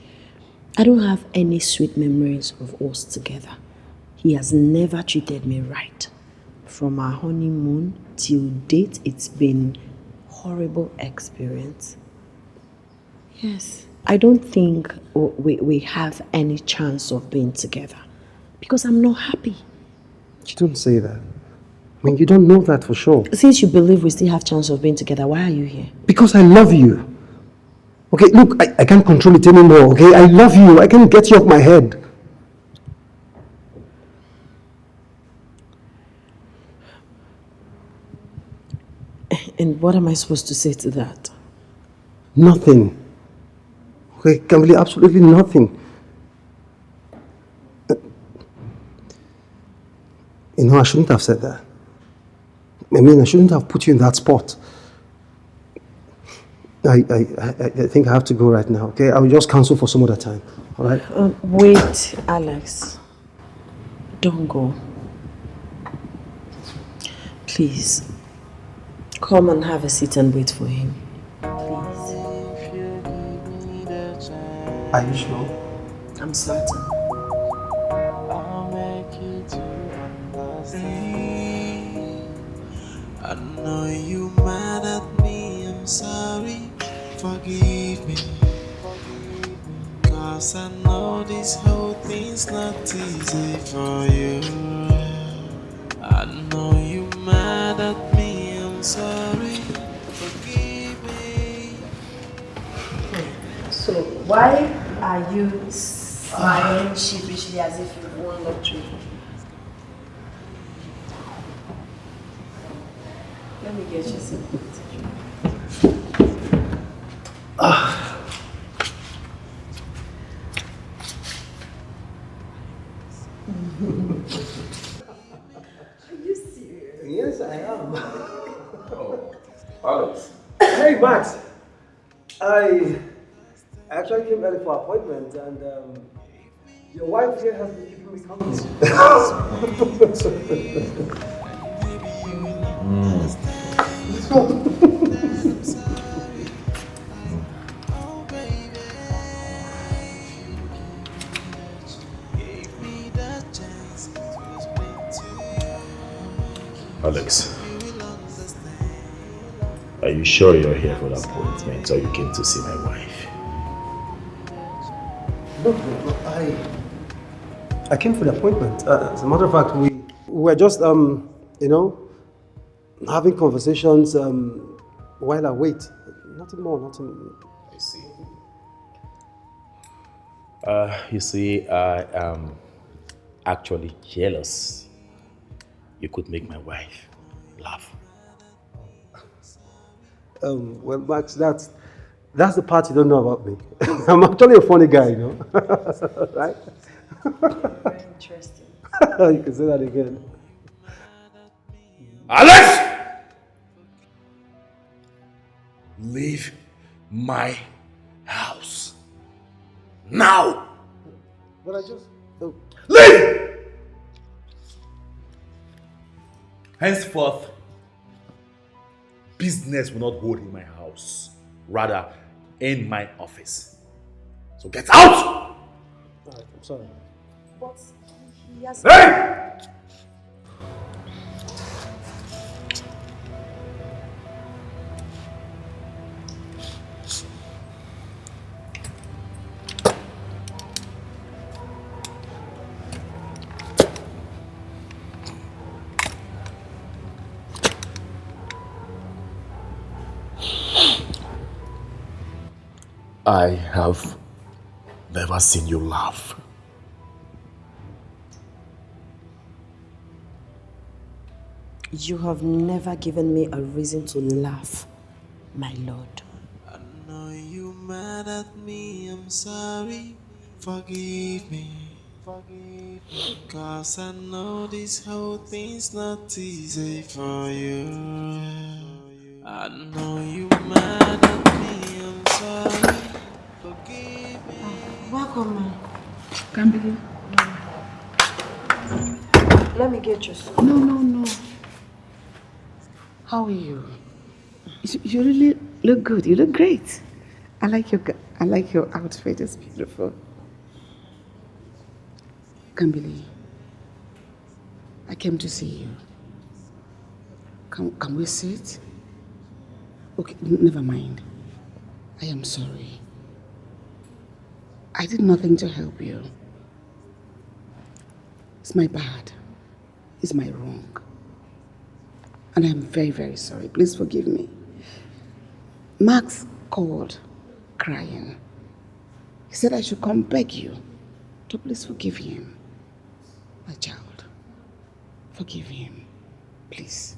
I don't have any sweet memories of us together. He has never treated me right. From our honeymoon till date, it's been a horrible experience. Yes, I don't think we have any chance of being together because I'm not happy. You don't say that. I mean, you don't know that for sure. Since you believe we still have chance of being together, why are you here? Because I love you. Okay, look, I can't control it anymore, okay? I love you. I can't get you off my head. And what am I supposed to say to that? Nothing. Okay, Kimberly, absolutely nothing. You know, I shouldn't have said that. I mean, I shouldn't have put you in that spot. I think I have to go right now, okay? I will just cancel for some other time, all right? Wait, Alex. Don't go. Please. Come and have a seat and wait for him. Please. Are you sure? I'm certain. I know you mad at me, I'm sorry, forgive me. Cause I know this whole thing's not easy for you. I know you mad at me, I'm sorry, forgive me. So, why are you smiling sheepishly as if you won lottery? Let me get you some. Are you serious? Yes, I am. Oh, Alex. Hey, Max. I actually came early for appointment, and your wife here has been keeping me company. Alex, are you sure you're here for that appointment or you came to see my wife? No, I came for the appointment. As a matter of fact, we we're just, having conversations while I wait. Nothing more, nothing. I see. You see, I am actually jealous. You could make my wife laugh. Well, Max, that's the part you don't know about me. I'm actually a funny guy, right? Very interesting. You can say that again. Alex! Leave my house. Now! But I just... Leave! Henceforth, business will not hold in my house. Rather, in my office. So get out! Alright, I'm sorry. But he has... Hey! I have never seen you laugh. You have never given me a reason to laugh, my lord. I know you mad at me, I'm sorry. Forgive me. Cause I know this whole thing's not easy for you. I know you mad at me, I'm sorry. Forgive me. Welcome, man. Can't believe. Let me get your soup. No. How are you? You really look good. You look great. I like your outfit. It's beautiful. Kambili, I came to see you. Can we sit? Okay, never mind. I am sorry. I did nothing to help you. It's my bad. It's my wrong. And I'm very, very sorry. Please forgive me. Max called crying. He said I should come beg you to please forgive him. My child, forgive him, please.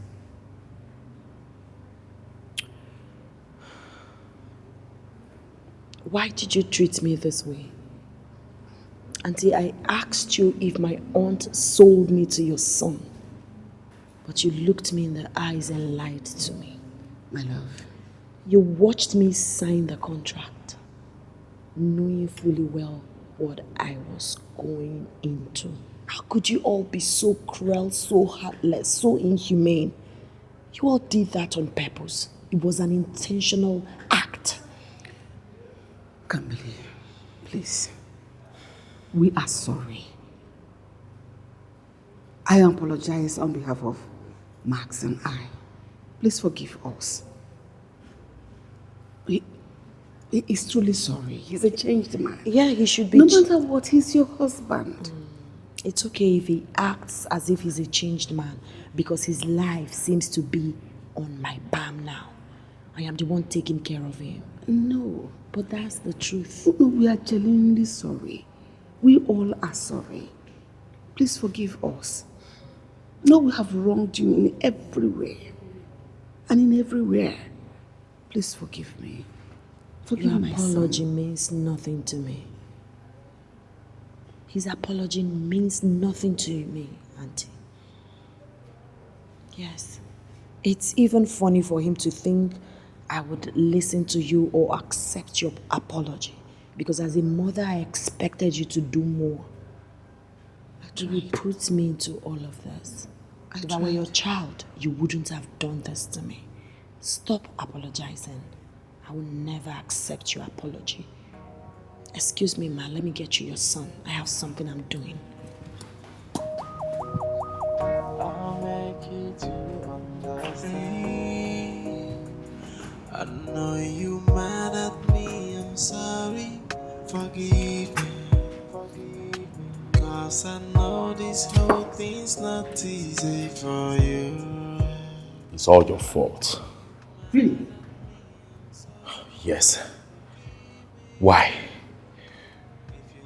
Why did you treat me this way? Auntie, I asked you if my aunt sold me to your son. But you looked me in the eyes and lied to me. My love. You watched me sign the contract, knowing fully well what I was going into. How could you all be so cruel, so heartless, so inhumane? You all did that on purpose. It was an intentional act. Kamili, please. We are sorry. I apologize on behalf of Max and I. Please forgive us. He is truly sorry. He's a changed man. Yeah, he should be. No matter what, he's your husband. It's okay if he acts as if he's a changed man because his life seems to be on my palm now. I am the one taking care of him. No. But that's the truth. No, we are genuinely sorry. We all are sorry. Please forgive us. No, we have wronged you in every way. And in everywhere. Please forgive me. Forgive Your my apology son. means nothing to me. His apology means nothing to me, Auntie. Yes. It's even funny for him to think I would listen to you or accept your apology. Because as a mother, I expected you to do more. You would put me into all of this. If I were your child, you wouldn't have done this to me. Stop apologizing. I will never accept your apology. Excuse me, ma, let me get you your son. I have something I'm doing. I'll make you to understand. I know you mad at me, I'm sorry. Forgive me. 'Cause I know this whole thing's not easy for you. It's all your fault. Really? Yes. Why?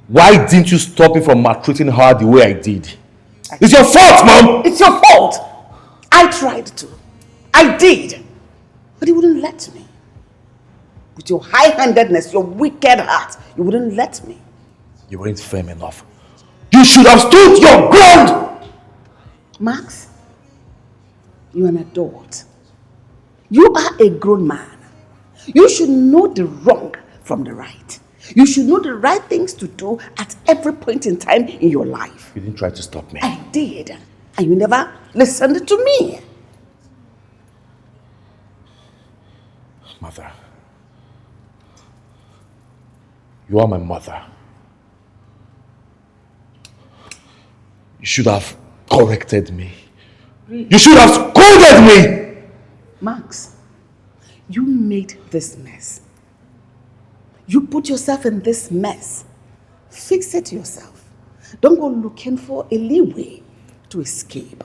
Why didn't you stop me from maltreating her the way I did? It's your fault, Mom! It's your fault! I tried to. I did. But you wouldn't let me. With your high-handedness, your wicked heart, you wouldn't let me. You weren't firm enough. You should have stood your ground! Max, you're an adult. You are a grown man. You should know the wrong from the right. You should know the right things to do at every point in time in your life. You didn't try to stop me. I did. And you never listened to me. Mother. You are my mother. You should have corrected me. You should have scolded me! Max, you made this mess. You put yourself in this mess. Fix it yourself. Don't go looking for a leeway to escape.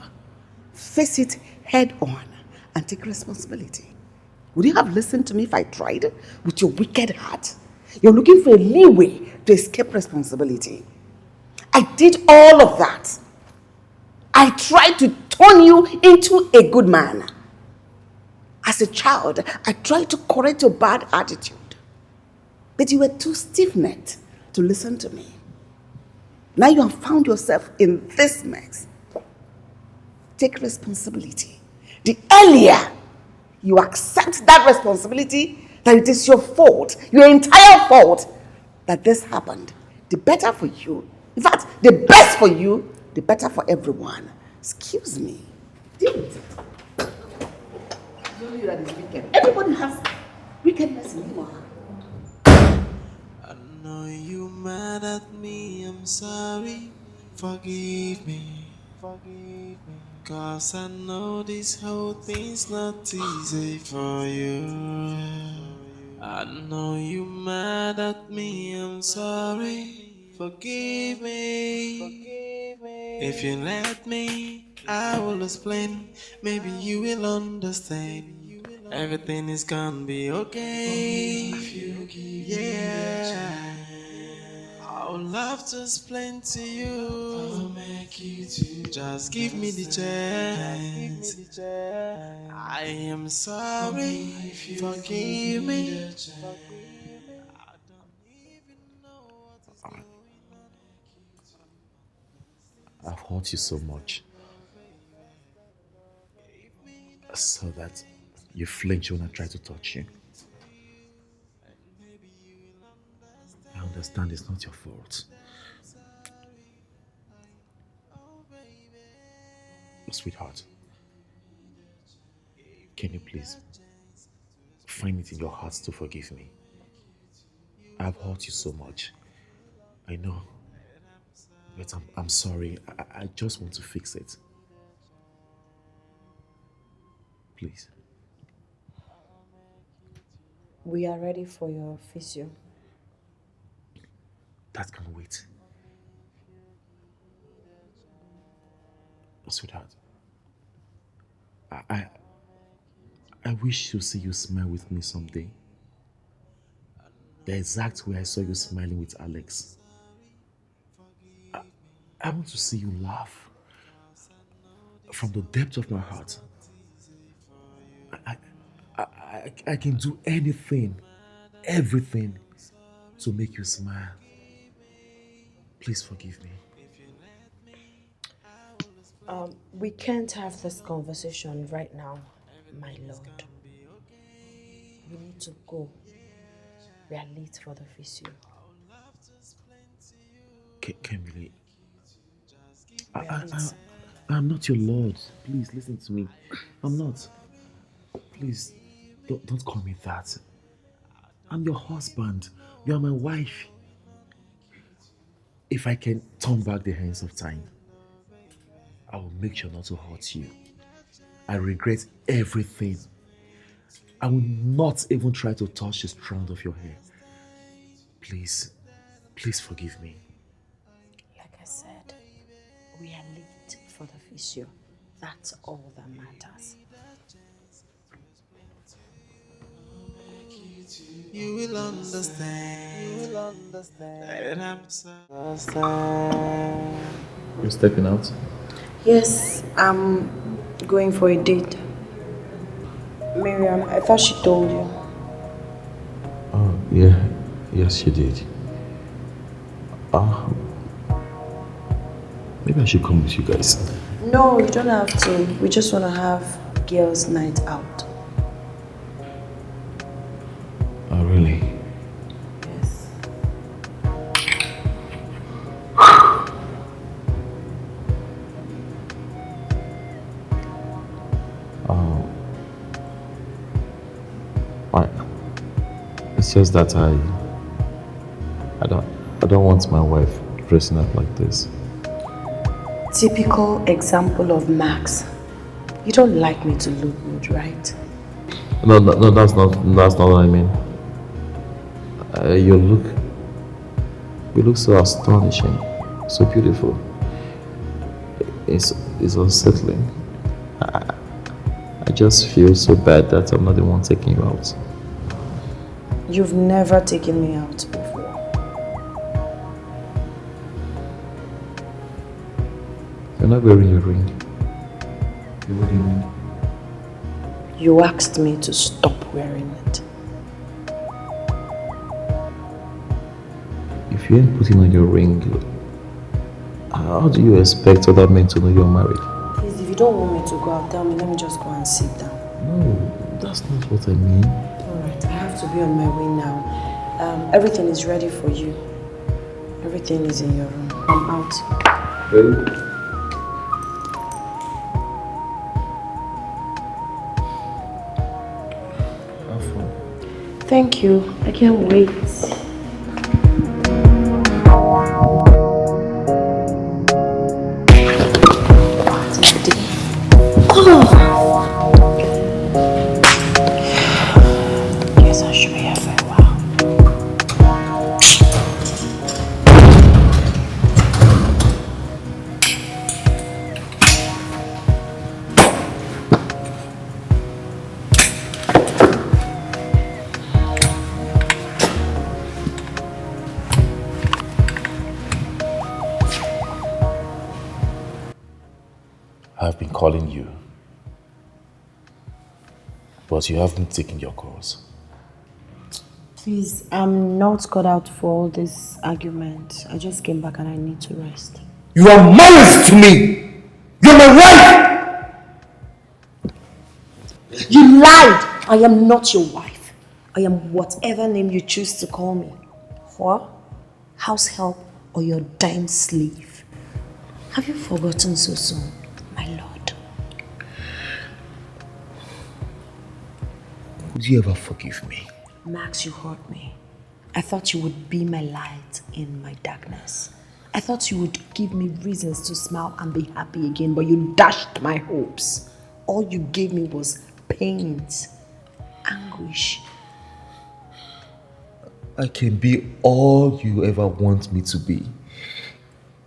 Face it head on and take responsibility. Would you have listened to me if I tried with your wicked heart? You're looking for a leeway to escape responsibility. I did all of that. I tried to turn you into a good man. As a child, I tried to correct your bad attitude. But you were too stiff-necked to listen to me. Now you have found yourself in this mess. Take responsibility. The earlier you accept that responsibility, that it is your fault, your entire fault, that this happened, the better for you. In fact, the best for you, the better for everyone. Excuse me. Deal with it. It's only you that is wicked. Everybody has wickedness in him. I know you mad at me, I'm sorry. Forgive me. 'Cause I know this whole thing's not easy for you. I know you mad at me, I'm sorry. Forgive me. If you let me, I will explain. Maybe you will understand. Everything is gonna be okay. If you give yeah. I would love to explain to you. I'll make you to just give me the chance. I am sorry. Forgive me. I've hurt you so much. So that you flinch when I try to touch you. I understand it's not your fault. Sweetheart, can you please find it in your heart to forgive me? I've hurt you so much. I know. But I'm sorry. I just want to fix it. Please. We are ready for your physio. That can wait. Sweetheart, I wish to see you smile with me someday. The exact way I saw you smiling with Alex. I want to see you laugh. From the depth of my heart. I can do anything, everything to make you smile. Please forgive me. We can't have this conversation right now, my lord. We need to go. We are late for the physio. Kimberly, I'm not your lord. Please listen to me. I'm not. Please, don't call me that. I'm your husband. You are my wife. If I can turn back the hands of time, I will make sure not to hurt you. I regret everything. I will not even try to touch the strand of your hair. Please forgive me. Like I said, We are late for the physio. That's all that matters. You will understand. You will understand. That I'm so. You're stepping out? Yes, I'm going for a date. Miriam, I thought she told you. Oh, yeah. Yes, she did. Maybe I should come with you guys. No, you don't have to. We just want to have girls' night out. Oh, really? Yes. I, it's just that I don't want my wife dressing up like this. Typical example of Max. You don't like me to look good, right? No, that's not what I mean. You look so astonishing, so beautiful. It's unsettling. I just feel so bad that I'm not the one taking you out. You've never taken me out before. You're not wearing your ring. You're wearing your ring. You asked me to stop wearing it. If you ain't putting on your ring, how do you expect other men to know you're married? Please, if you don't want me to go out, tell me. Let me just go and sit down. No, that's not what I mean. Alright, I have to be on my way now. Everything is ready for you. Everything is in your room. I'm out. Really? Thank you. I can't wait. Yes, I should be here for a while. I've been calling you, but you haven't taken your calls. Please, I'm not cut out for all this argument. I just came back and I need to rest. You are married to me! You're my wife! You lied! I am not your wife. I am whatever name you choose to call me. What? House help or your dime slave? Have you forgotten so soon, my lord? Would you ever forgive me? Max, you hurt me. I thought you would be my light in my darkness. I thought you would give me reasons to smile and be happy again, but you dashed my hopes. All you gave me was pains, anguish. I can be all you ever want me to be,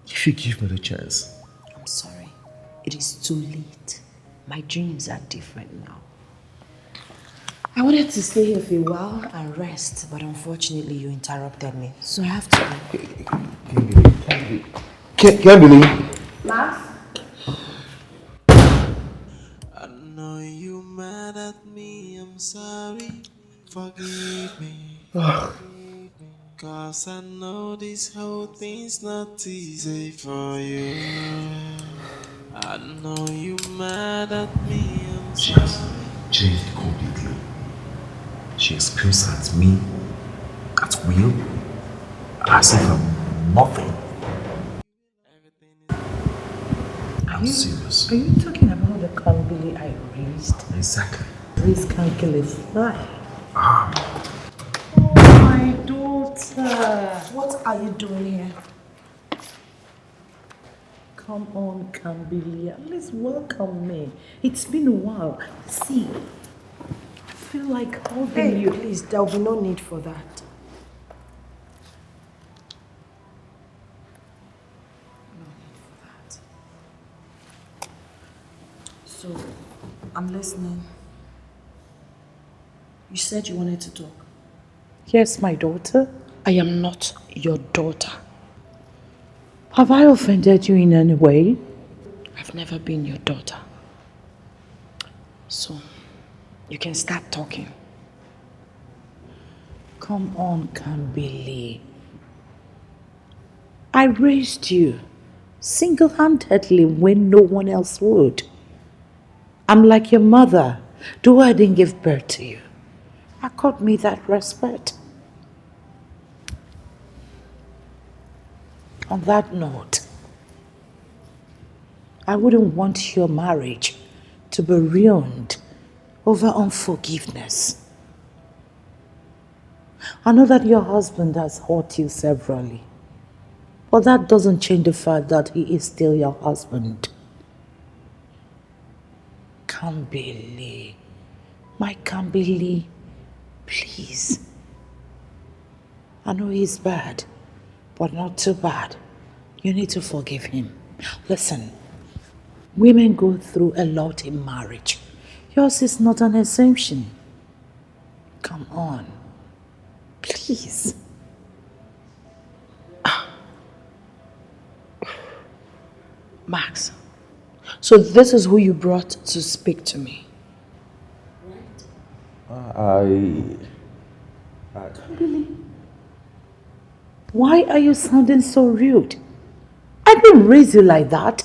if you give me the chance. I'm sorry. It is too late. My dreams are different now. I wanted to stay here for a while and rest, but unfortunately you interrupted me. So I have to leave. Can't believe. Max? I know you mad at me, I'm sorry. Forgive me. Cause I know this whole thing's not easy for you. I know you mad at me, I'm She has sorry. changed completely. She screams at me at will, as if I'm nothing. I'm serious. Are you talking about the Kambili I raised? Exactly. Raised Kankilis. Ah. Oh, my daughter. What are you doing here? Come on, Kambili. At least welcome me. It's been a while. See, I feel like holding Hey, you. please, there will be no need for that. No need for that. I'm listening. You said you wanted to talk. Yes, my daughter. I am not your daughter. Have I offended you in any way? I've never been your daughter. So, you can start talking. Come on, Kambili. I raised you single-handedly when no one else would. I'm like your mother, though I didn't give birth to you. Accord me that respect. On that note, I wouldn't want your marriage to be ruined over unforgiveness. I know that your husband has hurt you severally, but that doesn't change the fact that he is still your husband. Kambili, my Kambili, please. I know he's bad, but not too bad. You need to forgive him. Listen, women go through a lot in marriage. Yours is not an exemption. Come on, please. Max, so this is who you brought to speak to me. Why are you sounding so rude? I didn't raise you like that.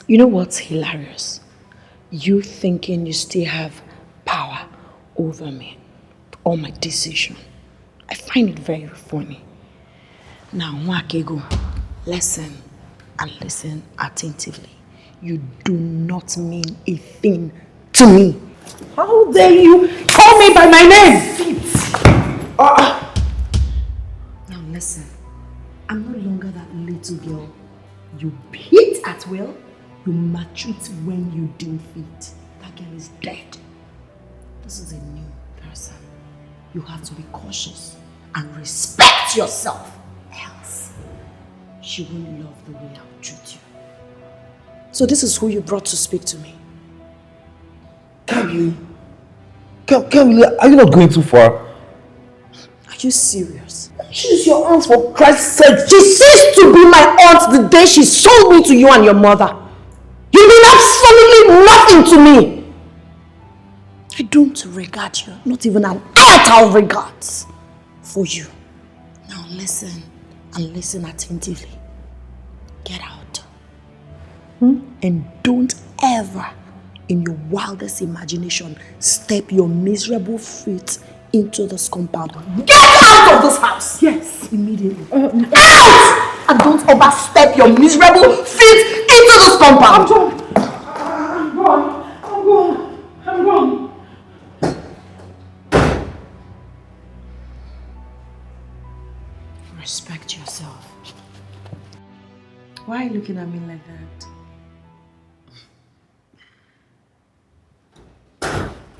You know what's hilarious? You thinking you still have power over me or my decision. I find it very funny. Now, Nwakego, listen and listen attentively. You do not mean a thing to me. How dare you call me by my name? Now listen, I'm no longer that little girl. You beat at will, you maltreat when you deem fit. That girl is dead. This is a new person. You have to be cautious and respect yourself. Else, she won't love the way I'll treat you. So this is who you brought to speak to me. Kamili, are you not going too far? Are you serious? She's your aunt, for Christ's sake. She ceased to be my aunt the day she sold me to you and your mother. You mean absolutely nothing to me. I don't regard you, not even an iota of regards for you. Now listen, and listen attentively. Get out. And don't ever, in your wildest imagination, step your miserable feet into this compound. Get out of this house! Yes. Immediately. Out! And don't overstep your miserable feet into this compound. I'm gone. Respect yourself. Why are you looking at me like that?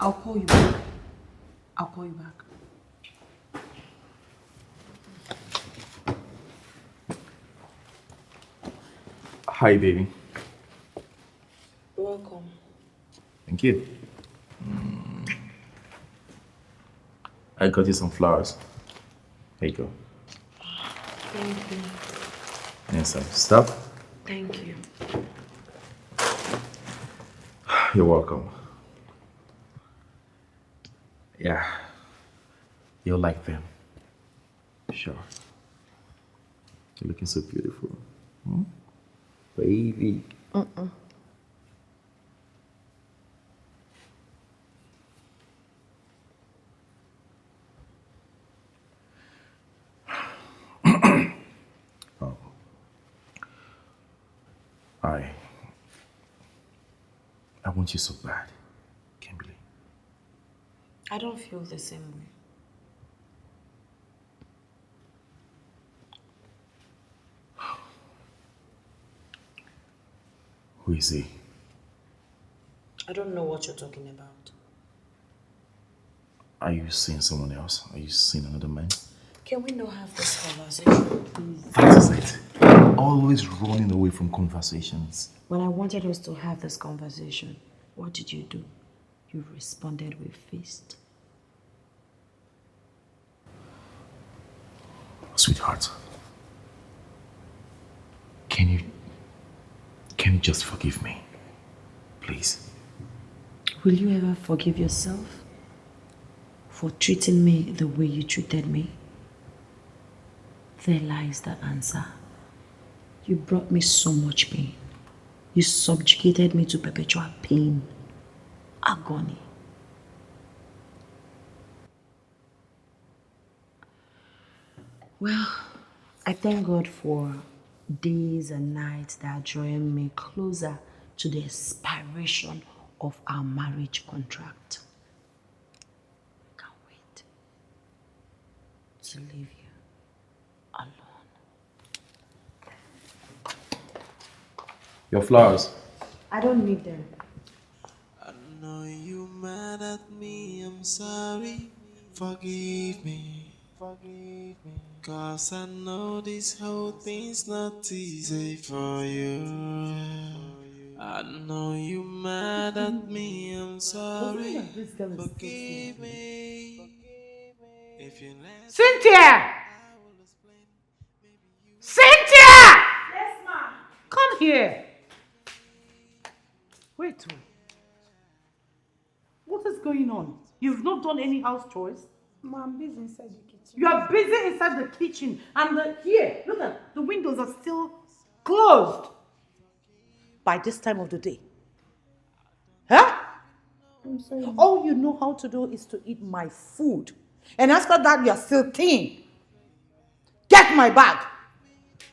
I'll call you back. Hi, baby. Welcome. Thank you. I got you some flowers. Here you go. Thank you. And some stuff. Thank you. You're welcome. Yeah. You'll like them. Sure. You're looking so beautiful. Baby. Oh. I want you so bad, Kimberly. I don't feel the same way. Who is he? I don't know what you're talking about. Are you seeing someone else? Are you seeing another man? Can we not have this conversation, please? That is it. always running away from conversations. When I wanted us to have this conversation, what did you do? You responded with fist. Sweetheart, can you just forgive me? Please. Will you ever forgive yourself for treating me the way you treated me? There lies the answer. You brought me so much pain. You subjugated me to perpetual pain, agony. Well, I thank God for days and nights that are drawing me closer to the expiration of our marriage contract. I can't wait to leave you alone. Your flowers. I don't need them. I know you mad at me, I'm sorry. Forgive me. Cause I know this whole thing's not easy for you. I know you mad at me, I'm sorry. Forgive me. If you let Cynthia! Cynthia! Yes, ma'am. Come here. Wait. What is going on? You've not done any house chores? Ma, I'm busy inside the kitchen. You are busy inside the kitchen and here, look at the windows are still closed by this time of the day. Huh? I'm sorry. All you know how to do is to eat my food. And after that, you are still thin. Get my bag.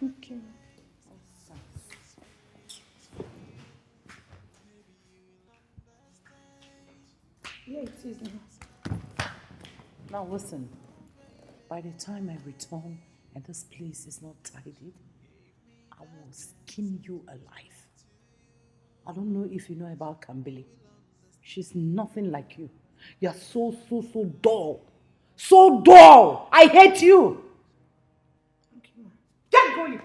Okay. Yeah, it is now. Now listen, by the time I return and this place is not tidied, I will skin you alive. I don't know if you know about Kambili. She's nothing like you. You're so dull. So dull! I hate you! Okay, ma. Get going!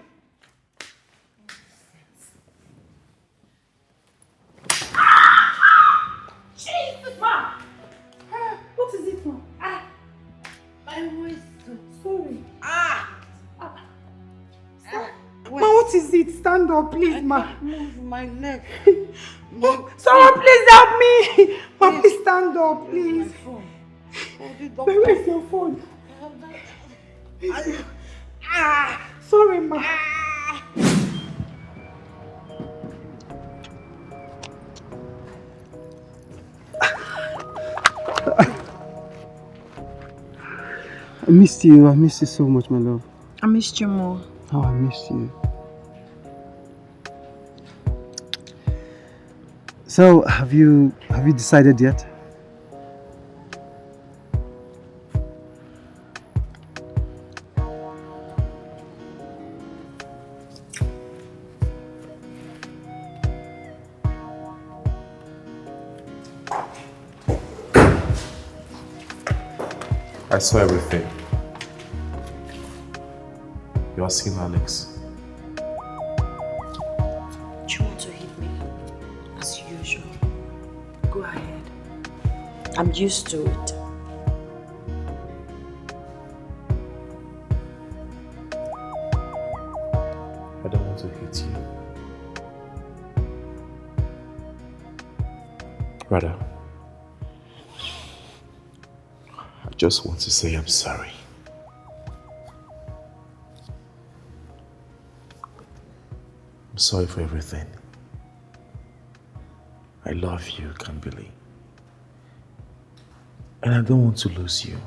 Jesus, ma! What is it, ma? My waist. Sorry. Ma, what is it? Stand up, please, ma. Move my leg. Someone please help me! Ma, please stand up, please. My phone. Oh, the doctor. Where is your phone? Sorry, ma. I missed you. I missed you so much, my love. I missed you more. Oh, I missed you. So, have you decided yet? I saw everything. You are seeing Alex. Do you want to hit me? As usual. Go ahead. I'm used to it. I don't want to hit you. Rather, I just want to say I'm sorry. I'm sorry for everything. I love you, Kambili. And I don't want to lose you.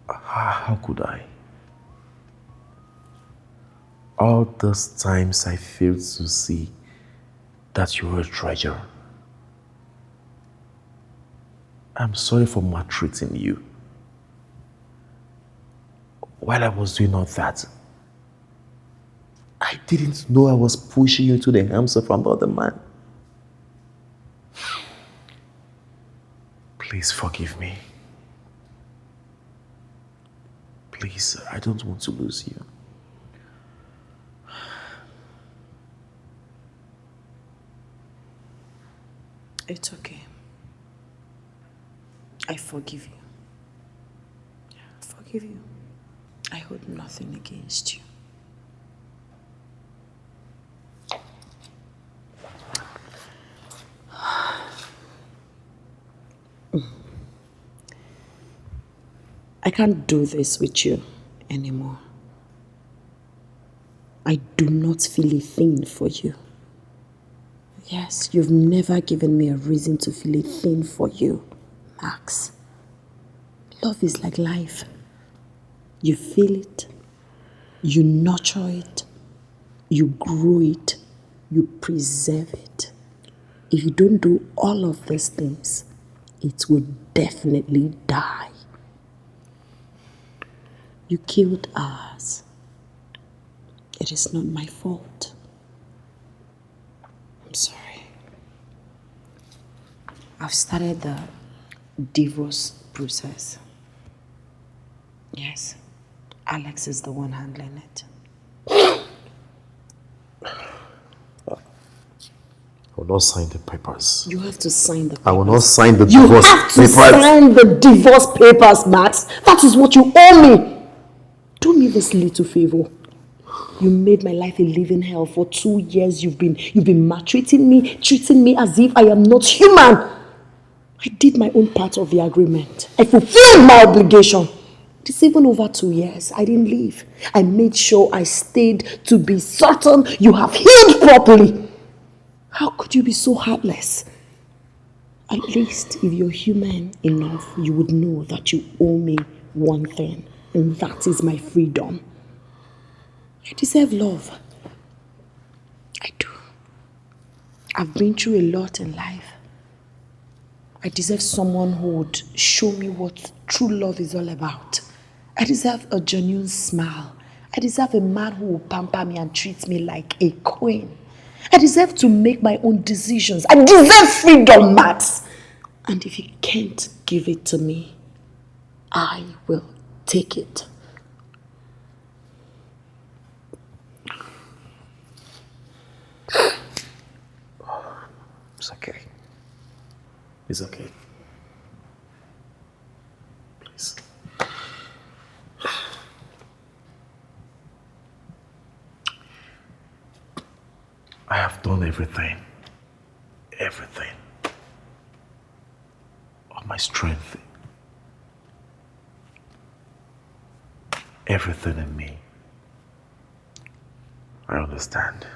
How could I? All those times I failed to see that you were a treasure. I'm sorry for maltreating you. While I was doing all that, I didn't know I was pushing you into the arms of another man. Please forgive me. Please, I don't want to lose you. It's okay. I forgive you. I forgive you. I hold nothing against you. I can't do this with you anymore. I do not feel a thing for you. Yes, you've never given me a reason to feel a thing for you, Max. Love is like life. You feel it, you nurture it, you grow it, you preserve it. If you don't do all of these things, it will definitely die. You killed ours. It is not my fault. I'm sorry. I've started the divorce process. Yes, Alex is the one handling it. I will not sign the papers. You have to sign the papers. I will not sign the divorce papers. You have to sign the divorce papers, Max. That is what you owe me. Do me this little favor. You made my life a living hell. For 2 years you've been maltreating me, treating me as if I am not human. I did my own part of the agreement. I fulfilled my obligation. It's even over 2 years. I didn't leave. I made sure I stayed to be certain you have healed properly. How could you be so heartless? At least if you're human enough, you would know that you owe me one thing, and that is my freedom. I deserve love. I do. I've been through a lot in life. I deserve someone who would show me what true love is all about. I deserve a genuine smile. I deserve a man who will pamper me and treat me like a queen. I deserve to make my own decisions. I deserve freedom, Max. And if you can't give it to me, I will take it. It's okay. It's okay. Please. I have done everything. Everything. Of my strength. Everything in me. I understand.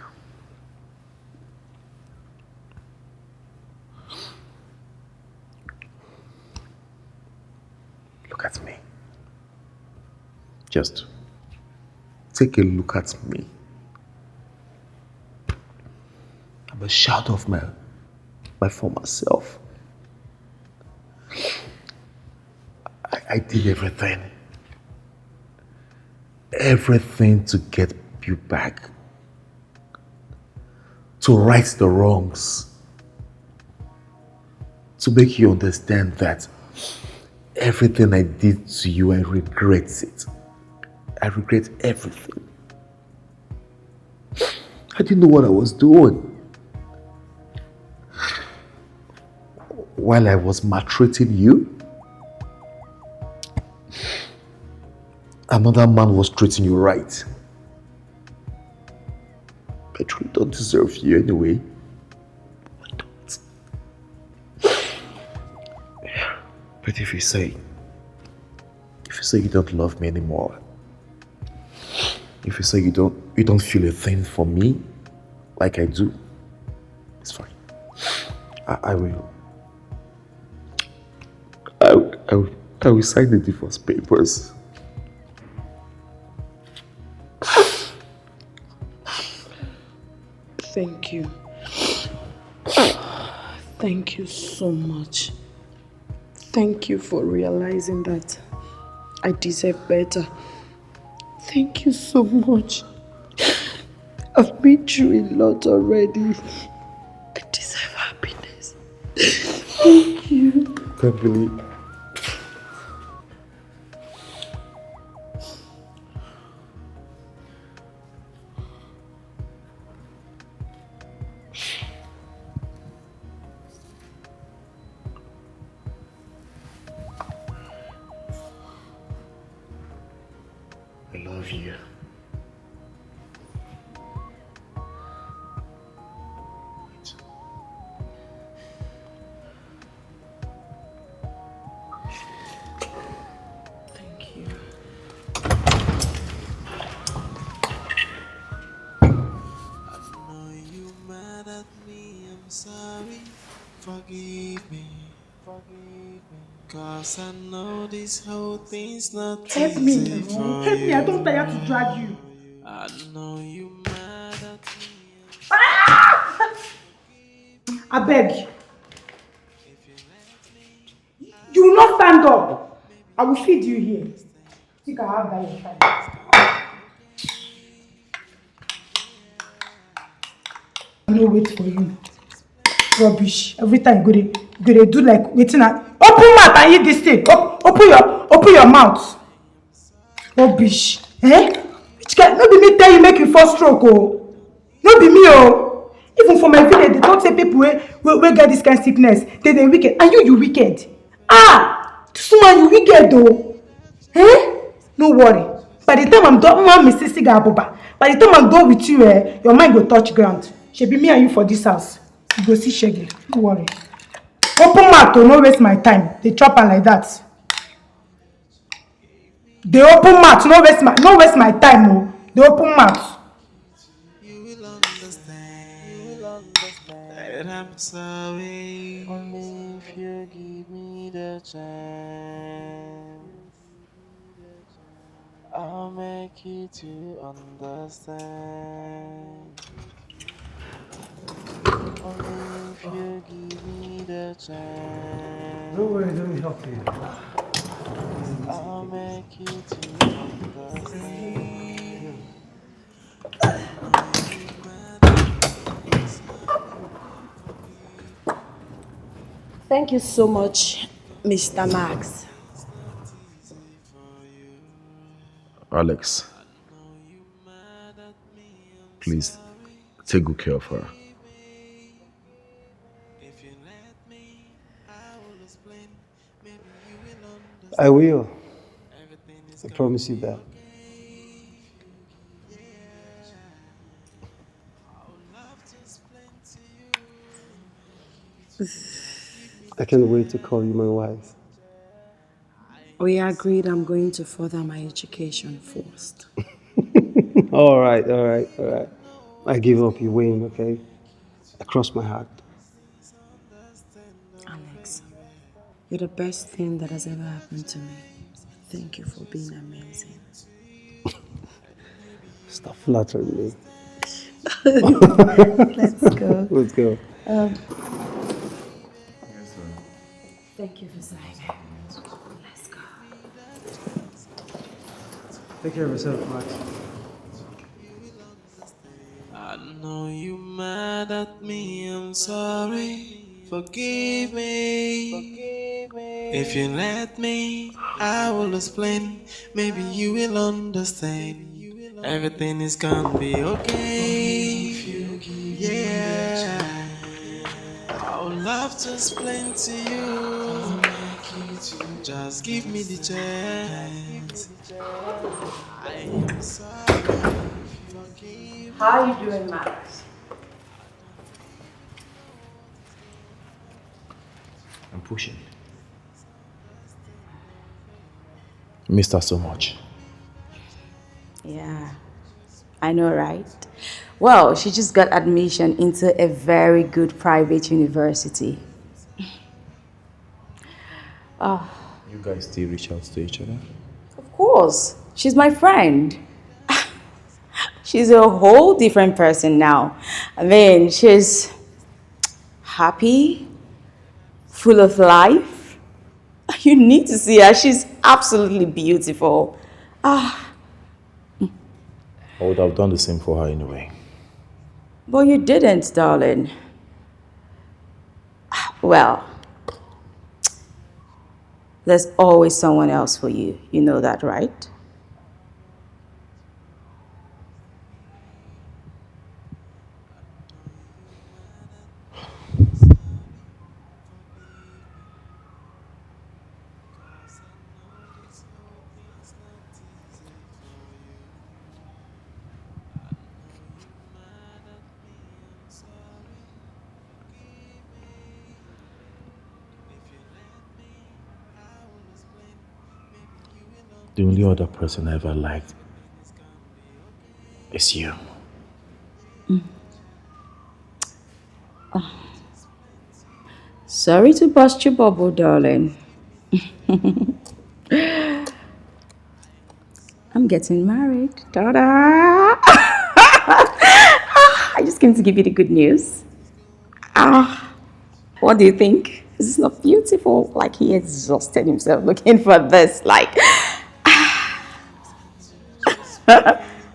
Look at me. Just take a look at me. I'm a shadow of my former self. I did everything. Everything to get you back. To right the wrongs. To make you understand that everything I did to you, I regret it. I regret everything. I didn't know what I was doing. While I was maltreating you, another man was treating you right. I truly don't deserve you anyway. I don't. But if you say you don't love me anymore, if you say you don't feel a thing for me like I do, it's fine. I will sign the divorce papers. Thank you. Thank you so much. Thank you for realizing that I deserve better. Thank you so much. I've been through a lot already. I deserve happiness. Thank you. Can't believe. love you. Thank you. Know you mad at me, I'm sorry. Forgive me, cause I know this whole thing's not Help me easy now. for Help me. I don't you. tire to drag you. I know you mad at me. I beg. You will not stand up. I will feed you here. Think I have that in time. I no wait for you. Rubbish. Every time you go dey do like waiting at open mouth and eat this thing. Open your mouth. Rubbish. Eh? Which guy? No be me tell you make you fall stroke oh. No be me oh. Even for my village, they talk say people wey get this kind of sickness, they wicked. And you wicked. Ah! This woman you wicked though. Eh? No worry. By the time I'm done, Mrs. Siga Abuba, by the time I'm done with you, your mind go touch ground. She be me and you for this house. You go see Shaggy. No worry. Open mouth to no waste my time. They chop her like that. They open mouth, no waste my time, oh. They open mouth. You will understand that I'm sorry. Only if you give me the chance, I'll make you to understand. Only if you give me the chance. Don't worry, let me help you. I'll make you to understand. Thank you so much, Mr. Max. Alex, please take good care of her. I will. I promise you that. I can't wait to call you my wife. We agreed I'm going to further my education first. All right. I give up, you win, okay? I cross my heart. Alex, you're the best thing that has ever happened to me. Thank you for being amazing. Stop flattering me. Let's go. Let's go. Thank you for signing. Let's go. Take care of yourself, Max. I know you mad at me, I'm sorry. Forgive me. If you let me, I will explain. Maybe you will understand. Everything is gonna be okay. Yeah. I would love to explain to you. Just give me the chance. I am sorry. Forgive. How are you doing, Max? I'm pushing. Missed her so much. Yeah, I know, right? Well, she just got admission into a very good private university. You guys still reach out to each other? Of course, she's my friend. She's a whole different person now. I mean, she's happy, full of life. You need to see her. She's absolutely beautiful. I would have done the same for her anyway. But you didn't, darling. Well, there's always someone else for you. You know that, right? the only other person I ever liked is you. Oh. Sorry to bust your bubble, darling. I'm getting married. Ta-da! I just came to give you the good news. What do you think? Is this not beautiful? Like, he exhausted himself looking for this. Like,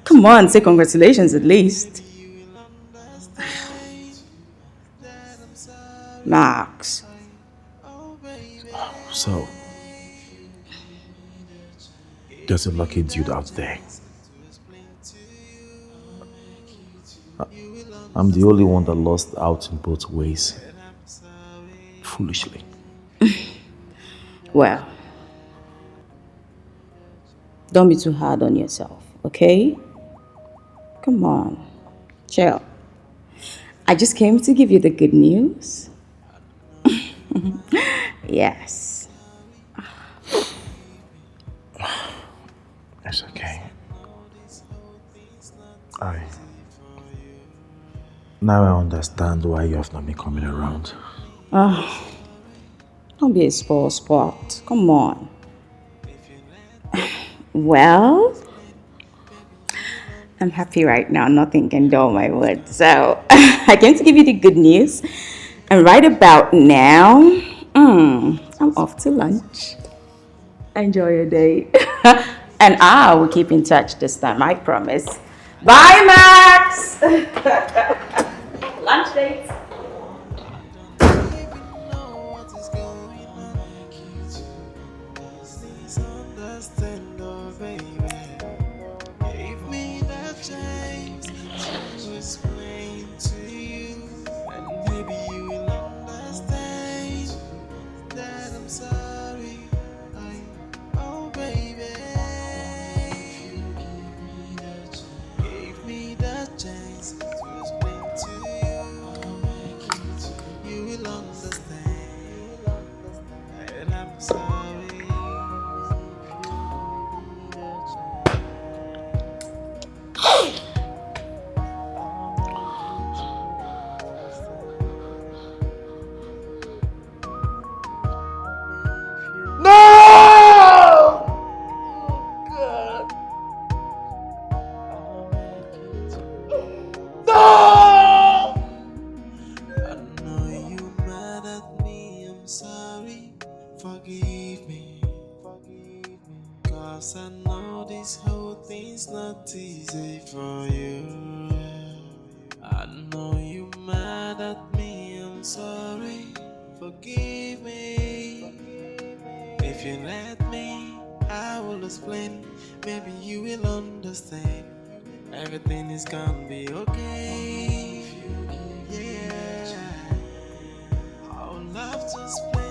come on, say congratulations at least. Max. So, there's a lucky dude out there. I'm the only one that lost out in both ways. Foolishly. Well, don't be too hard on yourself, okay? Come on, chill. I just came to give you the good news. Yes. It's okay. Now I understand why you have not been coming around. Don't be a spoiled sport. Come on. Well, I'm happy right now. Nothing can dull my mood. So, I came to give you the good news. And right about now, I'm off to lunch. Enjoy your day. And I will keep in touch this time, I promise. Bye, Max! Lunch date. Everything is gonna be okay. Yeah, I would love to explain.